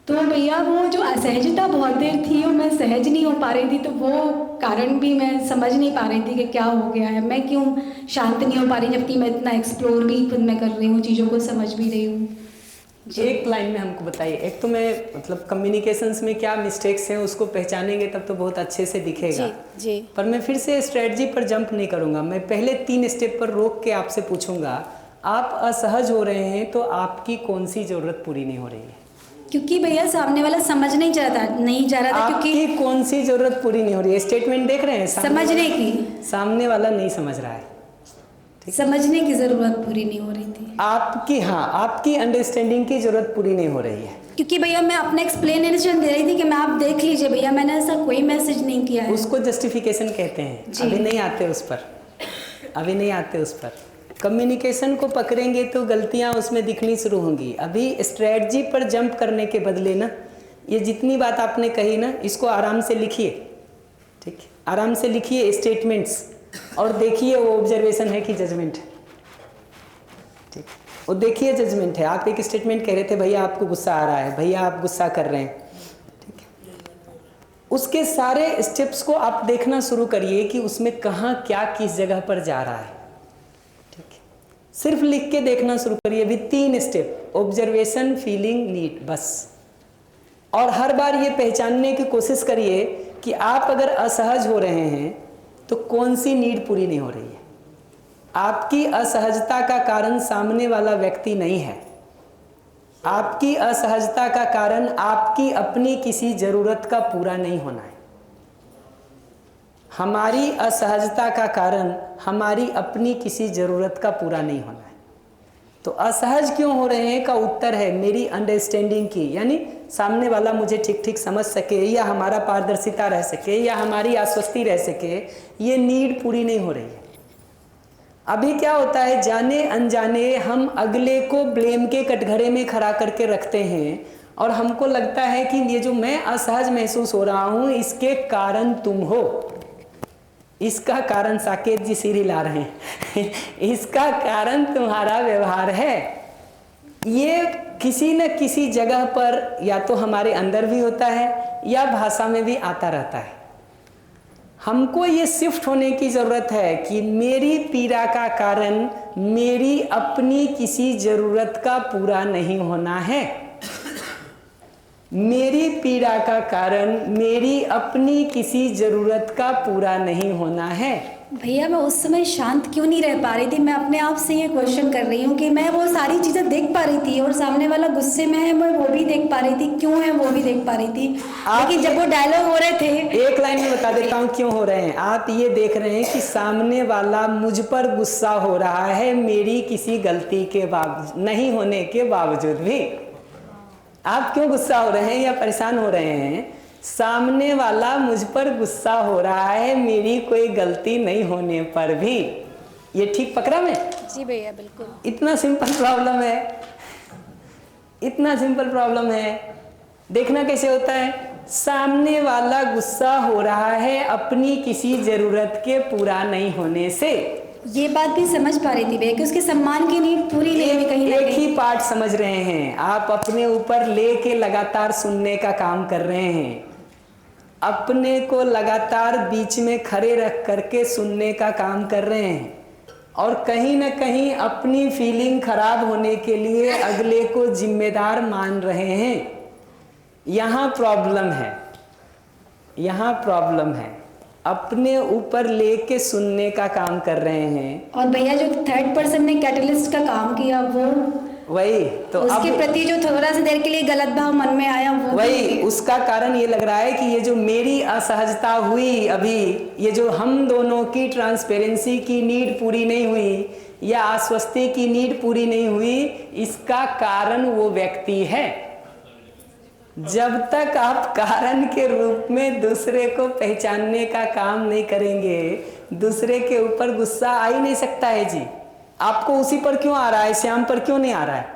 तो भैया वो जो असहजता बहुत देर थी और मैं सहज नहीं हो पा रही थी, तो वो कारण भी मैं समझ नहीं पा रही थी कि क्या हो गया है, मैं क्यों शांत नहीं हो पा रही, जबकि मैं इतना एक्सप्लोर भी खुद में कर रही हूँ, चीज़ों को समझ भी रही हूँ। एक लाइन में हमको बताइए, एक तो मैं मतलब कम्युनिकेशंस में क्या मिस्टेक्स हैं उसको पहचानेंगे तब तो बहुत अच्छे से दिखेगा। जी। पर मैं फिर से स्ट्रेटजी पर जंप नहीं करूँगा, मैं पहले 3 स्टेप पर रोक के आपसे पूछूंगा, आप असहज हो रहे हैं तो आपकी कौन सी ज़रूरत पूरी नहीं हो रही है? क्योंकि भैया सामने वाला समझ नहीं जा रहा था क्योंकि कौन सी ज़रूरत पूरी नहीं हो रही है? स्टेटमेंट देख रहे हैं, समझने की, सामने वाला नहीं समझ रहा है, समझने की ज़रूरत पूरी नहीं हो रही थी आपकी। हाँ, आपकी अंडरस्टैंडिंग की ज़रूरत पूरी नहीं हो रही है, क्योंकि भैया मैं अपना एक्सप्लेनेशन दे रही थी कि मैं आप देख लीजिए भैया, मैंने ऐसा कोई मैसेज नहीं किया है। उसको जस्टिफिकेशन कहते हैं। अभी नहीं आते उस पर, अभी नहीं आते उस पर। कम्युनिकेशन को पकड़ेंगे तो गलतियां उसमें दिखनी शुरू होंगी। अभी स्ट्रेटजी पर जंप करने के बदले ना, ये जितनी बात आपने कही ना, इसको आराम से लिखिए, ठीक, आराम से लिखिए स्टेटमेंट्स, और देखिए वो ऑब्जर्वेशन है कि जजमेंट है, ठीक। वो देखिए जजमेंट है। आप एक स्टेटमेंट कह रहे थे भैया आपको गुस्सा आ रहा है, भैया आप गुस्सा कर रहे हैं, ठीक है। उसके सारे स्टेप्स को आप देखना शुरू करिए कि उसमें कहाँ क्या किस जगह पर जा रहा है, ठीक है। सिर्फ लिख के देखना शुरू करिए। अभी 3 स्टेप, ऑब्जर्वेशन, फीलिंग, नीड, बस। और हर बार ये पहचानने की कोशिश करिए कि आप अगर असहज हो रहे हैं तो कौन सी नीड पूरी नहीं हो रही है। आपकी असहजता का कारण सामने वाला व्यक्ति नहीं है, आपकी असहजता का कारण आपकी अपनी किसी जरूरत का पूरा नहीं होना है। हमारी असहजता का कारण हमारी अपनी किसी जरूरत का पूरा नहीं होना है। तो असहज क्यों हो रहे हैं का उत्तर है मेरी अंडरस्टैंडिंग की, यानी सामने वाला मुझे ठीक ठीक समझ सके, या हमारा पारदर्शिता रह सके, या हमारी आश्वस्ति रह सके, ये नीड पूरी नहीं हो रही है। अभी क्या होता है, जाने अनजाने हम अगले को ब्लेम के कटघरे में खड़ा करके रखते हैं और हमको लगता है कि ये जो मैं असहज महसूस हो रहा हूँ इसके कारण तुम हो, इसका कारण साकेत जी सिर हिला रहे हैं इसका कारण तुम्हारा व्यवहार है। ये किसी न किसी जगह पर या तो हमारे अंदर भी होता है या भाषा में भी आता रहता है। हमको ये शिफ्ट होने की ज़रूरत है कि मेरी पीड़ा का कारण मेरी अपनी किसी ज़रूरत का पूरा नहीं होना है। मेरी पीड़ा का कारण मेरी अपनी किसी ज़रूरत का पूरा नहीं होना है। भैया मैं उस समय शांत क्यों नहीं रह पा रही थी? मैं अपने आप से ये क्वेश्चन कर रही हूँ कि मैं वो सारी चीज़ें देख पा रही थी और सामने वाला गुस्से में है, मैं वो भी देख पा रही थी, क्यों है वो भी देख पा रही थी। लेकिन जब वो डायलॉग हो रहे थे, एक लाइन में बता देता हूँ क्यों हो रहे हैं। आप ये देख रहे हैं कि सामने वाला मुझ पर गुस्सा हो रहा है मेरी किसी गलती के बावजूद नहीं होने के बावजूद भी। आप क्यों गुस्सा हो रहे हैं या परेशान हो रहे हैं? सामने वाला मुझ पर गुस्सा हो रहा है मेरी कोई गलती नहीं होने पर भी। ये ठीक पकड़ा मैं? जी भैया बिल्कुल। इतना सिंपल प्रॉब्लम है, इतना सिंपल प्रॉब्लम है। देखना कैसे होता है, सामने वाला गुस्सा हो रहा है अपनी किसी जरूरत के पूरा नहीं होने से। ये बात भी समझ पा रही थी भैया कि उसके सम्मान की नीड पूरी नहीं हुई कहीं ना कहीं। एक ही पार्ट समझ रहे हैं आप, अपने ऊपर लेके लगातार सुनने का काम कर रहे हैं, अपने को लगातार बीच में खड़े रख करके सुनने का काम कर रहे हैं और कहीं ना कहीं अपनी फीलिंग खराब होने के लिए अगले को जिम्मेदार मान रहे हैं। यहाँ प्रॉब्लम है, यहाँ प्रॉब्लम है। अपने ऊपर लेके सुनने का काम कर रहे हैं। और भैया जो थर्ड पर्सन ने कैटलिस्ट का काम किया वो वही तो उसके प्रति जो थोड़ा सा देर के लिए गलत भाव मन में आया वो वही उसका कारण ये लग रहा है कि ये जो मेरी असहजता हुई अभी, ये जो हम दोनों की ट्रांसपेरेंसी की नीड पूरी नहीं हुई या आश्वस्ति की नीड पूरी नहीं हुई, इसका कारण वो व्यक्ति है। जब तक आप कारण के रूप में दूसरे को पहचानने का काम नहीं करेंगे, दूसरे के ऊपर गुस्सा आ ही नहीं सकता है जी। आपको उसी पर क्यों आ रहा है, श्याम पर क्यों नहीं आ रहा है?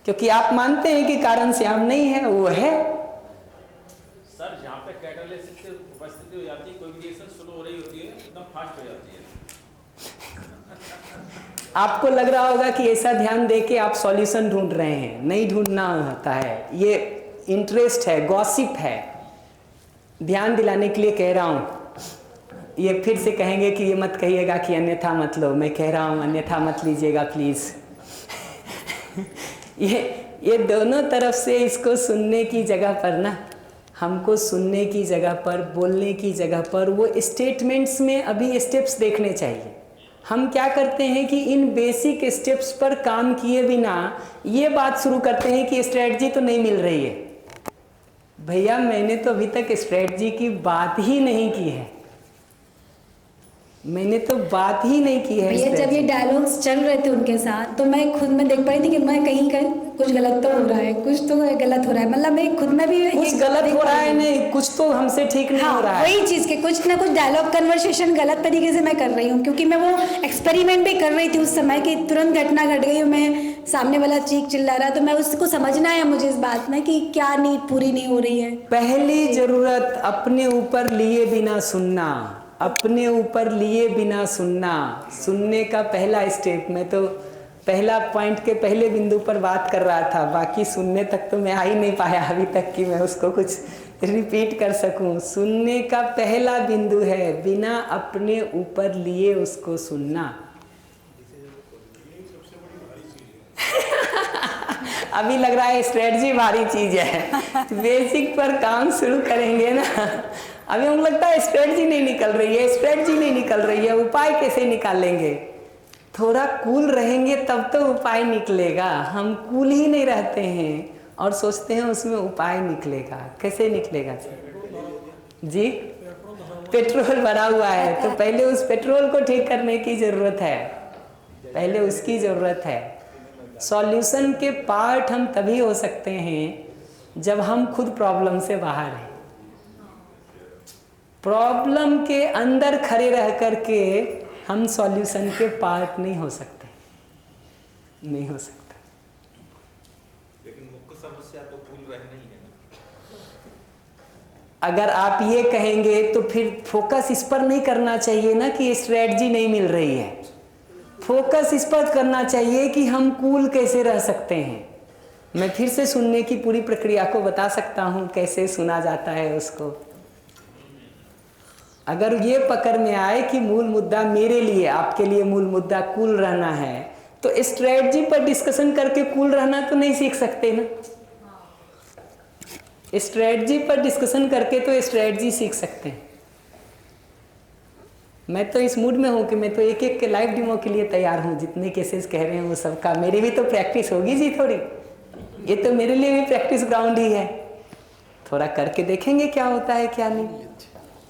क्योंकि आप मानते हैं कि कारण श्याम नहीं है, वो है। सर जहाँ पे कैटालिसिस की उपस्थिति हो जाती है, कोई भी रिएक्शन शुरू हो रही होती है, एकदम फास्ट हो जाती है। आपको लग रहा होगा कि ऐसा ध्यान दे के आप सॉल्यूशन ढूंढ रहे हैं, नहीं ढूंढना होता है। ये इंटरेस्ट है, गॉसिप है, ध्यान दिलाने के लिए कह रहा हूँ। ये फिर से कहेंगे कि ये मत कहिएगा कि अन्यथा मत लो, मैं कह रहा हूँ अन्यथा मत लीजिएगा प्लीज़ ये दोनों तरफ से इसको सुनने की जगह पर ना, हमको सुनने की जगह पर, बोलने की जगह पर वो स्टेटमेंट्स में अभी स्टेप्स देखने चाहिए। हम क्या करते हैं कि इन बेसिक स्टेप्स पर काम किए बिना ये बात शुरू करते हैं कि स्ट्रेटजी तो नहीं मिल रही है। भैया मैंने तो अभी तक स्ट्रेटजी की बात ही नहीं की है, मैंने तो बात ही नहीं की है। भैया जब ये डायलॉग्स चल रहे थे उनके साथ तो मैं खुद में देख पाई थी कि मैं कहीं कुछ गलत तो हो रहा है, कुछ तो गलत हो रहा है। मतलब मैं खुद में भी कुछ गलत हो रहा है, नहीं कुछ तो हमसे ठीक नहीं हो रहा है। वही चीज़ के कुछ ना कुछ डायलॉग कन्वर्सेशन गलत तरीके से मैं कर रही हूँ, क्योंकि मैं वो एक्सपेरिमेंट भी कर रही थी उस समय कि तुरंत घटना घट गई, मैं सामने वाला चीख चिल्ला रहा, तो मैं उसको समझना है मुझे इस बात में कि क्या नीड पूरी नहीं हो रही है। पहली जरूरत अपने ऊपर लिए बिना सुनना, अपने ऊपर लिए बिना सुनना। सुनने का पहला स्टेप, मैं तो पहला पॉइंट के पहले बिंदु पर बात कर रहा था, बाकी सुनने तक तो मैं आ ही नहीं पाया अभी तक कि मैं उसको कुछ रिपीट कर सकूं। सुनने का पहला बिंदु है बिना अपने ऊपर लिए उसको सुनना। अभी लग रहा है स्ट्रेटजी भारी चीज है, बेसिक पर काम शुरू करेंगे ना। अभी हमको लगता है स्ट्रेटजी नहीं निकल रही है, स्ट्रेटजी नहीं निकल रही है, उपाय कैसे निकालेंगे? थोड़ा कूल रहेंगे तब तो उपाय निकलेगा। हम कूल ही नहीं रहते हैं और सोचते हैं उसमें उपाय निकलेगा। कैसे निकलेगा जी? पेट्रोल भरा हुआ है तो पहले उस पेट्रोल को ठीक करने की ज़रूरत है, पहले उसकी ज़रूरत है। सॉल्यूशन के पार्ट हम तभी हो सकते हैं जब हम खुद प्रॉब्लम से बाहर हैं। प्रॉब्लम के अंदर खड़े रह करके हम सॉल्यूशन के पार्ट नहीं हो सकते, नहीं हो सकते। लेकिन मुख्य समस्या तो कूल रहना ही है ना। अगर आप ये कहेंगे तो फिर फोकस इस पर नहीं करना चाहिए ना कि स्ट्रेटजी नहीं मिल रही है। फोकस इस पर करना चाहिए कि हम कूल कैसे रह सकते हैं। मैं फिर से सुनने की पूरी प्रक्रिया को बता सकता हूँ, कैसे सुना जाता है उसको। अगर ये पकड़ में आए कि मूल मुद्दा मेरे लिए, आपके लिए मूल मुद्दा कूल रहना है, तो स्ट्रेटजी पर डिस्कशन करके कूल रहना तो नहीं सीख सकते ना। स्ट्रेटजी पर डिस्कशन करके तो स्ट्रेटजी सीख सकते हैं। मैं तो इस मूड में हूँ कि मैं तो एक एक के लाइव डेमो के लिए तैयार हूँ। जितने केसेस कह रहे हैं वो सबका मेरी भी तो प्रैक्टिस होगी जी थोड़ी। ये तो मेरे लिए भी प्रैक्टिस ग्राउंड ही है। थोड़ा करके देखेंगे क्या होता है क्या नहीं।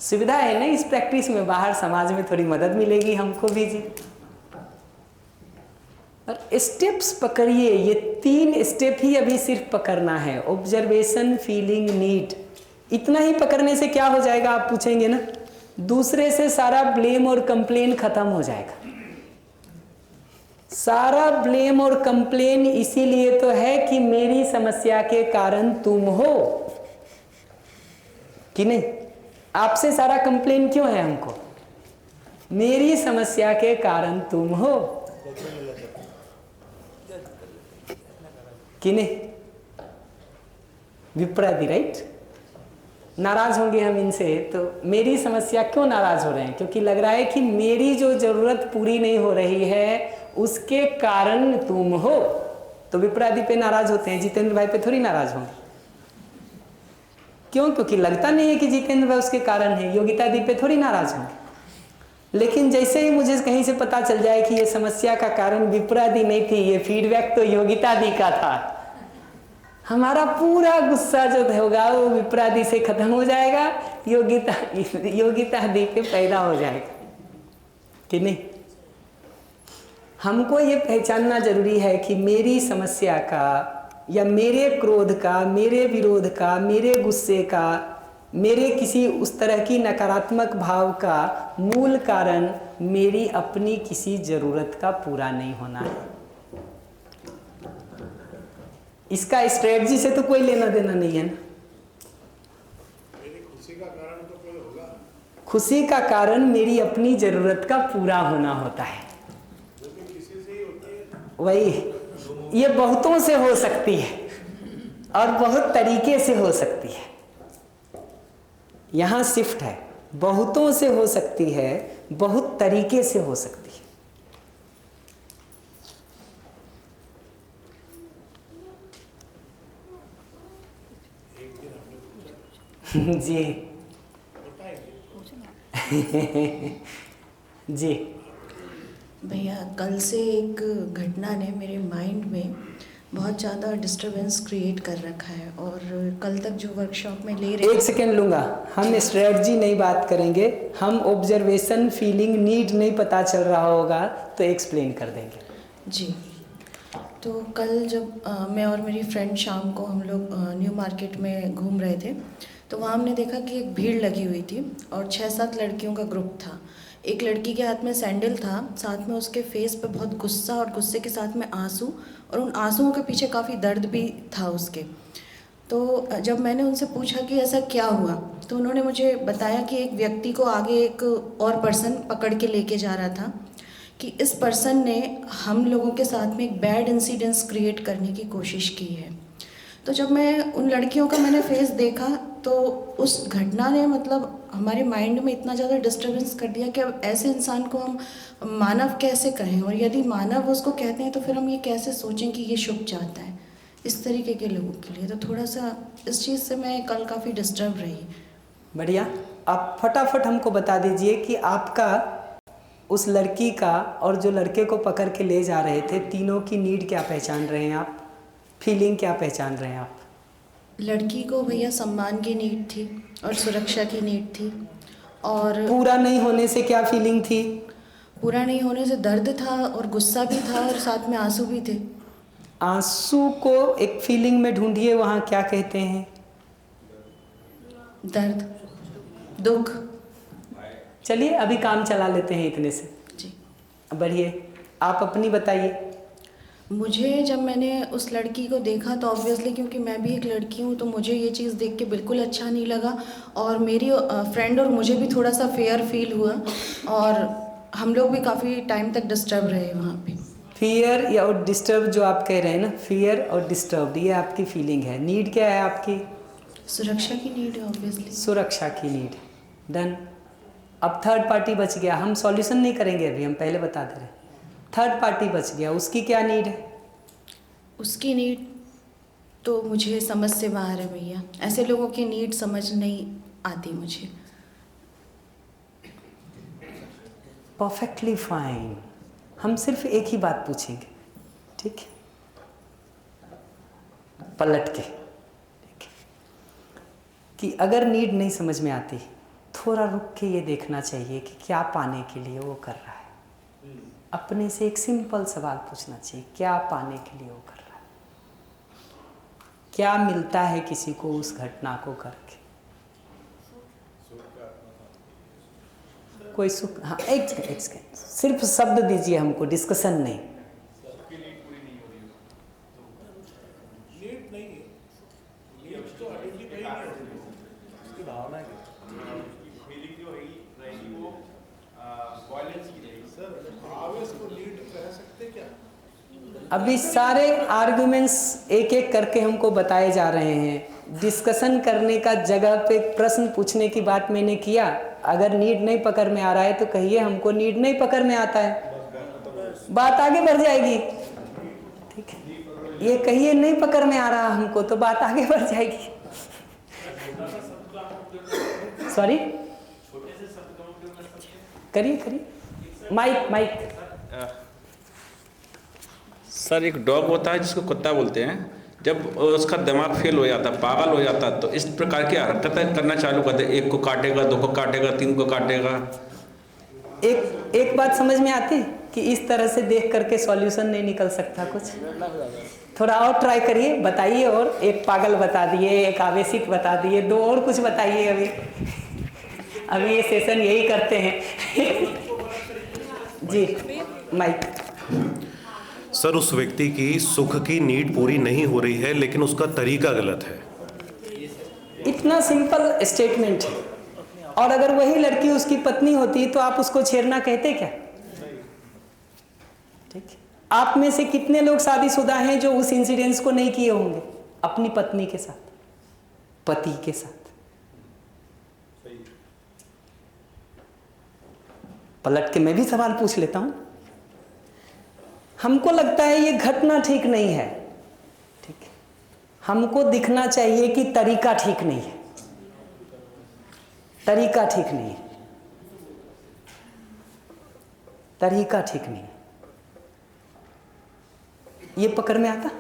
सुविधा है ना इस प्रैक्टिस में, बाहर समाज में थोड़ी मदद मिलेगी हमको भी जी। और स्टेप्स पकड़िए, ये 3 स्टेप ही अभी सिर्फ पकड़ना है। Observation, feeling, need. इतना ही पकड़ने से क्या हो जाएगा आप पूछेंगे ना? दूसरे से सारा ब्लेम और कंप्लेन खत्म हो जाएगा। सारा ब्लेम और कंप्लेन इसीलिए तो है कि मेरी समस्या के कारण तुम हो कि नहीं। आपसे सारा कंप्लेन क्यों है हमको? मेरी समस्या के कारण तुम हो कि नहीं। विपराधी, राइट। नाराज होंगे हम इनसे तो मेरी समस्या क्यों नाराज हो रहे हैं? क्योंकि लग रहा है कि मेरी जो जरूरत पूरी नहीं हो रही है उसके कारण तुम हो। तो विपराधी पे नाराज होते हैं, जितेंद्र भाई पे थोड़ी नाराज होंगे। क्यों? क्योंकि लगता नहीं है कि जितेंद्र भाई उसके कारण है। योगिता दी पे थोड़ी नाराज होंगे। लेकिन जैसे ही मुझे कहीं से पता चल जाए कि ये समस्या का कारण विपराधी नहीं थी, ये फीडबैक तो योगिता दी का था, हमारा पूरा गुस्सा जो होगा वो विपराधी से खत्म हो जाएगा, योगिता दी पे पैदा हो जाएगा कि नहीं। हमको ये पहचानना जरूरी है कि मेरी समस्या का या मेरे क्रोध का, मेरे विरोध का, मेरे गुस्से का, मेरे किसी उस तरह की नकारात्मक भाव का मूल कारण मेरी अपनी किसी ज़रूरत का पूरा नहीं होना है। इसका स्ट्रेटजी से तो कोई लेना देना नहीं है ना। खुशी का कारण तो कोई होगा। खुशी का कारण मेरी अपनी ज़रूरत का पूरा होना होता है। वही, ये बहुतों से हो सकती है और बहुत तरीके से हो सकती है। यहाँ शिफ्ट है, बहुतों से हो सकती है, बहुत तरीके से हो सकती है। जी जी भैया, कल से एक घटना ने मेरे माइंड में बहुत ज़्यादा डिस्टरबेंस क्रिएट कर रखा है और कल तक जो वर्कशॉप में ले रहे। एक सेकेंड लूँगा। हम स्ट्रेटजी नहीं बात करेंगे, हम ऑब्जर्वेशन, फीलिंग, नीड नहीं पता चल रहा होगा तो एक्सप्लेन कर देंगे जी। तो कल जब मैं और मेरी फ्रेंड शाम को हम लोग न्यू मार्केट में घूम रहे थे तो वहाँ हमने देखा कि एक भीड़ लगी हुई थी और 6-7 लड़कियों का ग्रुप था। एक लड़की के हाथ में सैंडल था, साथ में उसके फेस पे बहुत गुस्सा और गुस्से के साथ में आंसू, और उन आंसुओं के पीछे काफ़ी दर्द भी था उसके। तो जब मैंने उनसे पूछा कि ऐसा क्या हुआ तो उन्होंने मुझे बताया कि एक व्यक्ति को आगे एक और पर्सन पकड़ के लेके जा रहा था कि इस पर्सन ने हम लोगों के साथ में एक बैड इंसिडेंस क्रिएट करने की कोशिश की है। तो जब मैं उन लड़कियों का मैंने फेस देखा तो उस घटना ने मतलब हमारे माइंड में इतना ज़्यादा डिस्टर्बेंस कर दिया कि अब ऐसे इंसान को हम मानव कैसे कहें, और यदि मानव उसको कहते हैं तो फिर हम ये कैसे सोचें कि ये शुभ चाहता है इस तरीके के लोगों के लिए। तो थोड़ा सा इस चीज़ से मैं कल काफ़ी डिस्टर्ब रही। बढ़िया, आप फटाफट हमको बता दीजिए कि आपका उस लड़की का और जो लड़के को पकड़ के ले जा रहे थे, तीनों की नीड क्या पहचान रहे हैं आप, फीलिंग क्या पहचान रहे हैं आप? लड़की को भैया सम्मान की नीड थी और सुरक्षा की नीड थी। और पूरा नहीं होने से क्या फीलिंग थी? पूरा नहीं होने से दर्द था और गुस्सा भी था और साथ में आंसू भी थे। आंसू को एक फीलिंग में ढूंढिए, वहाँ क्या कहते हैं? दर्द, दुख। चलिए अभी काम चला लेते हैं इतने से जी। बढ़िए, आप अपनी बताइए। मुझे जब मैंने उस लड़की को देखा तो ऑब्वियसली क्योंकि मैं भी एक लड़की हूँ तो मुझे ये चीज़ देख के बिल्कुल अच्छा नहीं लगा, और मेरी फ्रेंड और मुझे भी थोड़ा सा फेयर फील हुआ और हम लोग भी काफ़ी टाइम तक डिस्टर्ब रहे वहाँ पे। फियर या और डिस्टर्ब जो आप कह रहे हैं ना, फियर और डिस्टर्ब, ये आपकी फीलिंग है। नीड क्या है आपकी? सुरक्षा की नीड है ऑब्वियसली। सुरक्षा की नीड, डन। अब थर्ड पार्टी बच गया, हम सॉल्यूशन नहीं करेंगे अभी, हम पहले बता दे रहे हैं। थर्ड पार्टी बच गया, उसकी क्या नीड है? उसकी नीड तो मुझे समझ से बाहर है भैया, ऐसे लोगों की नीड समझ नहीं आती मुझे। परफेक्टली फाइन, हम सिर्फ एक ही बात पूछेंगे, ठीक है? पलट के, ठीक है? कि अगर नीड नहीं समझ में आती, थोड़ा रुक के ये देखना चाहिए कि क्या पाने के लिए वो कर रहा है। अपने से एक सिंपल सवाल पूछना चाहिए, क्या पाने के लिए वो कर रहा है? क्या मिलता है किसी को उस घटना को करके? कोई सुख? हाँ, एक सेकंड, सिर्फ शब्द दीजिए हमको, डिस्कशन नहीं। अभी सारे आर्गुमेंट्स एक एक करके हमको बताए जा रहे हैं। डिस्कशन करने का जगह पे प्रश्न पूछने की बात मैंने किया। अगर नीड नहीं पकड़ में आ रहा है तो कहिए हमको नीड नहीं पकड़ में आता है, बात आगे बढ़ जाएगी, ठीक है? ये कहिए नहीं पकड़ में आ रहा हमको तो बात आगे बढ़ जाएगी। सॉरी, करिए करिए, माइक। सर, एक डॉग होता है जिसको कुत्ता बोलते हैं, जब उसका दिमाग फेल हो जाता, पागल हो जाता, तो इस प्रकार की हरकतें करना चालू कर दे, एक को काटेगा, दो को काटेगा, तीन को काटेगा। एक बात समझ में आती कि इस तरह से देख करके सॉल्यूशन नहीं निकल सकता कुछ? थोड़ा और ट्राई करिए, बताइए। और एक पागल बता दिए, एक आवेशित बता दिए, दो और कुछ बताइए। अभी ये सेशन यही करते हैं। जी, माइक। सर, उस व्यक्ति की सुख की नीड पूरी नहीं हो रही है लेकिन उसका तरीका गलत है। इतना सिंपल स्टेटमेंट है। और अगर वही लड़की उसकी पत्नी होती तो आप उसको छेड़ना कहते क्या? ठीक है? आप में से कितने लोग शादीशुदा हैं जो उस इंसिडेंस को नहीं किए होंगे अपनी पत्नी के साथ, पति के साथ? पलट के मैं भी सवाल पूछ लेता हूं। हमको लगता है ये घटना ठीक नहीं है, ठीक है? हमको दिखना चाहिए कि तरीका ठीक नहीं है, तरीका ठीक नहीं है, तरीका ठीक नहीं है। ये पकड़ में आता?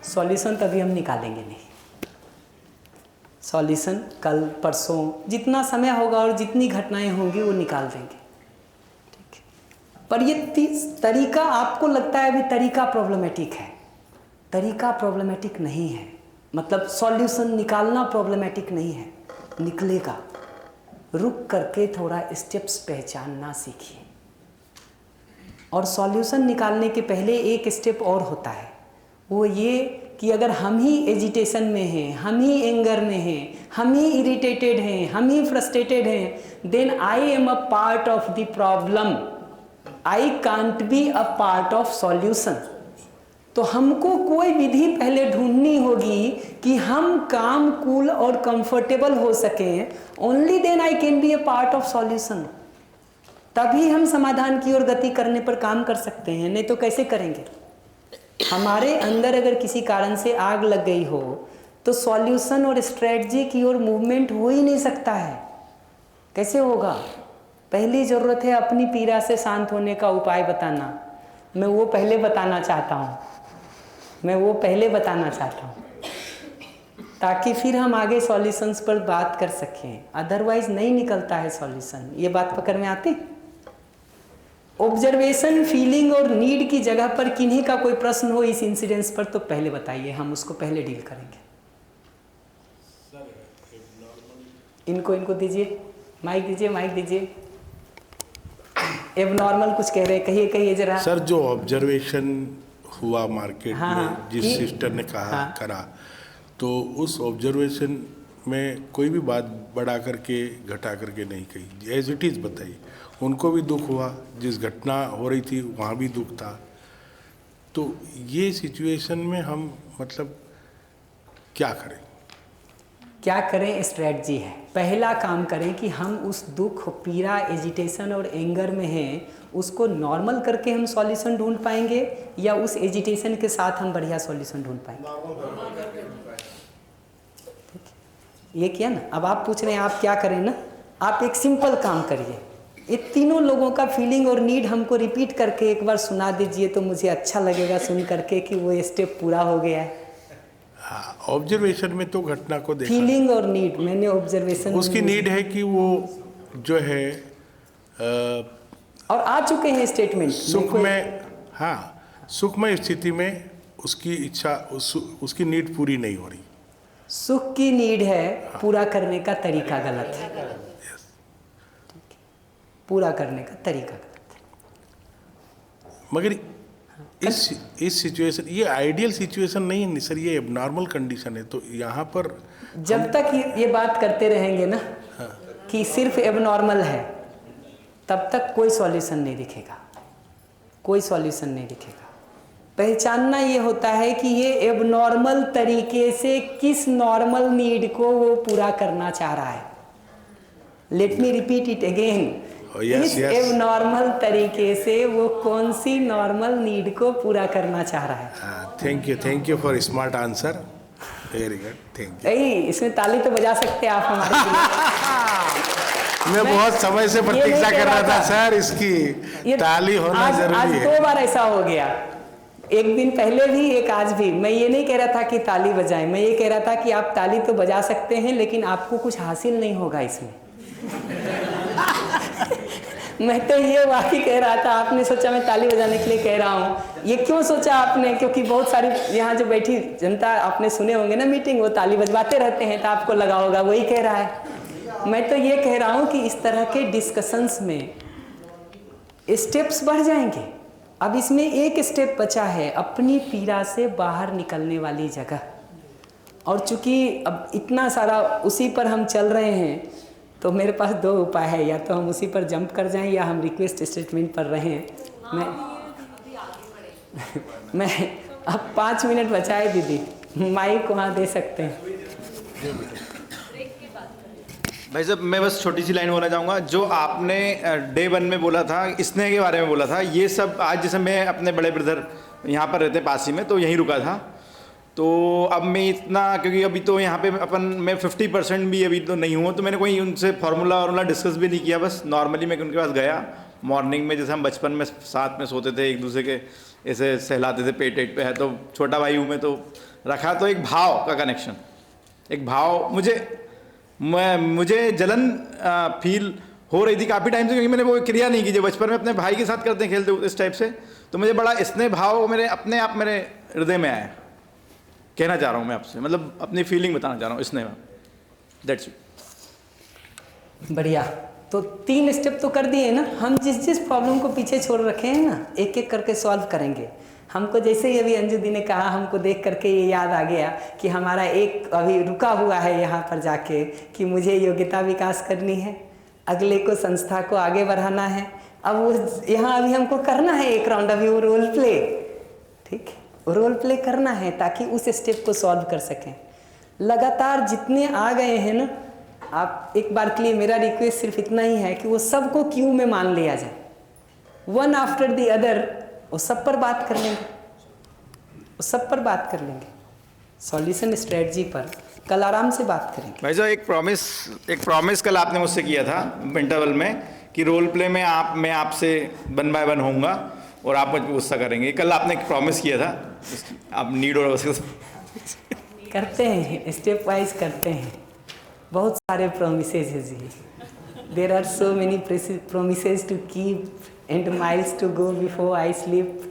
सॉल्यूशन तभी हम निकालेंगे नहीं। सॉल्यूशन कल परसों जितना समय होगा और जितनी घटनाएं होंगी वो निकाल देंगे, ठीक है? पर ये तरीका आपको लगता है अभी तरीका प्रॉब्लमेटिक है। तरीका प्रॉब्लमेटिक नहीं है, मतलब सॉल्यूशन निकालना प्रॉब्लमेटिक नहीं है, निकलेगा। रुक करके थोड़ा स्टेप्स पहचानना सीखिए। और सॉल्यूशन निकालने के पहले एक स्टेप और होता है, वो ये कि अगर हम ही एजिटेशन में हैं, हम ही एंगर में हैं, हम ही इरिटेटेड हैं, हम ही फ्रस्ट्रेटेड हैं, then I am a part of the problem. I can't be a part of solution. तो हमको कोई विधि पहले ढूंढनी होगी कि हम काम कूल और कंफर्टेबल हो सकें, only then I can be a part of solution. तभी हम समाधान की ओर गति करने पर काम कर सकते हैं, नहीं तो कैसे करेंगे। हमारे अंदर अगर किसी कारण से आग लग गई हो तो सॉल्यूशन और स्ट्रेटजी की ओर मूवमेंट हो ही नहीं सकता है। कैसे होगा? पहली ज़रूरत है अपनी पीड़ा से शांत होने का उपाय बताना। मैं वो पहले बताना चाहता हूँ, ताकि फिर हम आगे सॉल्यूशंस पर बात कर सकें। अदरवाइज नहीं निकलता है सॉल्यूशन। ये बात पकड़ में आती? ऑब्जर्वेशन, फीलिंग और नीड की जगह पर किन्हीं का कोई प्रश्न हो इस इंसिडेंस पर तो पहले बताइए, हम उसको पहले डील करेंगे। इनको दीजिए माइक, दीजिए। एबनॉर्मल कुछ कह रहे हैं, कहिए जरा। सर, जो ऑब्जर्वेशन हुआ मार्केट में, जिस सिस्टर ने कहा करा, तो उस ऑब्जर्वेशन में कोई भी बात बढ़ा करके घटा करके नहीं कही, एज इट इज़ बताई। उनको भी दुख हुआ, जिस घटना हो रही थी वहाँ भी दुख था। तो ये सिचुएशन में हम मतलब क्या करें? स्ट्रेटजी है, पहला काम करें कि हम उस दुख, पीड़ा, एजिटेशन और एंगर में हैं, उसको नॉर्मल करके हम सॉल्यूशन ढूंढ पाएंगे या उस एजिटेशन के साथ हम बढ़िया सॉल्यूशन ढूंढ पाएंगे। ये किया ना। अब आप पूछ रहे हैं आप क्या करें ना, आप एक सिंपल काम करिए, ये तीनों लोगों का फीलिंग और नीड हमको रिपीट करके एक बार सुना दीजिए तो मुझे अच्छा लगेगा सुन करके कि वो स्टेप पूरा हो गया है। ऑब्जर्वेशन में तो घटना को देखा, फीलिंग और नीड, मैंने ऑब्जर्वेशन, उसकी नीड है कि वो जो है और आ चुके हैं स्टेटमेंट सुख में, सुखमय स्थिति में उसकी इच्छा, उसकी नीड पूरी नहीं हो रही। सुख की नीड है, पूरा करने का तरीका गलत है। पूरा करने का तरीका गलत है। मगर इस सिचुएशन, ये आइडियल सिचुएशन नहीं है सर, ये एबनॉर्मल कंडीशन है। तो यहाँ पर जब तक ये बात करते रहेंगे ना कि सिर्फ एबनॉर्मल है, तब तक कोई सॉल्यूशन नहीं दिखेगा, पहचानना ये होता है कि ये एबनॉर्मल तरीके से किस नॉर्मल नीड को वो पूरा करना चाह रहा है। Let me repeat it again, इस एबनॉर्मल तरीके से वो कौन सी नॉर्मल नीड को पूरा करना चाह रहा है। Thank you for smart answer, very good, thank you. इसमें ताली तो बजा सकते हैं आप हमारे लिए। मैं बहुत समय से प्रतीक्षा कर रहा था सर, इसकी ताली होना जरूरी है। 2 बार ऐसा हो गया, एक दिन पहले भी, एक आज भी। मैं ये नहीं कह रहा था कि ताली बजाएं, मैं ये कह रहा था कि आप ताली तो बजा सकते हैं लेकिन आपको कुछ हासिल नहीं होगा इसमें। मैं तो ये वाकई कह रहा था, आपने सोचा मैं ताली बजाने के लिए कह रहा हूँ। ये क्यों सोचा आपने? क्योंकि बहुत सारी यहाँ जो बैठी जनता, आपने सुने होंगे ना मीटिंग, वो ताली बजवाते रहते हैं, तो आपको लगा होगा वही कह रहा है। मैं तो ये कह रहा हूँ कि इस तरह के डिस्कशंस में स्टेप्स बढ़ जाएंगे। अब इसमें एक स्टेप बचा है, अपनी पीड़ा से बाहर निकलने वाली जगह। और चूंकि अब इतना सारा उसी पर हम चल रहे हैं, तो मेरे पास 2 उपाय है, या तो हम उसी पर जंप कर जाएं या हम रिक्वेस्ट स्टेटमेंट पर रहें। मैं अब 5 मिनट बचाए दीदी, माइक वहाँ दे सकते हैं। भाई साहब, मैं बस छोटी सी लाइन बोलना चाहूँगा। जो आपने डे 1 में बोला था, स्नेह के बारे में बोला था, ये सब आज जैसे मैं अपने बड़े ब्रदर यहाँ पर रहते पास ही में, तो यहीं रुका था। तो अब मैं इतना, क्योंकि अभी तो यहाँ पे मैं 50% भी अभी तो नहीं हूँ, तो मैंने कोई उनसे फार्मूला डिस्कस भी नहीं किया। बस नॉर्मली मैं उनके पास गया मॉर्निंग में, जैसे हम बचपन में साथ में सोते थे, एक दूसरे के ऐसे सहलाते थे, पेट पे है, तो छोटा भाई हूँ मैं, तो रखा। तो एक भाव का कनेक्शन, एक भाव मुझे जलन फील हो रही थी काफ़ी टाइम से, क्योंकि मैंने वो क्रिया नहीं की जो बचपन में अपने भाई के साथ करते हैं, खेलते इस टाइप से। तो मुझे बड़ा स्नेह भाव मेरे अपने आप मेरे हृदय में आया। कहना चाह रहा हूँ मैं आपसे, मतलब अपनी फीलिंग बताना चाह रहा हूँ स्नेह। That's it. बढ़िया। तो 3 स्टेप तो कर दिए ना। हम जिस प्रॉब्लम को पीछे छोड़ रखे हैं ना, एक एक करके सॉल्व करेंगे। हमको जैसे ही अभी अंजू दी ने कहा, हमको देख करके ये याद आ गया कि हमारा एक अभी रुका हुआ है यहाँ पर जाके, कि मुझे योग्यता विकास करनी है, अगले को संस्था को आगे बढ़ाना है, अब वो यहाँ अभी हमको करना है एक राउंड अभी वो रोल प्ले, ठीक है, रोल प्ले करना है ताकि उस स्टेप को सॉल्व कर सकें। लगातार जितने आ गए हैं ना, आप एक बार के लिए मेरा रिक्वेस्ट सिर्फ इतना ही है कि वो सबको क्यू में मान लिया जाए, वन आफ्टर द अदर, वो सब पर बात कर लेंगे, वो सब पर बात कर लेंगे, सॉल्यूशन स्ट्रेटजी पर कल आराम से बात करेंगे। भाई साहब एक प्रॉमिस कल आपने मुझसे किया था इंटरवल में कि रोल प्ले में मैं आपसे 1 बाय 1 होऊंगा और आप मुझे गुस्सा करेंगे। कल आपने एक प्रॉमिस किया था, आप नीड और करते हैं, स्टेप वाइज करते हैं, बहुत सारे प्रोमिसेज है जी। There are so many promises to keep and miles to go before I sleep.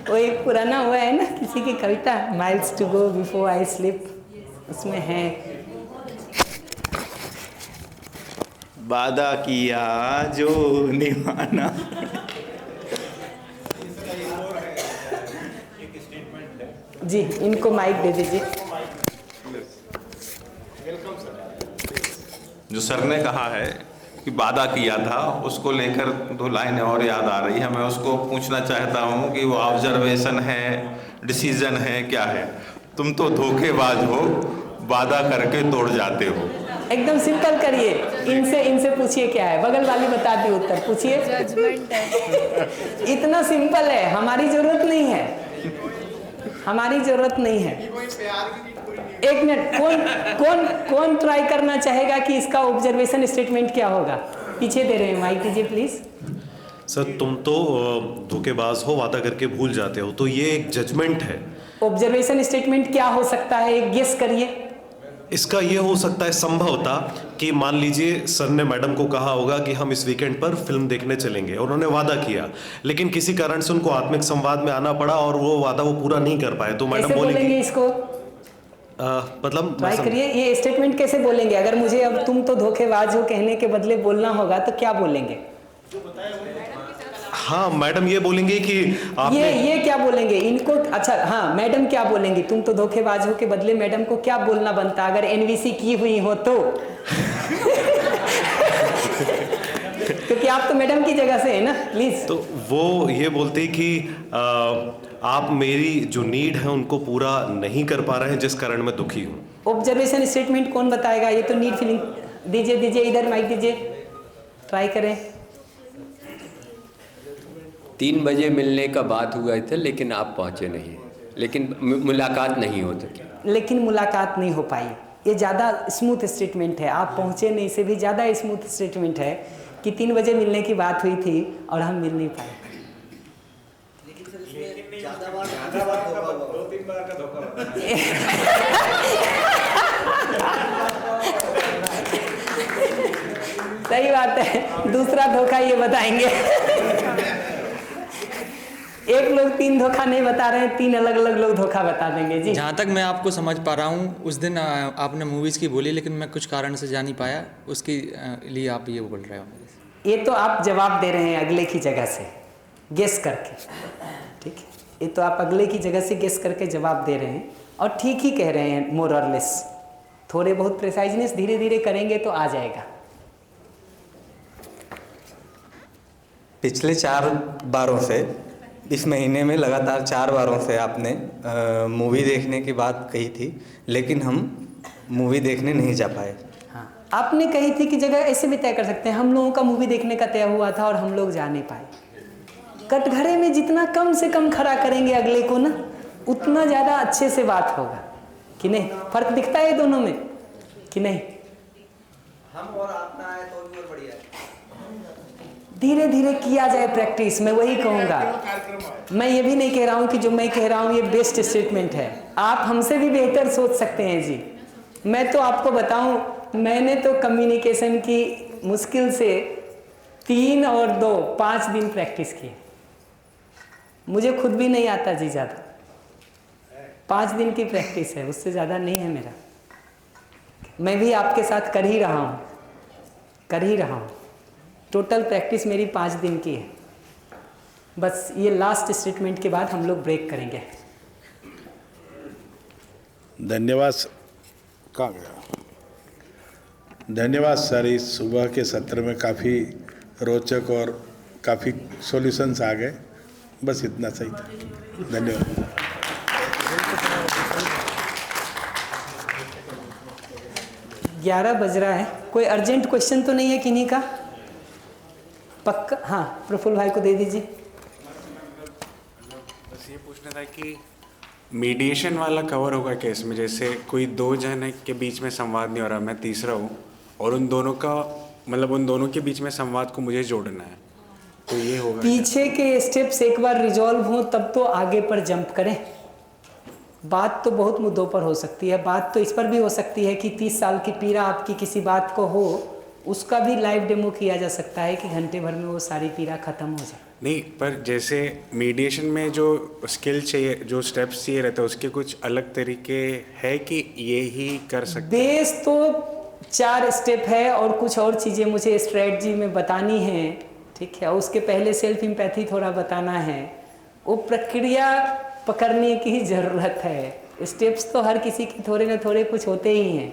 वो एक पुराना हुआ है ना किसी की कविता, miles to go before I sleep, उसमें है वादा किया जो निभाना। जी इनको माइक दे दीजिए। जो सर ने कहा है कि वादा किया था, उसको लेकर 2 लाइनें और याद आ रही है। मैं उसको पूछना चाहता हूँ कि वो ऑब्जर्वेशन है, डिसीजन है, क्या है? तुम तो धोखेबाज हो, वादा करके तोड़ जाते हो। एकदम सिंपल करिए, इनसे पूछिए क्या है, बगल वाली बताती उत्तर पूछिए। जजमेंट है। इतना सिंपल है, हमारी जरूरत नहीं है, हमारी जरूरत नहीं है। एक मिनट, कौन ट्राई करना चाहेगा कि इसका ऑब्जर्वेशन स्टेटमेंट क्या होगा? पीछे दे रहे हैं, माइक दीजिए प्लीज। सर तुम तो धोखेबाज हो, वादा करके भूल जाते हो, तो ये एक जजमेंट है। ऑब्जर्वेशन स्टेटमेंट क्या हो सकता है, एक गेस करिए। इसका ये हो सकता है संभवतः कि मान लीजिए सर ने मैडम को कहा होगा कि हम इस वीकेंड पर फिल्म देखने चलेंगे, उन्होंने वादा किया, लेकिन किसी कारण से उनको आत्मिक संवाद में आना पड़ा और वो वादा वो पूरा नहीं कर पाए, तो मैडम बोलेंगे इसको मतलब ट्राई करिए, ये स्टेटमेंट कैसे बोलेंगे? अगर मुझे अब तुम तो धोखेबाज हो कहने के बदले बोलना होगा तो क्या बोलेंगे? हाँ मैडम ये बोलेंगे कि आपने ये क्या बोलेंगे इनको? अच्छा हाँ, मैडम क्या बोलेंगी? तुम तो धोखेबाज हो के बदले मैडम को क्या बोलना बनता अगर एनवीसी की हुई हो तो? क्योंकि आप तो मैडम की जगह से है ना, प्लीज। तो वो ये बोलते कि आप मेरी जो नीड है उनको पूरा नहीं कर पा रहे हैं, जिस कारण मैं दुखी हूँ। ऑब्जर्वेशन स्टेटमेंट कौन बताएगा? ये तो नीड फीलिंग। दीजिए इधर माइक दीजिए, ट्राई करें। 3 बजे मिलने का बात हुआ था लेकिन आप पहुंचे नहीं, लेकिन मुलाकात नहीं हो सकी। लेकिन मुलाकात नहीं हो पाई, ये ज़्यादा स्मूथ स्टेटमेंट है। आप पहुंचे नहीं से भी ज़्यादा स्मूथ स्टेटमेंट है कि 3 बजे मिलने की बात हुई थी और हम मिल नहीं पाए। सही बात है, दूसरा धोखा ये बताएंगे। एक लोग 3 धोखा नहीं बता रहे हैं, 3 अलग अलग लोग धोखा बता देंगे। जी जहाँ तक मैं आपको समझ पा रहा हूँ, उस दिन आपने मूवीज़ की बोली लेकिन मैं कुछ कारण से जा नहीं पाया, उसके लिए आप ये बोल रहे हो। ये तो आप जवाब दे रहे हैं अगले की जगह से गेस करके, ठीक है? ये तो आप अगले की जगह से गेस करके जवाब दे रहे हैं और ठीक ही कह रहे हैं, मोर और लेस। थोड़े बहुत प्रिसाइजनेस धीरे धीरे करेंगे तो आ जाएगा। पिछले 4 बारों से, इस महीने में लगातार 4 बारों से आपने मूवी देखने की बात कही थी, लेकिन हम मूवी देखने नहीं जा पाए। हाँ, आपने कही थी कि जगह ऐसे भी तय कर सकते हैं। हम लोगों का मूवी देखने का तय हुआ था और हम लोग जा नहीं पाए। कटघरे में जितना कम से कम खड़ा करेंगे अगले को ना, उतना ज़्यादा अच्छे से बात होगा कि नहीं? फर्क दिखता है दोनों में कि नहीं? हम और आप ना आए तो भी और बढ़िया। धीरे धीरे किया जाए प्रैक्टिस, मैं वही कहूँगा। मैं ये भी नहीं कह रहा हूँ कि जो मैं कह रहा हूँ ये बेस्ट स्टेटमेंट है। आप हमसे भी बेहतर सोच सकते हैं जी। मैं तो आपको बताऊँ, मैंने तो कम्युनिकेशन की मुश्किल से 3 और 2 5 दिन प्रैक्टिस की। मुझे खुद भी नहीं आता जी ज़्यादा, 5 दिन की प्रैक्टिस है, उससे ज़्यादा नहीं है मेरा। मैं भी आपके साथ कर ही रहा हूँ। टोटल प्रैक्टिस मेरी 5 दिन की है। बस ये लास्ट स्टेटमेंट के बाद हम लोग ब्रेक करेंगे। धन्यवाद। कहाँ गया? धन्यवाद सर, इस सुबह के सत्र में काफ़ी रोचक और काफ़ी सॉल्यूशंस आ गए। बस इतना सही था, धन्यवाद। 11 बज रहा है, कोई अर्जेंट क्वेश्चन तो नहीं है किन्हीं का? पक्का? हाँ, प्रफुल्ल भाई को दे दीजिए। बस ये पूछना था कि मीडिएशन वाला कवर होगा केस में, जैसे कोई दो जन के बीच में संवाद नहीं हो रहा, मैं तीसरा हूँ और उन दोनों का मतलब उन दोनों के बीच में संवाद को मुझे जोड़ना है, तो ये होगा? पीछे के स्टेप्स एक बार रिजॉल्व हो तब तो आगे पर जंप करें। बात तो बहुत मुद्दों पर हो सकती है, बात तो इस पर भी हो सकती है कि 30 साल की पीड़ा आपकी किसी बात को हो, उसका भी लाइव डेमो किया जा सकता है कि घंटे भर में वो सारी पीड़ा खत्म हो जाए। नहीं, पर जैसे मीडिएशन में जो स्किल चाहिए, जो स्टेप्स चाहिए रहते हैं, उसके कुछ अलग तरीके है कि ये ही कर सकते? बेस तो 4 स्टेप है और कुछ और चीज़ें मुझे स्ट्रेटजी में बतानी है, ठीक है। उसके पहले सेल्फ एम्पैथी थोड़ा बताना है, वो प्रक्रिया पकड़ने की ज़रूरत है। स्टेप्स तो हर किसी के थोड़े ना थोड़े कुछ होते ही हैं,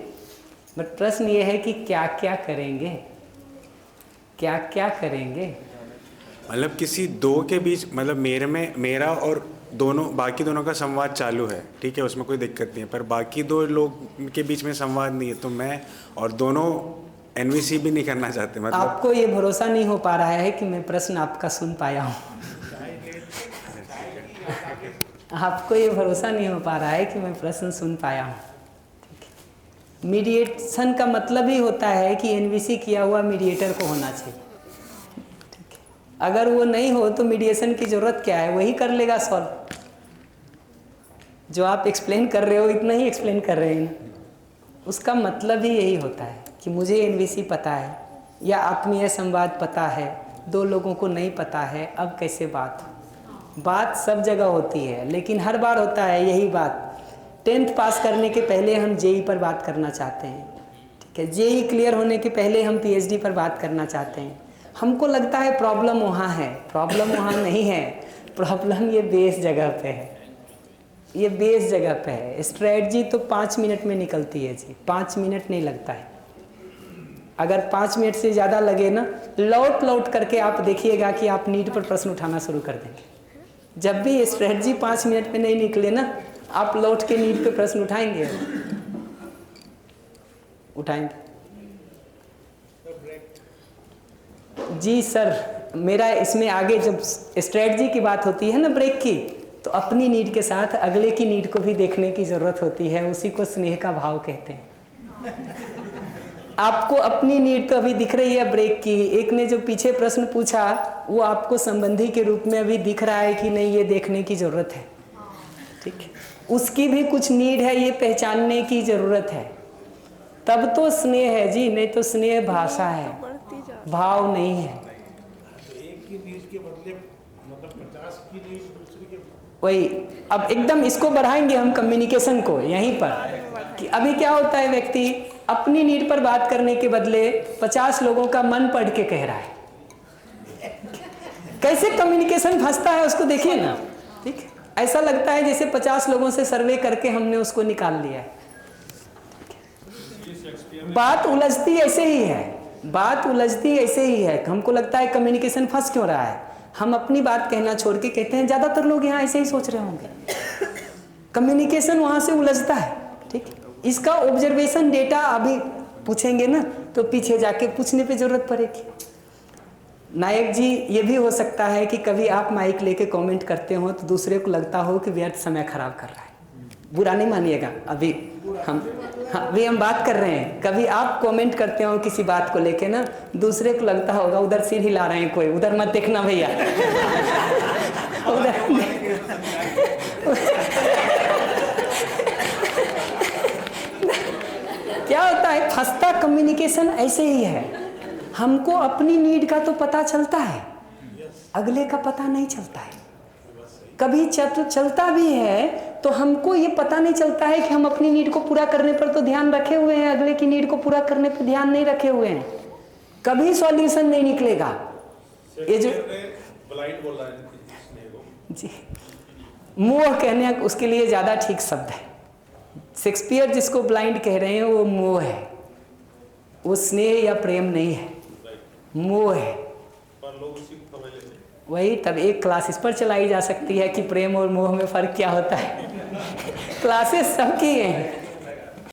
बट प्रश्न ये है कि क्या क्या करेंगे, क्या क्या करेंगे। मतलब किसी दो के बीच, मतलब मेरा और दोनों बाकी दोनों का संवाद चालू है, ठीक है, उसमें कोई दिक्कत नहीं है, पर बाकी 2 लोग के बीच में संवाद नहीं है, तो मैं और दोनों एनवीसी भी नहीं करना चाहते। मतलब आपको ये भरोसा नहीं हो पा रहा है कि मैं प्रश्न आपका सुन पाया हूँ। आपको ये भरोसा नहीं हो पा रहा है कि मैं प्रश्न सुन पाया हूँ। मीडिएशन का मतलब ही होता है कि एनवीसी किया हुआ मीडिएटर को होना चाहिए, ठीक है। अगर वो नहीं हो तो मीडिएशन की ज़रूरत क्या है, वही कर लेगा सॉल्व। जो आप एक्सप्लेन कर रहे हो इतना ही एक्सप्लेन कर रहे हैं, उसका मतलब ही यही होता है कि मुझे एनवीसी पता है या आत्मीय संवाद पता है, 2 लोगों को नहीं पता है, अब कैसे बात हो। बात सब जगह होती है, लेकिन हर बार होता है यही बात। 10th पास करने के पहले हम जेई पर बात करना चाहते हैं, ठीक है। जेई क्लियर होने के पहले हम पीएचडी पर बात करना चाहते हैं। हमको लगता है प्रॉब्लम वहाँ है, प्रॉब्लम वहाँ नहीं है, प्रॉब्लम ये बेस जगह पे है, ये बेस जगह पे है। स्ट्रेटजी तो 5 मिनट में निकलती है जी, 5 मिनट नहीं लगता है। अगर 5 मिनट से ज़्यादा लगे ना, लौट करके आप देखिएगा कि आप नीट पर प्रश्न उठाना शुरू कर देंगे। जब भी स्ट्रेटजी 5 मिनट में नहीं निकले ना, आप लौट के नीट पे प्रश्न उठाएंगे, उठाएंगे। जी सर, मेरा इसमें आगे जब स्ट्रेटजी की बात होती है ना ब्रेक की, तो अपनी नीड के साथ अगले की नीड को भी देखने की ज़रूरत होती है, उसी को स्नेह का भाव कहते हैं। आपको अपनी नीड तो अभी दिख रही है ब्रेक की, एक ने जो पीछे प्रश्न पूछा वो आपको संबंधी के रूप में अभी दिख रहा है कि नहीं, ये देखने की ज़रूरत है, ठीक है। उसकी भी कुछ नीड है, ये पहचानने की ज़रूरत है, तब तो स्नेह है जी, नहीं तो स्नेह भाषा है, भाव नहीं है। एक की नीड के बदले मतलब 50 की नीड दूसरी के वही, अब एकदम इसको बढ़ाएंगे हम कम्युनिकेशन को यहीं पर, कि अभी क्या होता है, व्यक्ति अपनी नीड पर बात करने के बदले 50 लोगों का मन पढ़ के कह रहा है। कैसे कम्युनिकेशन फंसता है उसको देखिए ना, ठीक है। ऐसा लगता है जैसे 50 लोगों से सर्वे करके हमने उसको निकाल लिया है। बात उलझती ऐसे ही है, बात उलझती ऐसे ही है। हमको लगता है कम्युनिकेशन फंस क्यों रहा है, हम अपनी बात कहना छोड़ के कहते हैं, ज़्यादातर लोग यहाँ ऐसे ही सोच रहे होंगे। कम्युनिकेशन वहाँ से उलझता है, ठीक है। इसका ऑब्जर्वेशन डेटा अभी पूछेंगे ना, तो पीछे जाके पूछने पे जरूरत पड़ेगी। नायक जी, ये भी हो सकता है कि कभी आप माइक लेके कमेंट करते हो तो दूसरे को लगता हो कि व्यर्थ समय खराब कर रहा है, बुरा नहीं मानिएगा। अभी हम बात कर रहे हैं, कभी आप कमेंट करते हो किसी बात को लेके ना, दूसरे को लगता होगा उधर सिर हिला रहे हैं कोई, उधर मत देखना भैया। क्या होता है, फंसता कम्युनिकेशन ऐसे ही है। हमको अपनी नीड का तो पता चलता है, अगले का पता नहीं चलता है। कभी चलता भी है तो हमको ये पता नहीं चलता है कि हम अपनी नीड को पूरा करने पर तो ध्यान रखे हुए हैं, अगले की नीड को पूरा करने पर ध्यान नहीं रखे हुए हैं, कभी सॉल्यूशन नहीं निकलेगा। ये जो ब्लाइंड बोल रहा है जी, मोह कहने उसके लिए ज़्यादा ठीक शब्द है। शेक्सपियर जिसको ब्लाइंड कह रहे हैं वो मोह है, वो स्नेह या प्रेम नहीं है, मोह है। वही तब एक क्लास इस पर चलाई जा सकती है कि प्रेम और मोह में फ़र्क क्या होता है। क्लासेस सबकी हैं,